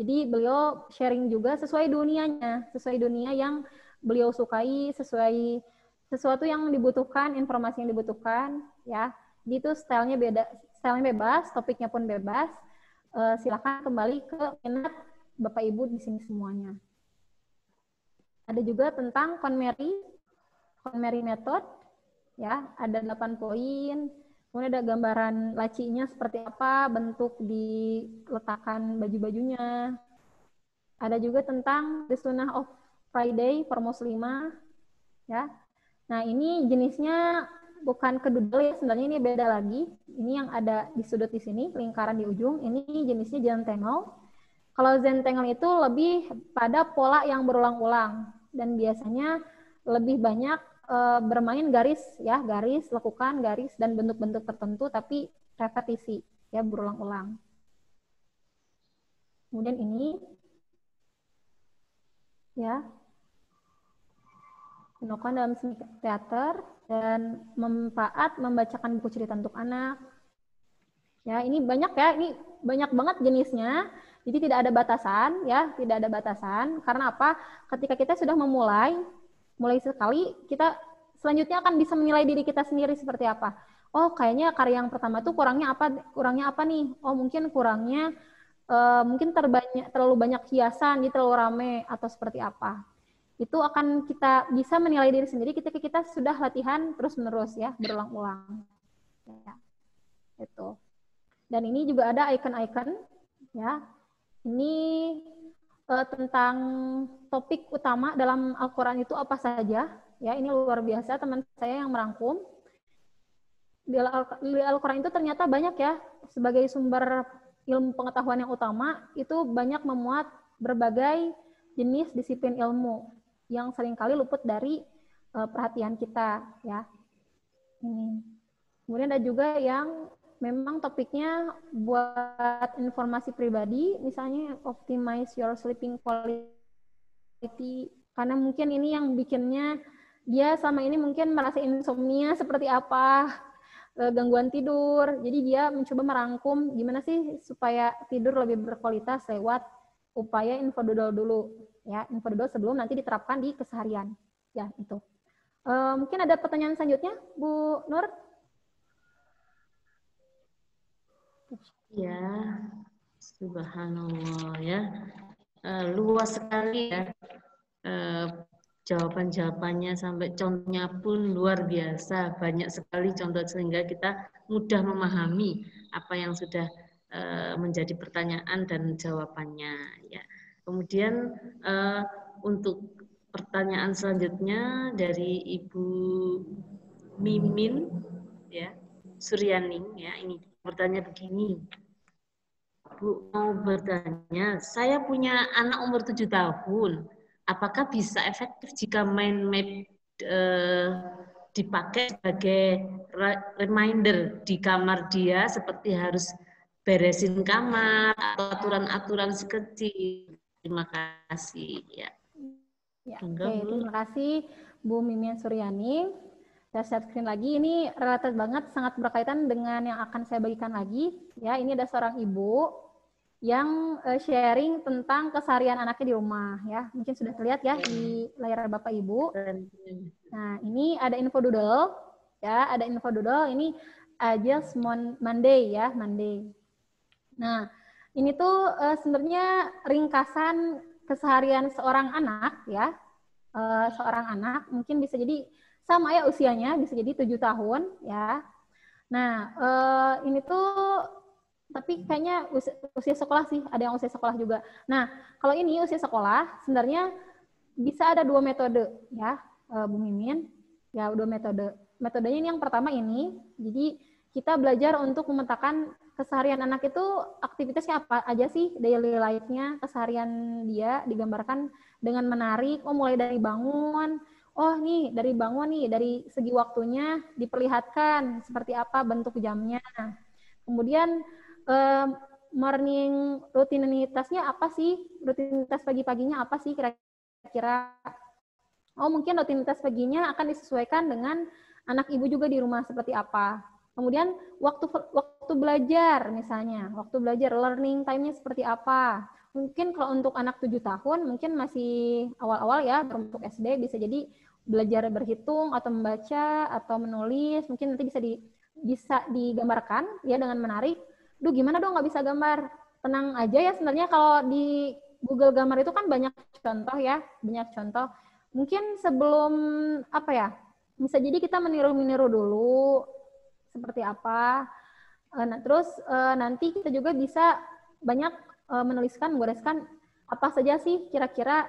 Jadi beliau sharing juga sesuai dunia yang beliau sukai, sesuai sesuatu yang dibutuhkan, informasi yang dibutuhkan ya. Jadi itu stylenya bebas, topiknya pun bebas. Silakan kembali ke minat Bapak Ibu di sini semuanya. Ada juga tentang KonMari method, ya, ada 8 poin. Kemudian ada gambaran lacinya seperti apa, bentuk diletakkan baju-bajunya. Ada juga tentang the Sunnah of Friday for Muslimah, ya. Nah ini jenisnya bukan kedudel ya, sebenarnya ini beda lagi. Ini yang ada di sudut di sini, lingkaran di ujung, ini jenisnya Zentangle. Kalau Zentangle itu lebih pada pola yang berulang-ulang dan biasanya lebih banyak bermain garis ya, garis, lekukan, garis dan bentuk-bentuk tertentu tapi repetisi ya, berulang-ulang. Kemudian ini ya, melakukan dalam seni teater dan manfaat membacakan buku cerita untuk anak. Ya, ini banyak ya, ini banyak banget jenisnya. Jadi tidak ada batasan ya, tidak ada batasan. Karena apa? Ketika kita sudah mulai sekali, kita selanjutnya akan bisa menilai diri kita sendiri seperti apa. Oh, kayaknya karya yang pertama itu kurangnya apa nih? Oh, mungkin kurangnya mungkin terlalu banyak hiasan, jadi terlalu rame atau seperti apa. Itu akan kita bisa menilai diri sendiri ketika kita sudah latihan terus-menerus ya, berulang-ulang. Ya, itu. Dan ini juga ada icon-icon ya. Ini tentang topik utama dalam Al-Qur'an itu apa saja. Ya, ini luar biasa teman saya yang merangkum. Di Al-Qur'an itu ternyata banyak ya, sebagai sumber ilmu pengetahuan yang utama itu banyak memuat berbagai jenis disiplin ilmu yang seringkali luput dari perhatian kita ya. Ini. Kemudian ada juga yang memang topiknya buat informasi pribadi, misalnya optimize your sleeping quality, karena mungkin ini yang bikinnya dia selama ini mungkin merasa insomnia seperti apa, gangguan tidur, jadi dia mencoba merangkum gimana sih supaya tidur lebih berkualitas lewat upaya infodoodle dulu. Ya, infodoodle sebelum nanti diterapkan di keseharian. Ya, itu. Mungkin ada pertanyaan selanjutnya, Bu Nur? Ya, subhanallah ya. Luas sekali ya. Jawaban-jawabannya sampai contohnya pun luar biasa. Banyak sekali contoh sehingga kita mudah memahami apa yang sudah menjadi pertanyaan dan jawabannya ya. Kemudian untuk pertanyaan selanjutnya dari Ibu Mimin ya, Suryaning ya, ini bertanya begini. Bu, mau bertanya, saya punya anak umur 7 tahun. Apakah bisa efektif jika mind map dipakai sebagai reminder di kamar dia seperti harus beresin kamar atau aturan-aturan sekecil. Terima kasih ya. Ya, oke, terima kasih Bu Mimin Suryani. Saya share screen lagi, ini related banget, sangat berkaitan dengan yang akan saya bagikan lagi. Ya, ini ada seorang ibu yang sharing tentang keseharian anaknya di rumah. Ya, mungkin sudah terlihat ya di layar Bapak Ibu. Nah, ini ada infodoodle. Ya, ada infodoodle. Ini just Monday ya, Monday. Nah, ini tuh sebenarnya ringkasan keseharian seorang anak ya, seorang anak mungkin bisa jadi sama ya usianya, bisa jadi 7 tahun ya. Nah ini tuh tapi kayaknya usia sekolah sih, ada yang usia sekolah juga. Nah, kalau ini usia sekolah, sebenarnya bisa ada 2 metode ya, Bu Mimin. Ya, 2 metode. Metodenya ini yang pertama ini, jadi kita belajar untuk memetakan keseharian anak itu aktivitasnya apa aja sih, daily life-nya, keseharian dia digambarkan dengan menarik. Oh, mulai dari bangun, oh nih dari bangun nih, dari segi waktunya diperlihatkan seperti apa bentuk jamnya. Kemudian morning rutinitasnya apa sih, rutinitas pagi-paginya apa sih kira-kira. Oh, mungkin rutinitas paginya akan disesuaikan dengan anak ibu juga di rumah seperti apa. Kemudian waktu belajar misalnya, waktu belajar learning time-nya seperti apa. Mungkin kalau untuk anak 7 tahun mungkin masih awal-awal ya, untuk SD bisa jadi belajar berhitung atau membaca atau menulis, mungkin nanti bisa digambarkan ya dengan menarik. Duh, gimana dong nggak bisa gambar? Tenang aja ya, sebenarnya kalau di Google Gambar itu kan banyak contoh ya, banyak contoh. Mungkin sebelum apa ya, bisa jadi kita meniru-meniru dulu seperti apa. Nah, terus nanti kita juga bisa banyak menuliskan, menggoreskan apa saja sih kira-kira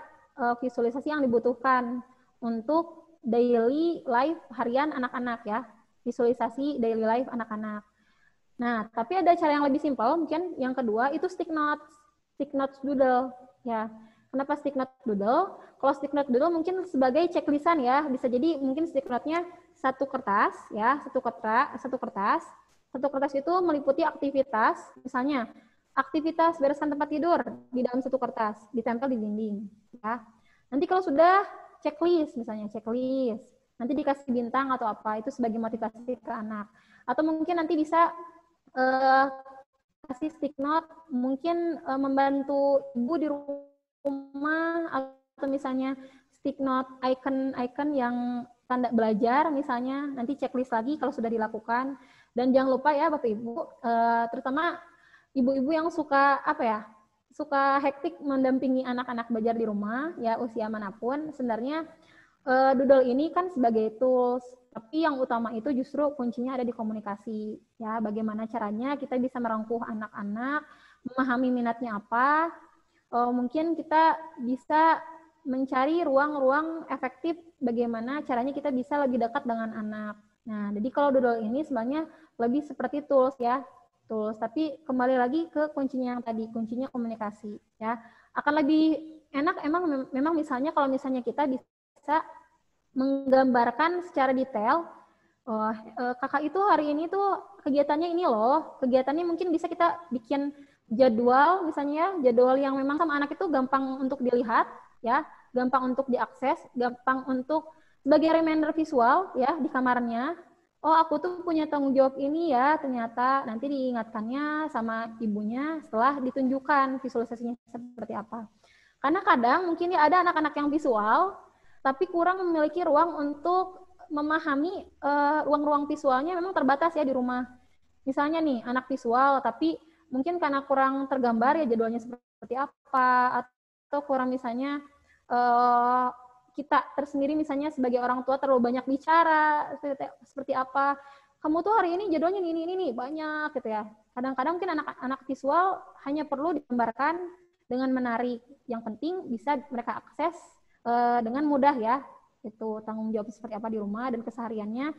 visualisasi yang dibutuhkan untuk daily life harian anak-anak ya, visualisasi daily life anak-anak. Nah, tapi ada cara yang lebih simpel, mungkin yang kedua itu stick notes doodle ya. Kenapa stick note doodle? Kalau stick note doodle mungkin sebagai checklistan ya, bisa jadi mungkin stick note-nya satu kertas ya, satu kertas itu meliputi aktivitas, misalnya aktivitas bereskan tempat tidur di dalam satu kertas, ditempel di dinding ya. Nanti kalau sudah checklist, misalnya checklist, nanti dikasih bintang atau apa, itu sebagai motivasi ke anak. Atau mungkin nanti bisa kasih stick note, mungkin membantu ibu di rumah, atau misalnya stick note icon yang tanda belajar misalnya, nanti checklist lagi kalau sudah dilakukan. Dan jangan lupa ya Bapak Ibu, terutama ibu-ibu yang suka suka hektik mendampingi anak-anak belajar di rumah ya, usia manapun, sebenarnya doodle ini kan sebagai tools, tapi yang utama itu justru kuncinya ada di komunikasi ya, bagaimana caranya kita bisa merangkuh anak-anak, memahami minatnya apa. Mungkin kita bisa mencari ruang-ruang efektif bagaimana caranya kita bisa lebih dekat dengan anak. Nah, jadi kalau doodle ini sebenarnya lebih seperti tools ya, tools. Tapi kembali lagi ke kuncinya yang tadi, kuncinya komunikasi ya. Akan lebih enak memang misalnya kalau misalnya kita bisa menggambarkan secara detail. Kakak itu hari ini tuh kegiatannya ini loh. Kegiatannya mungkin bisa kita bikin jadwal misalnya, jadwal yang memang sama anak itu gampang untuk dilihat ya, gampang untuk diakses, gampang untuk sebagai reminder visual ya di kamarnya. Oh, aku tuh punya tanggung jawab ini ya, ternyata nanti diingatkannya sama ibunya setelah ditunjukkan visualisasinya seperti apa. Karena kadang mungkin ya ada anak-anak yang visual tapi kurang memiliki ruang untuk memahami ruang-ruang visualnya, memang terbatas ya di rumah. Misalnya nih anak visual tapi mungkin karena kurang tergambar ya jadwalnya seperti apa, atau kurang misalnya kita tersendiri misalnya sebagai orang tua terlalu banyak bicara seperti apa, kamu tuh hari ini jadwalnya ini banyak gitu ya. Kadang-kadang mungkin anak-anak visual hanya perlu digambarkan dengan menarik, yang penting bisa mereka akses dengan mudah ya, itu tanggung jawab seperti apa di rumah dan kesehariannya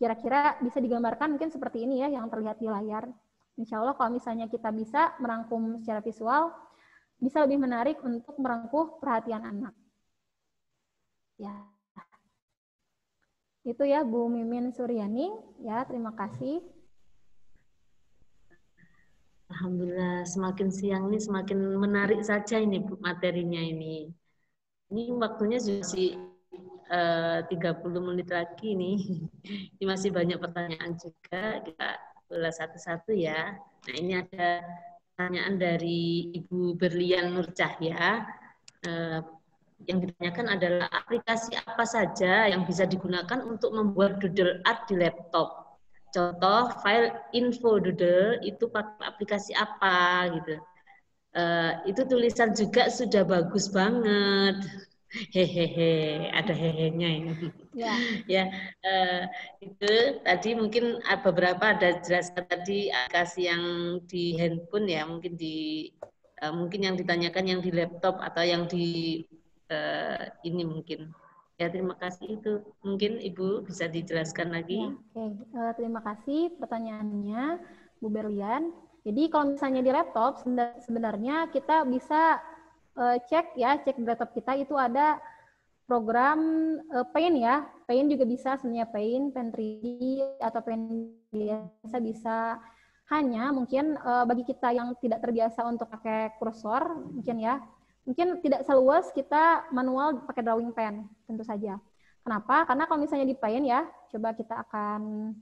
kira-kira bisa digambarkan mungkin seperti ini ya yang terlihat di layar. Insya Allah kalau misalnya kita bisa merangkum secara visual, bisa lebih menarik untuk merangkuh perhatian anak. Ya, itu ya Bu Mimin Suryani. Ya, terima kasih. Alhamdulillah, semakin siang ini semakin menarik saja ini materinya ini. Ini waktunya masih 30 menit lagi nih. Ini masih banyak pertanyaan juga. Kita ulas satu-satu ya. Nah, ini ada pertanyaan dari Ibu Berlian Nur Cahya. Yang ditanyakan adalah aplikasi apa saja yang bisa digunakan untuk membuat doodle art di laptop. Contoh file info doodle itu pakai aplikasi apa gitu. Itu tulisan juga sudah bagus banget. Hehehe, ada hehenya ini. Ya. Ya, itu tadi mungkin beberapa ada jelaskan tadi aplikasi yang di handphone ya, mungkin yang ditanyakan yang di laptop atau yang di ini mungkin. Ya, terima kasih itu. Mungkin Ibu bisa dijelaskan lagi. Ya, oke. Terima kasih pertanyaannya, Bu Berlian. Jadi kalau misalnya di laptop, sebenarnya kita bisa cek di laptop kita itu ada program Paint ya. Paint juga bisa, sebenarnya Paint 3D atau Paint biasa bisa. Hanya mungkin bagi kita yang tidak terbiasa untuk pakai kursor, mungkin tidak seluas kita manual pakai drawing pen, tentu saja. Kenapa? Karena kalau misalnya di Paint ya, coba kita akan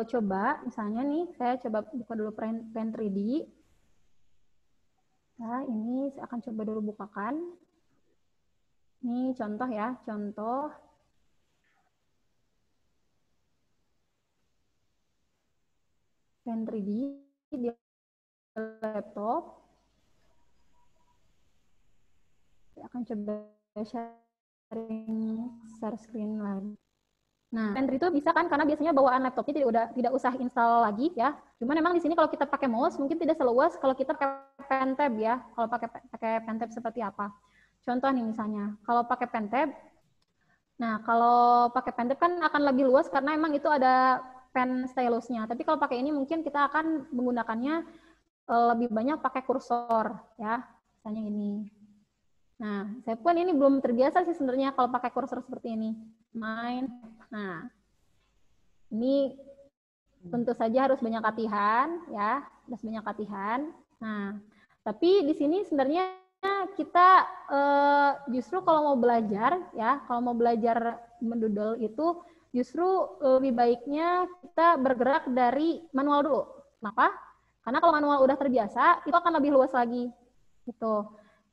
coba, misalnya nih, saya coba buka dulu Paint 3D. Nah, ini saya akan coba dulu bukakan. Ini contoh ya, contoh. Paint 3D di laptop. Saya akan coba share screen lagi. Nah, Paint itu bisa kan karena biasanya bawaan laptopnya tidak usah install lagi ya. Cuman memang di sini kalau kita pakai mouse mungkin tidak seluas kalau kita pakai pen tab ya. Kalau pakai pen tab seperti apa? Contoh nih misalnya, kalau pakai pen tab. Nah, kalau pakai pen tab kan akan lebih luas karena memang itu ada pen stylusnya. Tapi kalau pakai ini mungkin kita akan menggunakannya lebih banyak pakai kursor ya. Misalnya ini. Nah, saya pun ini belum terbiasa sih sebenarnya kalau pakai kursor seperti ini. Nah, ini tentu saja harus banyak latihan ya, harus banyak latihan. Nah, tapi di sini sebenarnya kita justru kalau mau belajar ya, kalau mau belajar mendoodle itu justru lebih baiknya kita bergerak dari manual dulu. Kenapa? Karena kalau manual udah terbiasa, itu akan lebih luas lagi. Gitu.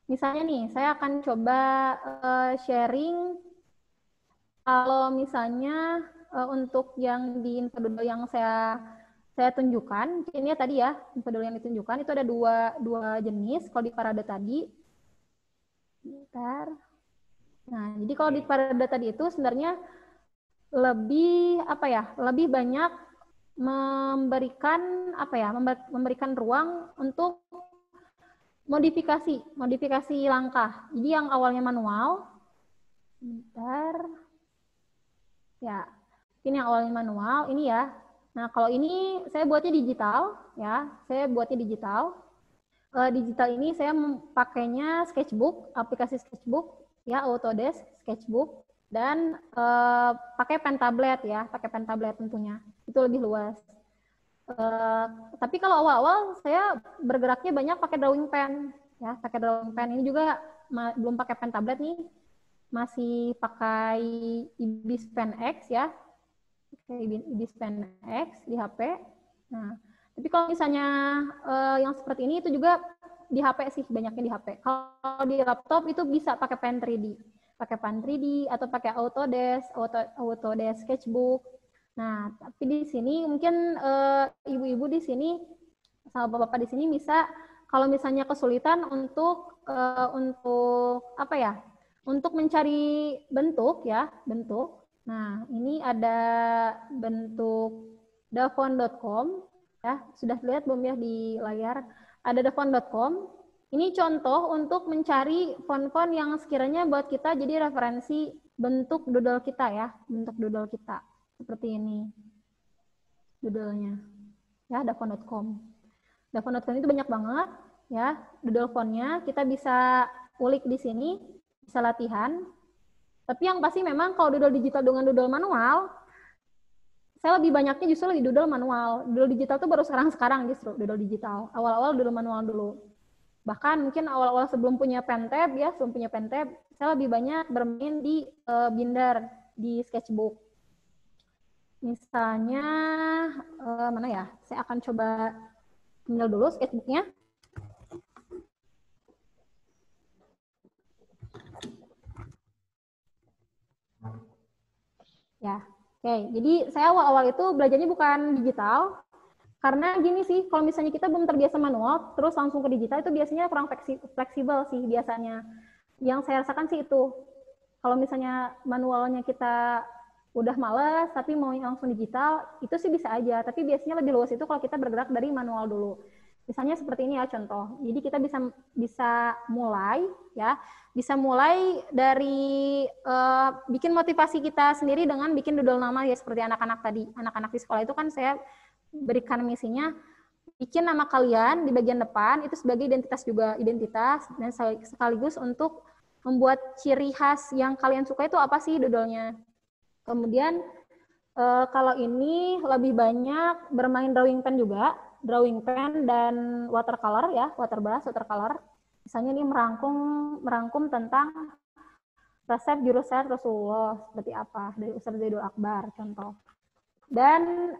Misalnya nih, saya akan coba sharing. Kalau misalnya untuk yang di InfoDoodle yang saya tunjukkan, ini ya tadi ya, InfoDoodle yang ditunjukkan itu ada dua jenis. Kalau di Parade tadi, bentar. Nah, jadi kalau di Parade tadi itu sebenarnya lebih banyak memberikan ruang untuk modifikasi langkah. Jadi yang awalnya manual, bentar. Ya, ini yang awalnya manual, ini ya. Nah, kalau ini saya buatnya digital, ya. Saya buatnya digital. Digital ini saya pakainya Sketchbook, aplikasi Sketchbook, ya, Autodesk Sketchbook, dan pakai pen tablet ya, pakai pen tablet tentunya. Itu lebih luas. Tapi kalau awal-awal saya bergeraknya banyak pakai drawing pen, ya, pakai drawing pen. Ini juga belum pakai pen tablet nih. Masih pakai Ibis Pen X ya, Ibis Pen X di HP. Nah, tapi kalau misalnya yang seperti ini itu juga di HP sih, banyaknya di HP. Kalau di laptop itu bisa pakai Pen 3D, atau pakai Autodesk Sketchbook. Nah, tapi di sini mungkin ibu-ibu di sini sama bapak-bapak di sini bisa kalau misalnya kesulitan untuk untuk mencari bentuk ya, bentuk. Nah, ini ada bentuk dafont.com ya. Sudah lihat belum ya di layar? Ada dafont.com. Ini contoh untuk mencari font-font yang sekiranya buat kita jadi referensi bentuk doodle kita ya, bentuk doodle kita. Seperti ini. Doodle-nya. Ya, dafont.com. Dafont.com itu banyak banget ya, doodle font-nya. Kita bisa ulik di sini. Bisa latihan, tapi yang pasti memang kalau doodle digital dengan doodle manual, saya lebih banyaknya justru di doodle manual. Doodle digital tuh baru sekarang justru doodle digital. Awal-awal doodle manual dulu. Bahkan mungkin awal-awal sebelum punya pen tab ya, saya lebih banyak bermain di binder, di Sketchbook. Misalnya mana ya? Saya akan coba ambil dulu Sketchbook-nya. Ya, oke. Jadi saya awal-awal itu belajarnya bukan digital, karena gini sih, kalau misalnya kita belum terbiasa manual, terus langsung ke digital itu biasanya kurang fleksibel sih biasanya. Yang saya rasakan sih itu. Kalau misalnya manualnya kita udah males tapi mau langsung digital, itu sih bisa aja. Tapi biasanya lebih luas itu kalau kita bergerak dari manual dulu. Misalnya seperti ini ya contoh. Jadi kita bisa mulai ya, bisa mulai dari bikin motivasi kita sendiri dengan bikin doodle nama ya seperti anak-anak tadi. Anak-anak di sekolah itu kan saya berikan misinya bikin nama kalian di bagian depan itu sebagai identitas juga, identitas dan sekaligus untuk membuat ciri khas yang kalian suka itu apa sih doodle-nya. Kemudian kalau ini lebih banyak bermain drawing pen juga, drawing pen dan watercolor ya, waterbrush, watercolor. Misalnya ini merangkum tentang resep jurusan Rasulullah seperti apa dari Ustaz Zaidul Akbar contoh. Dan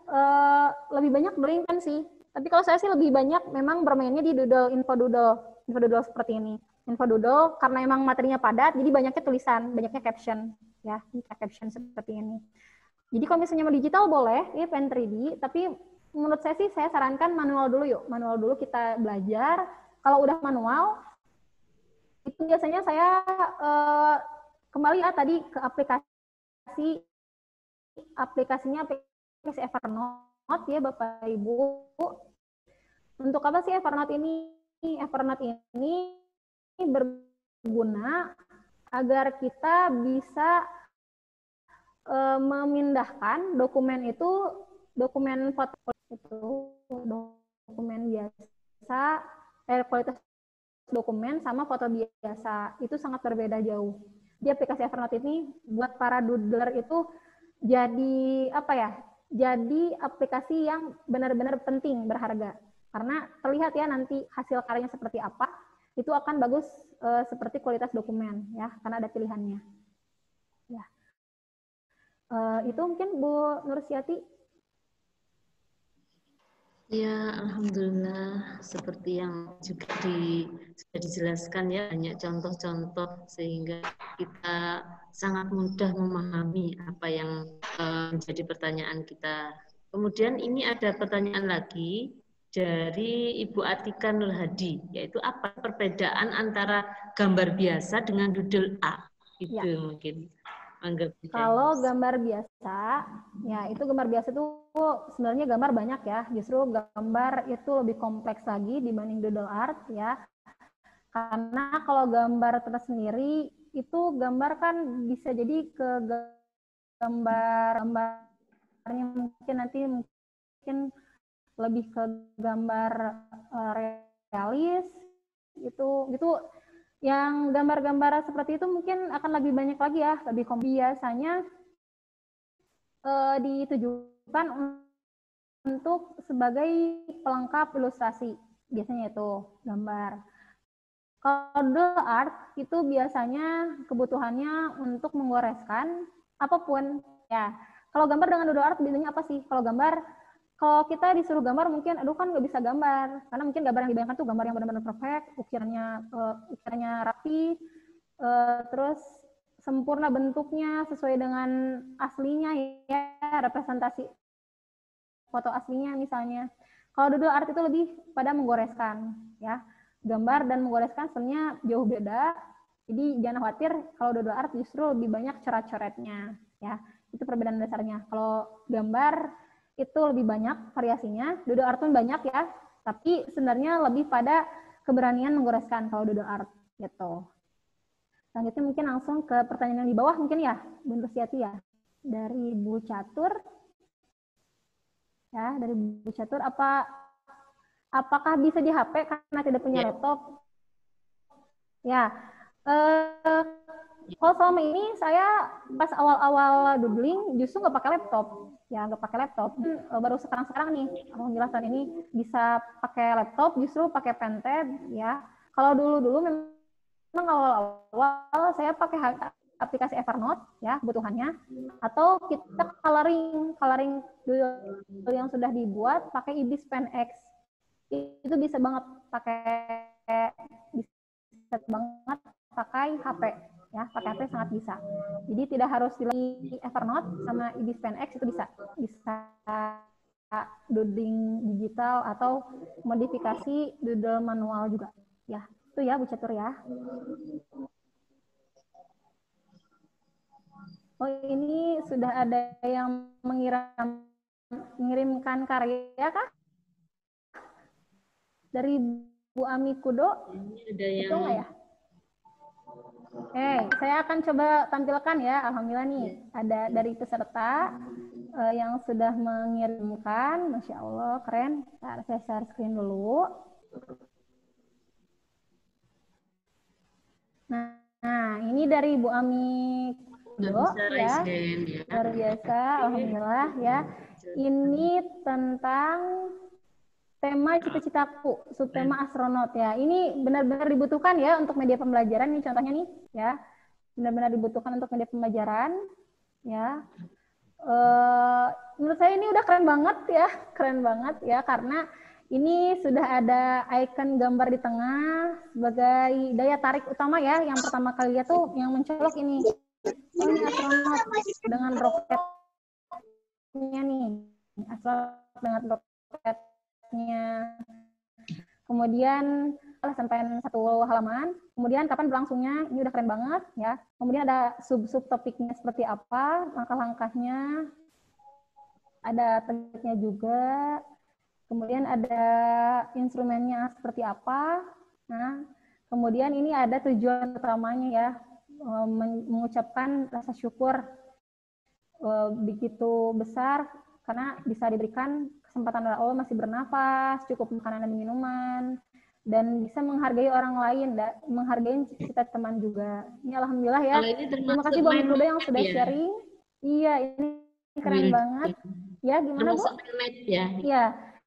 lebih banyak drawing pen sih. Tapi kalau saya sih lebih banyak memang bermainnya di doodle, info doodle seperti ini. Info doodle karena emang materinya padat, jadi banyaknya tulisan, banyaknya caption ya, caption seperti ini. Jadi kalau misalnya mau digital boleh, ini pen 3D, tapi menurut saya sih saya sarankan manual dulu yuk. Manual dulu kita belajar. Kalau udah manual, itu biasanya saya kembali ya tadi ke aplikasinya aplikasi Evernote ya Bapak Ibu. Untuk apa sih Evernote ini? Evernote ini berguna agar kita bisa memindahkan dokumen itu, dokumen foto itu, dokumen biasa, kualitas dokumen sama foto biasa itu sangat berbeda jauh. Di aplikasi Evernote ini buat para doodler itu jadi apa ya? Jadi aplikasi yang benar-benar penting, berharga. Karena terlihat ya nanti hasil karyanya seperti apa, itu akan bagus seperti kualitas dokumen ya, karena ada pilihannya. Ya. Itu mungkin Bu Nursiati. Ya, alhamdulillah seperti yang juga sudah dijelaskan ya, banyak contoh-contoh sehingga kita sangat mudah memahami apa yang menjadi pertanyaan kita. Kemudian ini ada pertanyaan lagi dari Ibu Atika Nur Hadi, yaitu apa perbedaan antara gambar biasa dengan doodle art? Itu ya. Mungkin. Kalau gambar biasa, ya itu gambar biasa itu sebenarnya gambar banyak ya. Justru gambar itu lebih kompleks lagi dibanding doodle art ya. Karena kalau gambar tersendiri itu gambar kan bisa jadi ke gambarnya mungkin lebih ke gambar realis itu yang gambar-gambar seperti itu mungkin akan lebih banyak lagi ya, lebih biasanya ditujukan untuk sebagai pelengkap ilustrasi, biasanya itu gambar. Kalau doodle art itu biasanya kebutuhannya untuk menggoreskan apapun ya. Kalau gambar dengan doodle art biasanya apa sih? Kalau kita disuruh gambar mungkin aduh kan nggak bisa gambar karena mungkin gambar yang dibayangkan tuh gambar yang benar-benar perfect, ukirannya rapi, terus sempurna bentuknya sesuai dengan aslinya ya, representasi foto aslinya misalnya. Kalau doodle art itu lebih pada menggoreskan ya, gambar dan menggoreskan sebenarnya jauh beda. Jadi jangan khawatir kalau doodle art justru lebih banyak coret-coretnya ya, itu perbedaan dasarnya. Kalau gambar itu lebih banyak variasinya, doodle art pun banyak ya, tapi sebenarnya lebih pada keberanian menggoreskan kalau doodle art gitu. Selanjutnya mungkin langsung ke pertanyaan yang di bawah mungkin ya, Bu Nursiati ya, dari Bu Catur. Ya, dari Bu Catur, apakah bisa di HP karena tidak punya laptop? Ya, kalau selama ini saya pas awal-awal doodling justru nggak pakai laptop. Ya, nggak pakai laptop. Baru sekarang nih, alhamdulillah tahun ini bisa pakai laptop, justru pakai pentab ya. Kalau dulu memang awal-awal saya pakai aplikasi Evernote ya kebutuhannya, atau kita coloring doodle yang sudah dibuat pakai Ibis Pen X. Itu bisa banget pakai HP. Ya, pakai HP sangat bisa. Jadi tidak harus di Evernote sama Ibis Pen X, itu bisa doodling digital atau modifikasi doodle manual juga. Ya, itu ya Bu Catur ya. Oh, ini sudah ada yang mengirimkan karya kah? Dari Bu Ami Kudo? Ini ada Itu yang nggak ya? Saya akan coba tampilkan ya. Alhamdulillah nih, ada dari peserta yang sudah mengirimkan. Masya Allah, keren. Ntar saya share screen dulu. Nah, ini dari Bu Ami Kudo ya. Luar biasa, alhamdulillah ya. Ini tentang tema cita-citaku, subtema astronot ya. Ini benar-benar dibutuhkan ya untuk media pembelajaran. Ini contohnya nih ya, benar-benar dibutuhkan untuk media pembelajaran ya. Menurut saya ini udah keren banget ya, karena ini sudah ada icon gambar di tengah sebagai daya tarik utama ya. Yang pertama kali lihat tuh yang mencolok ini. Oh, ini astronot dengan roketnya nih, astronot dengan roketnya. Kemudian sampai satu halaman. Kemudian kapan berlangsungnya, ini udah keren banget ya. Kemudian ada sub topiknya seperti apa, langkah-langkahnya, ada tekniknya juga. Kemudian ada instrumennya seperti apa. Nah, kemudian ini ada tujuan utamanya ya, mengucapkan rasa syukur begitu besar karena bisa diberikan kesempatan oleh Allah masih bernafas, cukup makanan dan minuman, dan bisa menghargai orang lain, menghargai cita teman juga. Ini alhamdulillah ya. Terima kasih Bu Ami Kudo yang sudah sharing. Iya, ini keren banget. Ya, gimana Bu? Ya. Iya.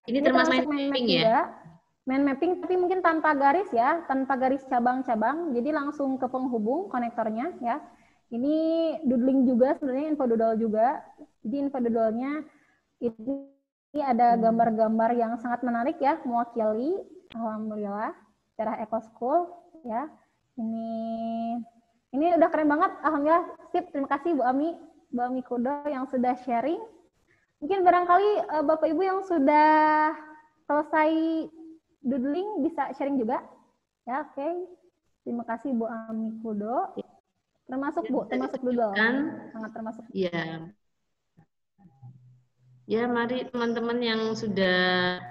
Ini termasuk mind map ya? juga. Mind mapping tapi mungkin tanpa garis ya, tanpa garis cabang-cabang. Jadi langsung ke penghubung konektornya ya. Ini doodling juga sebenarnya, info doodle juga. Jadi info doodle-nya ini ada gambar-gambar yang sangat menarik ya, mewakili alhamdulillah secara Eco School ya. Ini udah keren banget, alhamdulillah. Sip, terima kasih Bu Ami Kudo yang sudah sharing. Mungkin barangkali Bapak Ibu yang sudah selesai doodling bisa sharing juga. Ya, oke. Terima kasih Bu Ami Kudo. Termasuk Bu, termasuk doodle. Sangat termasuk. Iya. Ya, mari teman-teman yang sudah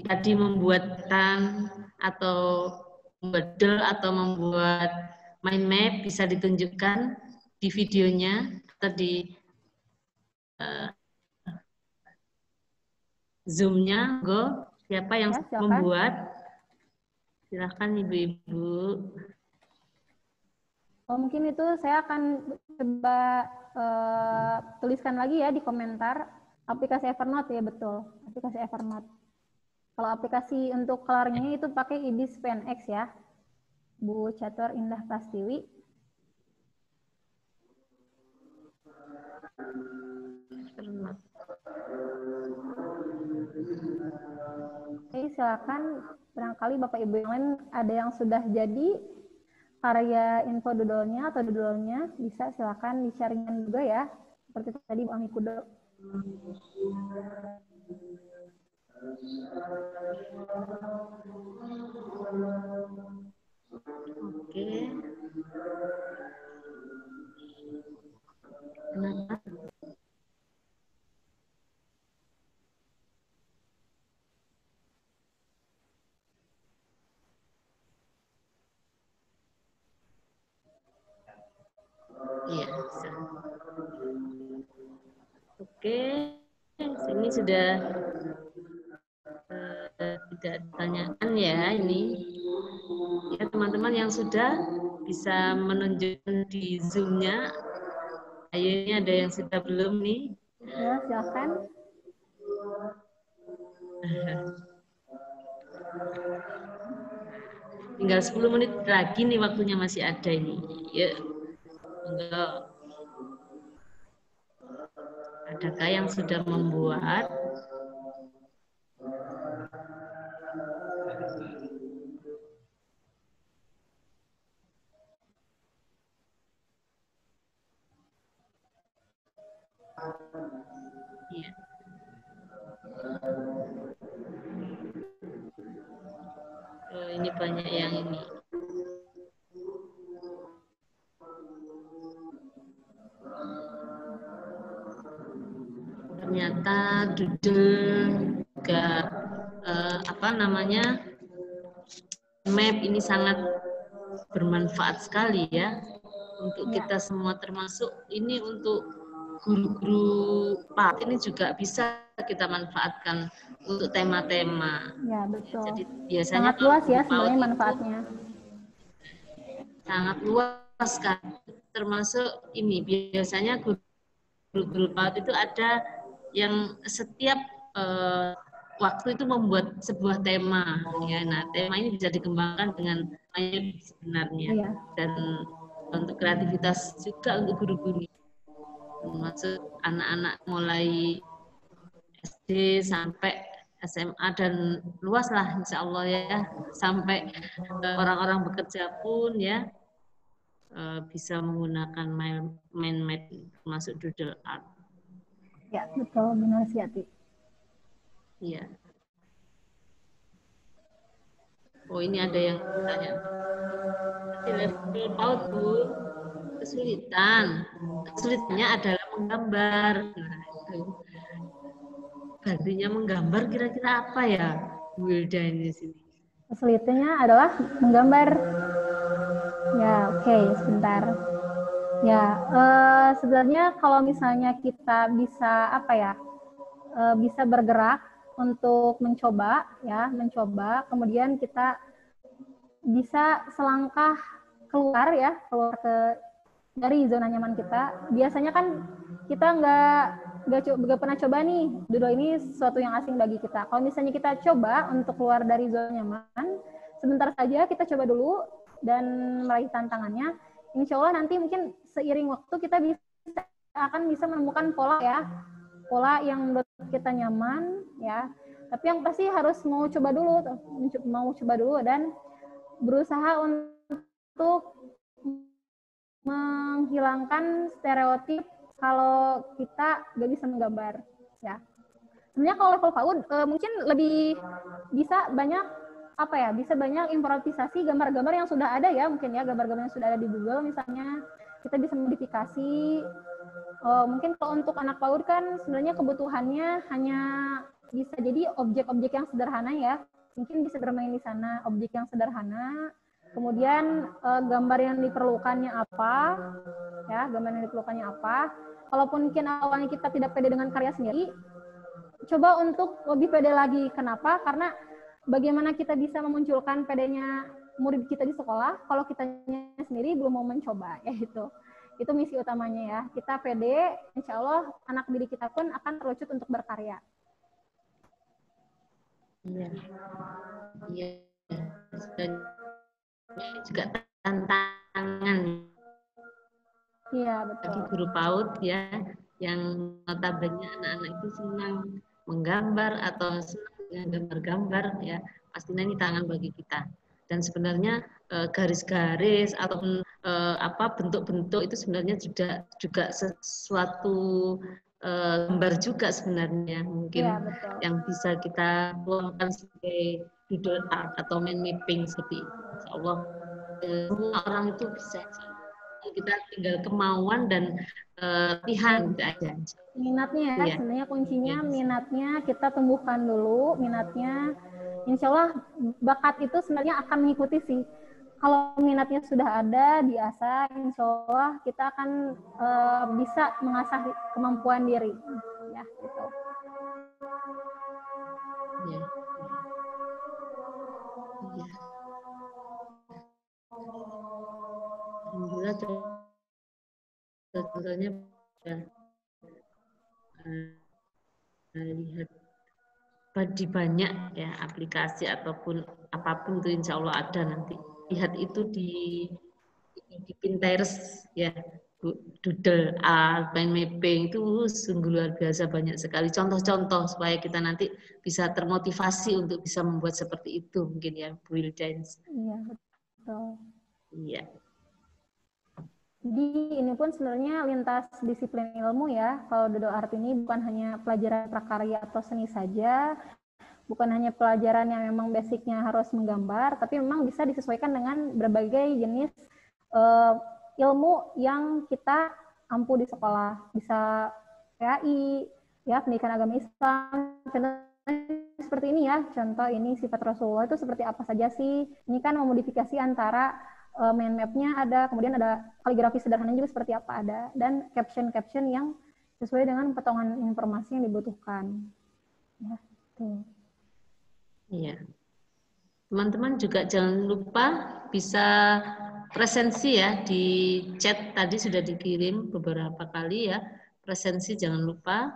tadi membuatkan atau doodle atau membuat mind map bisa ditunjukkan di videonya atau di Zoom-nya. Go, siapa yang ya, membuat? Silakan Ibu-ibu. Oh, mungkin itu saya akan coba tuliskan lagi ya di komentar. Aplikasi Evernote ya, betul. Aplikasi Evernote. Kalau aplikasi untuk kelarnya itu pakai IDIS PNX ya. Bu Catur Indah Prastiwi. Oke, silakan. Barangkali Bapak Ibu yang lain ada yang sudah jadi karya info doodle-nya atau doodle-nya, bisa silakan di-sharing juga ya. Seperti tadi Bu Ami Kudo. Oke. Kenapa? Iya, bisa. Oke, ini sudah tidak ditanyakan ya ini. Ya, teman-teman yang sudah bisa menunjukkan di Zoom-nya. Ayo, ini ada yang sudah belum nih? Ya, silakan. Tinggal 10 menit lagi nih, waktunya masih ada ini. Yuk. Enggak. Adakah yang sudah membuat? Iya. Oh, ini banyak yang ini. ternyata doodle juga map ini sangat bermanfaat sekali ya untuk kita semua, termasuk ini untuk guru-guru PAUD ini juga bisa kita manfaatkan untuk tema-tema. Ya, betul. Jadi biasanya sangat luas ya guru PAUD sebenarnya itu manfaatnya. Sangat luas kan, termasuk ini biasanya guru-guru PAUD itu ada yang setiap waktu itu membuat sebuah tema ya. Nah, tema ini bisa dikembangkan dengan banyak sebenarnya. Iya. Dan untuk kreativitas juga untuk guru-guru, termasuk anak-anak mulai SD sampai SMA dan luas lah insya Allah ya, sampai orang-orang bekerja pun ya bisa menggunakan mind map termasuk doodle art. Ya, betul, benar Siati. Iya. Oh, ini ada yang tanya. Di level PAUD, Bu, kesulitannya adalah menggambar. Nah, itu. Artinya menggambar kira-kira apa ya, Bu Wilda ini sini? Kesulitannya adalah menggambar. Ya, oke, sebentar. Ya, sebenarnya kalau misalnya kita bisa bisa bergerak untuk mencoba, kemudian kita bisa selangkah keluar dari zona nyaman kita. Biasanya kan kita nggak pernah coba nih, doodle ini sesuatu yang asing bagi kita. Kalau misalnya kita coba untuk keluar dari zona nyaman, sebentar saja kita coba dulu dan meraih tantangannya, insya Allah nanti mungkin seiring waktu kita akan bisa menemukan pola yang menurut kita nyaman ya. Tapi yang pasti harus mau coba dulu dan berusaha untuk menghilangkan stereotip kalau kita gak bisa menggambar ya. Sebenarnya kalau level PAUD mungkin lebih bisa banyak improvisasi gambar-gambar yang sudah ada ya, mungkin ya gambar-gambar yang sudah ada di Google misalnya, kita bisa modifikasi. Mungkin kalau untuk anak PAUD kan sebenarnya kebutuhannya hanya bisa jadi objek-objek yang sederhana ya, mungkin bisa bermain di sana objek yang sederhana. Kemudian gambar yang diperlukannya apa, ya gambar yang diperlukannya apa. Kalaupun mungkin awalnya kita tidak pede dengan karya sendiri, coba untuk lebih pede lagi. Kenapa? Karena bagaimana kita bisa memunculkan pedenya murid kita di sekolah kalau kitanya sendiri belum mau mencoba, ya itu misi utamanya ya. Kita pede, insya Allah anak didik kita pun akan terwujud untuk berkarya. Iya, iya. Dan juga tantangan. Iya, betul. Bagi guru PAUD ya, yang notabene anak-anak itu senang menggambar atau senang dengan gambar-gambar ya, pastinya ini tantangan bagi kita. Dan sebenarnya garis-garis ataupun bentuk-bentuk itu sebenarnya juga sesuatu gambar juga sebenarnya, mungkin ya, yang bisa kita keluarkan sebagai doodle art atau mind mapping seperti itu. Insya Allah semua orang itu bisa, kita tinggal kemauan dan latihan gitu aja. Minatnya ya, sebenarnya kuncinya minatnya kita tumbuhkan dulu, minatnya. Insya Allah bakat itu sebenarnya akan mengikuti sih. Kalau minatnya sudah ada, diasah, insya Allah kita akan bisa mengasah kemampuan diri. Ya, gitu. Ya. Ya. Alhamdulillah contohnya ya, lihat di banyak ya aplikasi ataupun apapun itu insya Allah ada nanti. Lihat itu di Pinterest ya, doodle art, mind mapping itu sungguh luar biasa, banyak sekali contoh-contoh supaya kita nanti bisa termotivasi untuk bisa membuat seperti itu mungkin ya, Bu Wilda. Iya, betul. Iya. Jadi ini pun sebenarnya lintas disiplin ilmu ya. Kalau doodle art ini bukan hanya pelajaran prakarya atau seni saja, bukan hanya pelajaran yang memang basicnya harus menggambar, tapi memang bisa disesuaikan dengan berbagai jenis ilmu yang kita ampu di sekolah. Bisa PAI, ya pendidikan agama Islam. Contohnya seperti ini ya, contoh ini sifat Rasulullah itu seperti apa saja sih. Ini kan memodifikasi antara mind map-nya ada, kemudian ada kaligrafi sederhananya juga seperti apa ada, dan caption-caption yang sesuai dengan potongan informasi yang dibutuhkan. Ya, tuh. Iya. Teman-teman juga jangan lupa bisa presensi ya, di chat tadi sudah dikirim beberapa kali ya. Presensi jangan lupa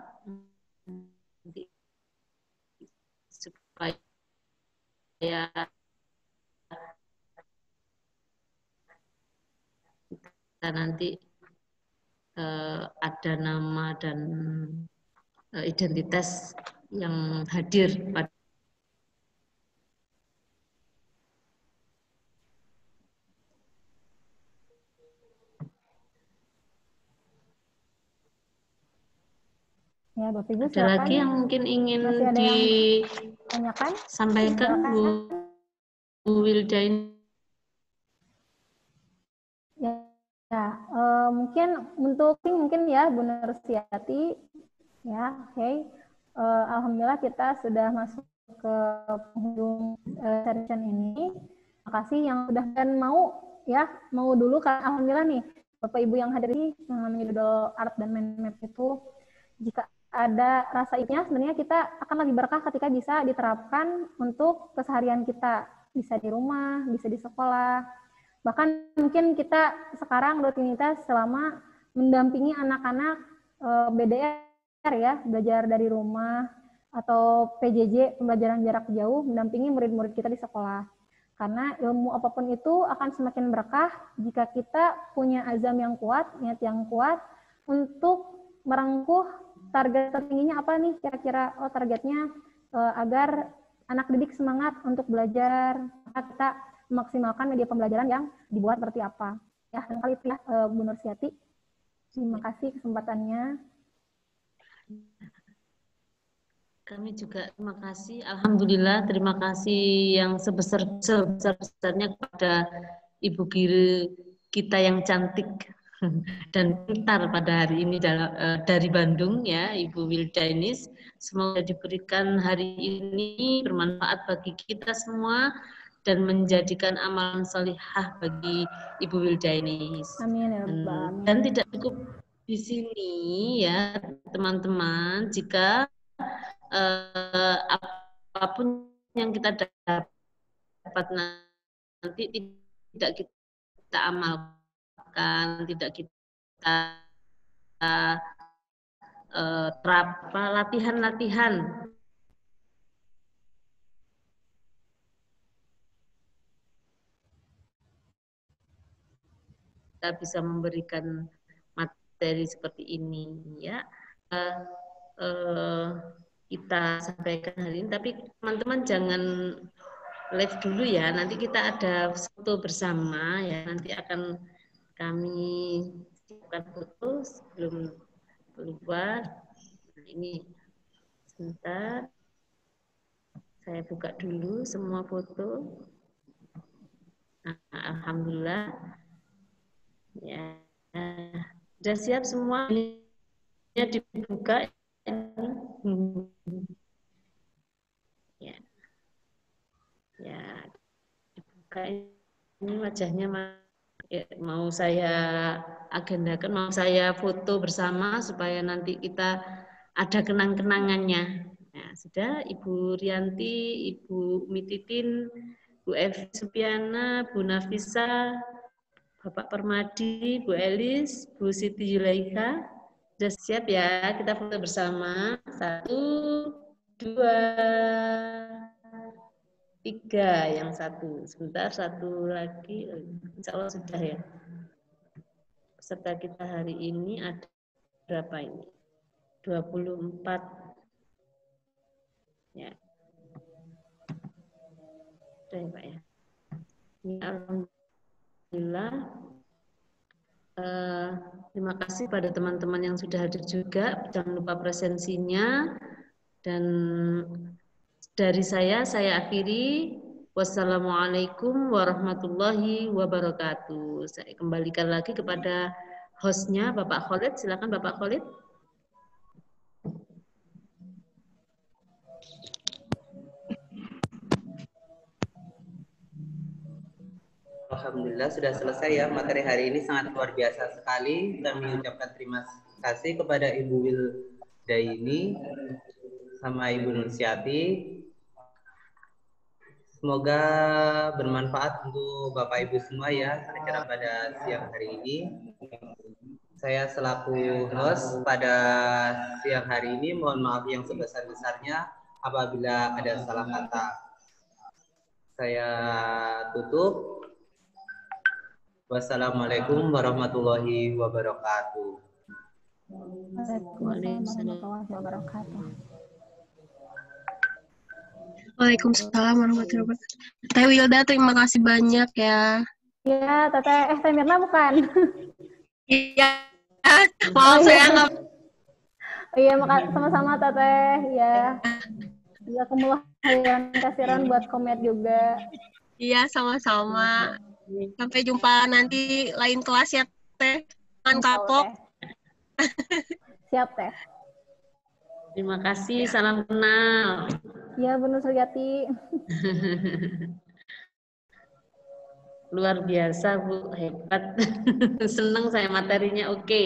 supaya kita nanti ada nama dan identitas yang hadir pada ya, Bapak Ibu, ada lagi yang mungkin ingin disampaikan Bu Wilda ini. Mungkin untuk mungkin ya Bu Nursiati ya, oke. Alhamdulillah kita sudah masuk ke penghujung session ini. Terima kasih yang sudah dan mau dulu karena alhamdulillah nih Bapak Ibu yang hadir ini yang namanya Doodle Art dan Mind Map itu, jika ada rasa ikhlasnya, sebenarnya kita akan lebih berkah ketika bisa diterapkan untuk keseharian kita, bisa di rumah, bisa di sekolah. Bahkan mungkin kita sekarang rutinitas selama mendampingi anak-anak BDR ya, belajar dari rumah, atau PJJ, pembelajaran jarak jauh, mendampingi murid-murid kita di sekolah. Karena ilmu apapun itu akan semakin berkah jika kita punya azam yang kuat, niat yang kuat untuk merengkuh target tertingginya apa nih kira-kira. Targetnya agar anak didik semangat untuk belajar, maka kita memaksimalkan media pembelajaran yang dibuat seperti apa. Ya, kali itu ya Bu Nursiati. Terima kasih kesempatannya. Kami juga terima kasih, alhamdulillah terima kasih yang sebesar-besarnya kepada Ibu Giri kita yang cantik dan pintar pada hari ini dari Bandung ya, Ibu Wildainis. Semoga diberikan hari ini bermanfaat bagi kita semua dan menjadikan amalan salihah bagi Ibu Wildainis. Amin ya Rabbal Alamin. Dan tidak cukup di sini ya teman-teman, jika apapun yang kita dapat nanti tidak kita amalkan, tidak kita latihan-latihan kita bisa memberikan materi seperti ini ya. Kita sampaikan hari ini, tapi teman-teman jangan live dulu ya, nanti kita ada foto bersama ya, nanti akan kami siapkan foto sebelum keluar. Nah, ini sebentar, saya buka dulu semua foto. Nah, alhamdulillah ya, sudah siap semua, ini dibuka. Ya, dibuka ini wajahnya mau saya agendakan, mau saya foto bersama supaya nanti kita ada kenang-kenangannya. Nah, sudah Ibu Rianti, Ibu Mititin, Bu Evi Supiana, Bu Nafisa, Bapak Permadi, Bu Elis, Bu Siti Yulaika. Sudah siap ya, kita foto bersama. 1, 2, 3, yang satu. Sebentar, satu lagi. Insya Allah sudah ya. Peserta kita hari ini ada berapa ini? 24. Ya. Sudah ya Pak ya. Ini alhamdulillah. Terima kasih pada teman-teman yang sudah hadir juga. Jangan lupa presensinya. Dan dari saya akhiri. Wassalamualaikum warahmatullahi wabarakatuh. Saya kembalikan lagi kepada hostnya Bapak Khalid. Silakan Bapak Khalid. Alhamdulillah sudah selesai ya materi hari ini, sangat luar biasa sekali. Kami ucapkan terima kasih kepada Ibu Wildaini sama Ibu Nursiati. Semoga bermanfaat untuk Bapak Ibu semua ya acara pada siang hari ini. Saya selaku host pada siang hari ini mohon maaf yang sebesar-besarnya apabila ada salah kata. Saya tutup. Wassalamualaikum warahmatullahi wabarakatuh. Waalaikumsalam warahmatullahi wabarakatuh. Waalaikumsalam warahmatullahi wabarakatuh. Teh Wilda, terima kasih banyak ya. Iya, Teh Mirna bukan? Iya, maaf saya nggak. Iya, sama-sama Teteh. Iya. Jazakumullah khairan kasiran buat komet juga. Iya, sama-sama. Sampai jumpa nanti lain kelas ya, Teh. Jangan kapok. Siap, Teh. Terima kasih, salam kenal. Iya, Bu Nursiati. Luar biasa, Bu, hebat. Senang saya materinya, oke.